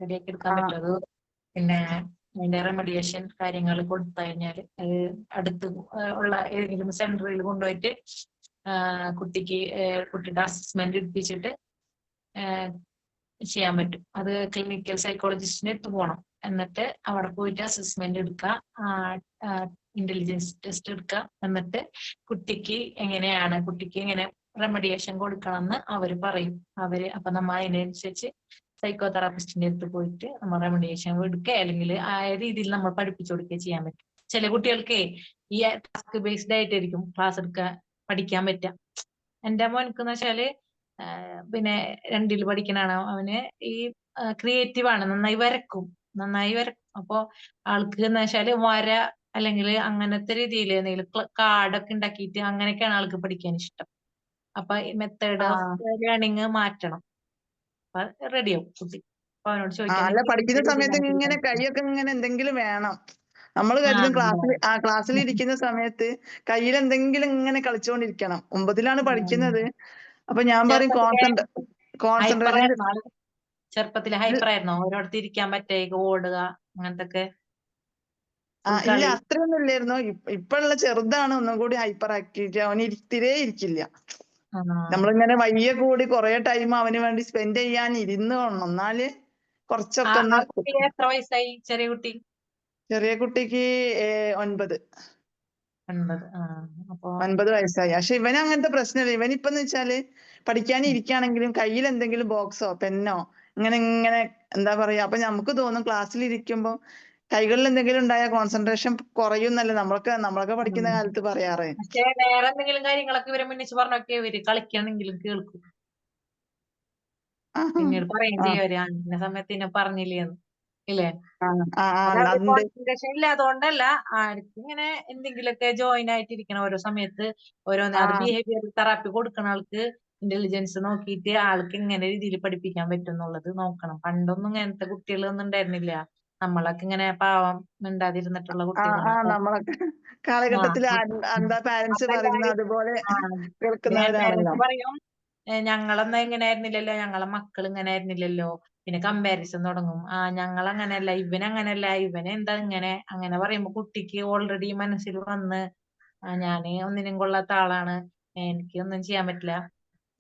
റെഡിയാക്കി എടുക്കാൻ പറ്റും. അത് പിന്നെ അതിന്റെ റെമഡിയേഷൻ കാര്യങ്ങൾ കൊടുത്തു കഴിഞ്ഞാൽ അത് അടുത്ത് ഉള്ള ഏതെങ്കിലും സെന്ററിൽ കൊണ്ടുപോയിട്ട് കുട്ടിയുടെ അസസ്മെന്റ് എടുപ്പിച്ചിട്ട് ചെയ്യാൻ പറ്റും. അത് ക്ലിനിക്കൽ സൈക്കോളജിസ്റ്റിന് അടുത്ത് പോകണം. എന്നിട്ട് അവിടെ പോയിട്ട് അസസ്മെന്റ് എടുക്കുക, ഇന്റലിജൻസ് ടെസ്റ്റ് എടുക്കുക. എന്നിട്ട് കുട്ടിക്ക് എങ്ങനെ റെമഡിയേഷൻ കൊടുക്കണം എന്ന് അവര് പറയും. അപ്പൊ നമ്മൾ അതിനനുസരിച്ച് സൈക്കോ തെറാപ്പിസ്റ്റിന്റെ അടുത്ത് പോയിട്ട് നമ്മൾ റെമഡിയേഷൻ എടുക്കുക, അല്ലെങ്കിൽ ആ രീതിയിൽ നമ്മൾ പഠിപ്പിച്ചു കൊടുക്കുക ചെയ്യാൻ പറ്റും. ചില കുട്ടികൾക്ക് ഈ ടാസ്ക് ബേസ്ഡ് ആയിട്ടായിരിക്കും ക്ലാസ് പഠിക്കാൻ പറ്റുക. എന്റെ മോനക്കെന്ന് വെച്ചാല് പിന്നെ 2ൽ പഠിക്കണാണ്. അവന് ഈ ക്രിയേറ്റീവ് ആണ്, നന്നായി വരക്കും. അപ്പൊ ആൾക്ക് എന്ന് വെച്ചാല് വര അല്ലെങ്കിൽ അങ്ങനത്തെ രീതിയിൽ എന്തെങ്കിലും കാർഡൊക്കെ ഉണ്ടാക്കിയിട്ട് അങ്ങനെയൊക്കെയാണ് ആൾക്ക് പഠിക്കാൻ ഇഷ്ടം. അപ്പൊ മെത്തേഡ് ഓഫ് ലേണിംഗ് മാറ്റണം. അപ്പൊ റെഡിയാവും കുട്ടി. അപ്പൊ അവനോട് അല്ല, പഠിക്കുന്ന സമയത്ത് ഇങ്ങനെ കൈയൊക്കെ ഇങ്ങനെ എന്തെങ്കിലും വേണം. നമ്മൾ കരുതും ക്ലാസ്സിൽ ഇരിക്കുന്ന സമയത്ത് കയ്യിൽ എന്തെങ്കിലും ഇങ്ങനെ കളിച്ചുകൊണ്ടിരിക്കണം. 9ലാണ് പഠിക്കുന്നത്. അപ്പൊ ഞാൻ പറയും കോൺസെൻട്രേഷൻ. ചെറുപ്പത്തിൽ ഹൈപ്പർ ആയിരുന്നോ? ഓരോരുത്തർ ഇരിക്കാൻ പറ്റേക്ക് ഓടുക അങ്ങനത്തെ? ഇല്ല, അത്രയൊന്നും ഇല്ലായിരുന്നു. ഇപ്പോഴുള്ള ചെറുതാണ് ഒന്നും കൂടി ഹൈപ്പർ ആക്ടിവിറ്റി. അവന് തീരെ ഇരിക്കില്ല. നമ്മളിങ്ങനെ വയ്യ കൂടി കുറെ ടൈം അവന് വേണ്ടി സ്പെൻഡ് ചെയ്യാൻ ഇരുന്ന് കൊള്ളണം, എന്നാല് കുറച്ചൊക്കെ ഒന്ന്. എത്ര വയസ്സായി ചെറിയ കുട്ടി? ചെറിയ കുട്ടിക്ക് 9. 9 9 വയസ്സായി. പക്ഷെ ഇവന് അങ്ങനത്തെ പ്രശ്നമില്ല. ഇവനിപ്പെന്ന് വെച്ചാല് പഠിക്കാൻ ഇരിക്കുകയാണെങ്കിലും കയ്യിൽ എന്തെങ്കിലും ബോക്സോ പെന്നോ ഇങ്ങനെ എന്താ പറയാ, അപ്പൊ നമുക്ക് തോന്നും ക്ലാസ്സിൽ ഇരിക്കുമ്പോ കൈകളിൽ എന്തെങ്കിലും ഉണ്ടായ കോൺസെൻട്രേഷൻ കുറയുന്നല്ലേ നമ്മളൊക്കെ പഠിക്കുന്ന കാലത്ത് പറയാറ്. പക്ഷേ വേറെ എന്തെങ്കിലും കാര്യങ്ങളൊക്കെ ഇവരെ മുന്നിച്ച് പറഞ്ഞൊക്കെ ഇവര് കളിക്കണെങ്കിലും കേൾക്കും. പിന്നീട് പറയും ചെയ്യും, അന്ന സമയത്ത് ഇന്നെ പറഞ്ഞില്ലേന്ന്, ഇല്ലേ? കോൺസെൻട്രേഷൻ ഇല്ലാതുകൊണ്ടല്ല, ആർക്ക് ഇങ്ങനെ എന്തെങ്കിലുമൊക്കെ ജോയിൻ ആയിട്ടിരിക്കണം ഓരോ സമയത്ത്. ഓരോന്ന് അത് ബിഹേവിയർ തെറാപ്പി കൊടുക്കണ ആൾക്ക് ഇന്റലിജൻസ് നോക്കിയിട്ട് ആൾക്ക് ഇങ്ങനെ രീതിയിൽ പഠിപ്പിക്കാൻ പറ്റും എന്നുള്ളത് നോക്കണം. പണ്ടൊന്നും ഇങ്ങനത്തെ കുട്ടികളൊന്നും ഉണ്ടായിരുന്നില്ല. നമ്മളൊക്കെ ഇങ്ങനെ പാവം മിണ്ടാതിരുന്നിട്ടുള്ള കുട്ടികളാണ്. നമ്മളൊക്കെ കാലഘട്ടത്തില് എന്താ പാരന്റ്സ് പറയുന്ന അതുപോലെ കേൾക്കുന്നവരാണല്ലോ. പറയും, ഞങ്ങളൊന്നും ഇങ്ങനെ ആയിരുന്നില്ലല്ലോ, ഞങ്ങളെ മക്കൾ ഇങ്ങനെ ആയിരുന്നില്ലല്ലോ. പിന്നെ കമ്പാരിസൺ തുടങ്ങും. ഞങ്ങൾ അങ്ങനെയല്ല, ഇവനങ്ങനെയല്ല, ഇവനെന്താ ഇങ്ങനെ. അങ്ങനെ പറയുമ്പോ കുട്ടിക്ക് ഓൾറെഡി മനസ്സിൽ വന്ന് ഞാന് ഒന്നിനും കൊള്ളാത്ത ആളാണ്, എനിക്ക് ഒന്നും ചെയ്യാൻ പറ്റില്ല,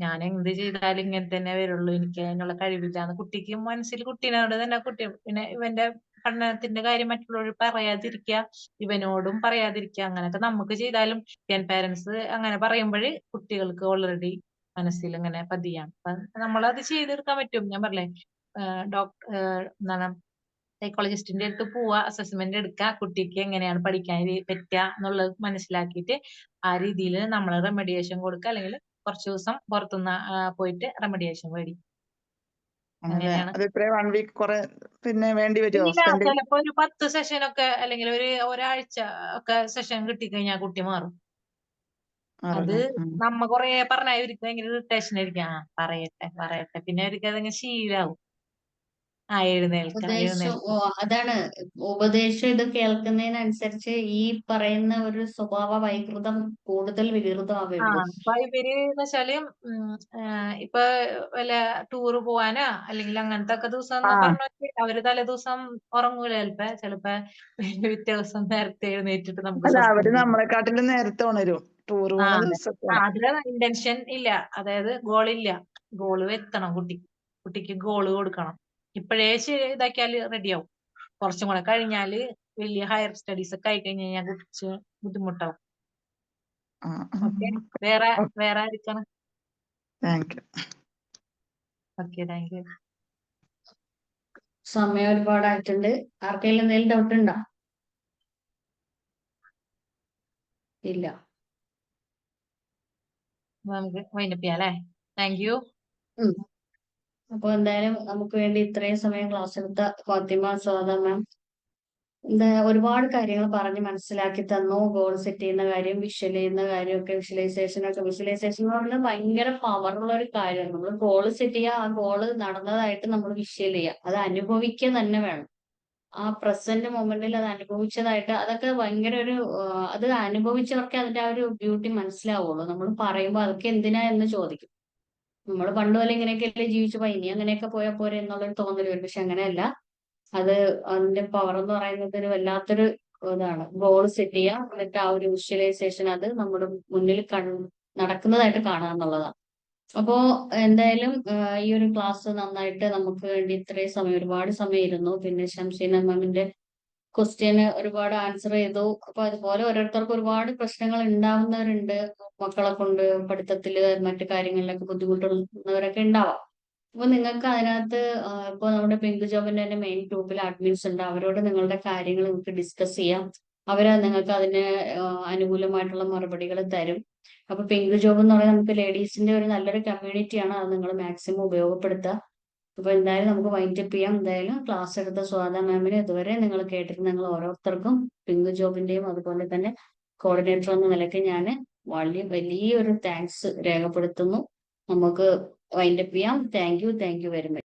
ഞാൻ എന്ത് ചെയ്താലും ഇങ്ങനെ തന്നെ വരുള്ളൂ, എനിക്ക് അതിനുള്ള കഴിവില്ലാന്ന് കുട്ടിക്ക് മനസ്സിൽ, കുട്ടീനോട് തന്നെ പിന്നെ ഇവന്റെ പഠനത്തിന്റെ കാര്യം മറ്റുള്ളവർ പറയാതിരിക്കുക, ഇവനോടും പറയാതിരിക്കുക. അങ്ങനെയൊക്കെ നമുക്ക് ചെയ്താലും പാരന്റ്സ് അങ്ങനെ പറയുമ്പോൾ കുട്ടികൾക്ക് ഓൾറെഡി മനസ്സിൽ ഇങ്ങനെ പതിയാണ്. അപ്പൊ നമ്മളത് ചെയ്തെടുക്കാൻ പറ്റും. ഞാൻ പറഞ്ഞേ എന്താണ് സൈക്കോളജിസ്റ്റിന്റെ അടുത്ത് പോവാ, അസസ്മെന്റ് എടുക്കുക, കുട്ടിക്ക് എങ്ങനെയാണ് പഠിക്കാൻ പറ്റുക എന്നുള്ളത് മനസ്സിലാക്കിയിട്ട് ആ രീതിയിൽ നമ്മൾ റെമഡിയേഷൻ കൊടുക്കുക, അല്ലെങ്കിൽ കുറച്ച് ദിവസം പുറത്തുനിന്ന് പോയിട്ട് റെമഡിയേഷൻ മേടിക്കും. അങ്ങനെയാണ്. അത് ഇത്രയും 1 വീക്ക് കുറെ പിന്നെ വേണ്ടി വരുമോ ഇല്ല, സ്പെൻഡ്? ചിലപ്പോ ഒരു 10 സെഷനൊക്കെ അല്ലെങ്കിൽ ഒരാഴ്ച ഒക്കെ സെഷൻ കിട്ടിക്കഴിഞ്ഞാൽ കുട്ടി മാറും. അത് നമ്മ കൊറേ പറഞ്ഞാൽ ഇവർക്ക് ഭയങ്കര ഇറിറ്റേഷൻ ആയിരിക്കും. പറയട്ടെ പിന്നെ അവർക്ക് അതങ്ങ് ശീലാവും. ഉപദേശം അതാണ് ഉപദേശം ഇത് കേൾക്കുന്നതിനനുസരിച്ച് ഈ പറയുന്ന ഒരു സ്വഭാവ വൈകൃതം കൂടുതൽ വികൃതമാവുള്ളൂ. അപ്പൊ ഇവര് എന്ന് വെച്ചാല് ഇപ്പൊ വല്ല ടൂറ് പോവാനാ അല്ലെങ്കിൽ അങ്ങനത്തെ ഒക്കെ ദിവസം പറഞ്ഞു അവര് തലേ ദിവസം ഉറങ്ങൂല. ചിലപ്പോ പിറ്റേ ദിവസം നേരത്തെ എഴുന്നേറ്റിട്ട് നമുക്ക് അവര് നമ്മളെക്കാട്ടിലും നേരത്തെ ഉണരും ടൂർ പോകുന്ന ദിവസത്തെ. അതില് ഇന്റൻഷൻ ഇല്ല, അതായത് ഗോളില്ല. ഗോള് എത്തണം, കുട്ടിക്ക് ഗോള് കൊടുക്കണം. ഇപ്പോഴേ ഇതാക്കിയാല് റെഡിയാവും. കുറച്ചും കൂടെ കഴിഞ്ഞാല് വലിയ ഹയർ സ്റ്റഡീസ് ഒക്കെ ആയി കഴിഞ്ഞ് കഴിഞ്ഞാൽ കുറച്ച് ബുദ്ധിമുട്ടാവും. ഓക്കെ, വേറെ ആയിരിക്കണം. Okay, thank you. സമയം ഒരുപാടായിട്ടുണ്ട്. ആർക്കെങ്കിലും എന്തെങ്കിലും ഡൗട്ട് ഉണ്ടോ? ഇല്ല. നമുക്ക് വൈൻഡപ്പ് ചെയ്യാം അല്ലേ? Thank you. അപ്പൊ എന്തായാലും നമുക്ക് വേണ്ടി ഇത്രയും സമയം ക്ലാസ് എടുത്ത ഫാത്തിമ സ്വാദ മാം ഒരുപാട് കാര്യങ്ങൾ പറഞ്ഞ് മനസ്സിലാക്കി തന്നു. ഗോൾ സെറ്റ് ചെയ്യുന്ന കാര്യം, വിഷ്വൽ ചെയ്യുന്ന കാര്യമൊക്കെ, വിഷ്വലൈസേഷൻ എന്ന് പറഞ്ഞാൽ ഭയങ്കര പവറുള്ള ഒരു കാര്യമാണ്. നമ്മൾ ഗോൾ സെറ്റ് ചെയ്യുക, ആ ഗോള് നടന്നതായിട്ട് നമ്മൾ വിഷ്വൽ ചെയ്യുക, അത് അനുഭവിക്കുക തന്നെ വേണം. ആ പ്രസന്റ് മൊമെന്റിൽ അത് അനുഭവിച്ചതായിട്ട്, അതൊക്കെ ഭയങ്കര അത് അനുഭവിച്ചവർക്ക് അതിന്റെ ആ ഒരു ബ്യൂട്ടി മനസ്സിലാവുള്ളൂ. നമ്മൾ പറയുമ്പോൾ അതൊക്കെ എന്തിനാ എന്ന് ചോദിക്കും. നമ്മൾ പണ്ട് പോലെ ഇങ്ങനെയൊക്കെയല്ലേ ജീവിച്ചു ഇനി അങ്ങനെയൊക്കെ പോയാൽ പോരെ എന്നുള്ളൊരു തോന്നൽ വരും. പക്ഷെ അങ്ങനെയല്ല. അതിന്റെ പവർ എന്ന് പറയുന്നത് ഒരു വല്ലാത്തൊരു ഇതാണ്. ഗോൾ സെറ്റ് ചെയ്യുക, എന്നിട്ട് ആ ഒരു വിഷ്വലൈസേഷൻ അത് നമ്മുടെ മുന്നിൽ നടക്കുന്നതായിട്ട് കാണുക എന്നുള്ളതാണ്. അപ്പോ എന്തായാലും ഈ ഒരു ക്ലാസ് നന്നായിട്ട് നമുക്ക് വേണ്ടി ഇത്രയും സമയം, ഒരുപാട് സമയം ഇരുന്നു. പിന്നെ ഷംസീന മാമിന്റെ ക്വസ്റ്റ്യന് ഒരുപാട് ആൻസർ ചെയ്തു. അപ്പൊ അതുപോലെ ഓരോരുത്തർക്കും ഒരുപാട് പ്രശ്നങ്ങൾ ഉണ്ടാവുന്നവരുണ്ട്. മക്കളെ കൊണ്ട് പഠിത്തത്തില് മറ്റു കാര്യങ്ങളിലൊക്കെ ബുദ്ധിമുട്ടുന്നവരൊക്കെ ഉണ്ടാവാം. അപ്പൊ നിങ്ങൾക്ക് അതിനകത്ത് ഇപ്പൊ നമ്മുടെ പിങ്ക് ജോബിന്റെ തന്നെ മെയിൻ ഗ്രൂപ്പിൽ അഡ്മിൻസ് ഉണ്ട്. അവരോട് നിങ്ങളുടെ കാര്യങ്ങൾ നിങ്ങൾക്ക് ഡിസ്കസ് ചെയ്യാം. നിങ്ങൾക്ക് അതിന് അനുകൂലമായിട്ടുള്ള മറുപടികൾ തരും. അപ്പൊ പിങ്ക് ജോബ് എന്ന് പറയുന്നത് നമുക്ക് ലേഡീസിന്റെ ഒരു നല്ലൊരു കമ്മ്യൂണിറ്റിയാണ്. അത് നിങ്ങൾ മാക്സിമം ഉപയോഗപ്പെടുത്തുക. അപ്പൊ എന്തായാലും നമുക്ക് വൈൻഡപ്പ് ചെയ്യാം. എന്തായാലും ക്ലാസ് എടുത്ത സ്വാദ മാമിന് ഇതുവരെ നിങ്ങൾ കേട്ടിരുന്ന നിങ്ങൾ ഓരോരുത്തർക്കും പിങ്ക് ജോബിന്റെയും അതുപോലെ തന്നെ കോർഡിനേറ്റർ എന്ന നിലയ്ക്ക് ഞാൻ വലിയൊരു താങ്ക്സ് രേഖപ്പെടുത്തുന്നു. നമുക്ക് വൈൻഡപ്പ് ചെയ്യാം. Thank you very much.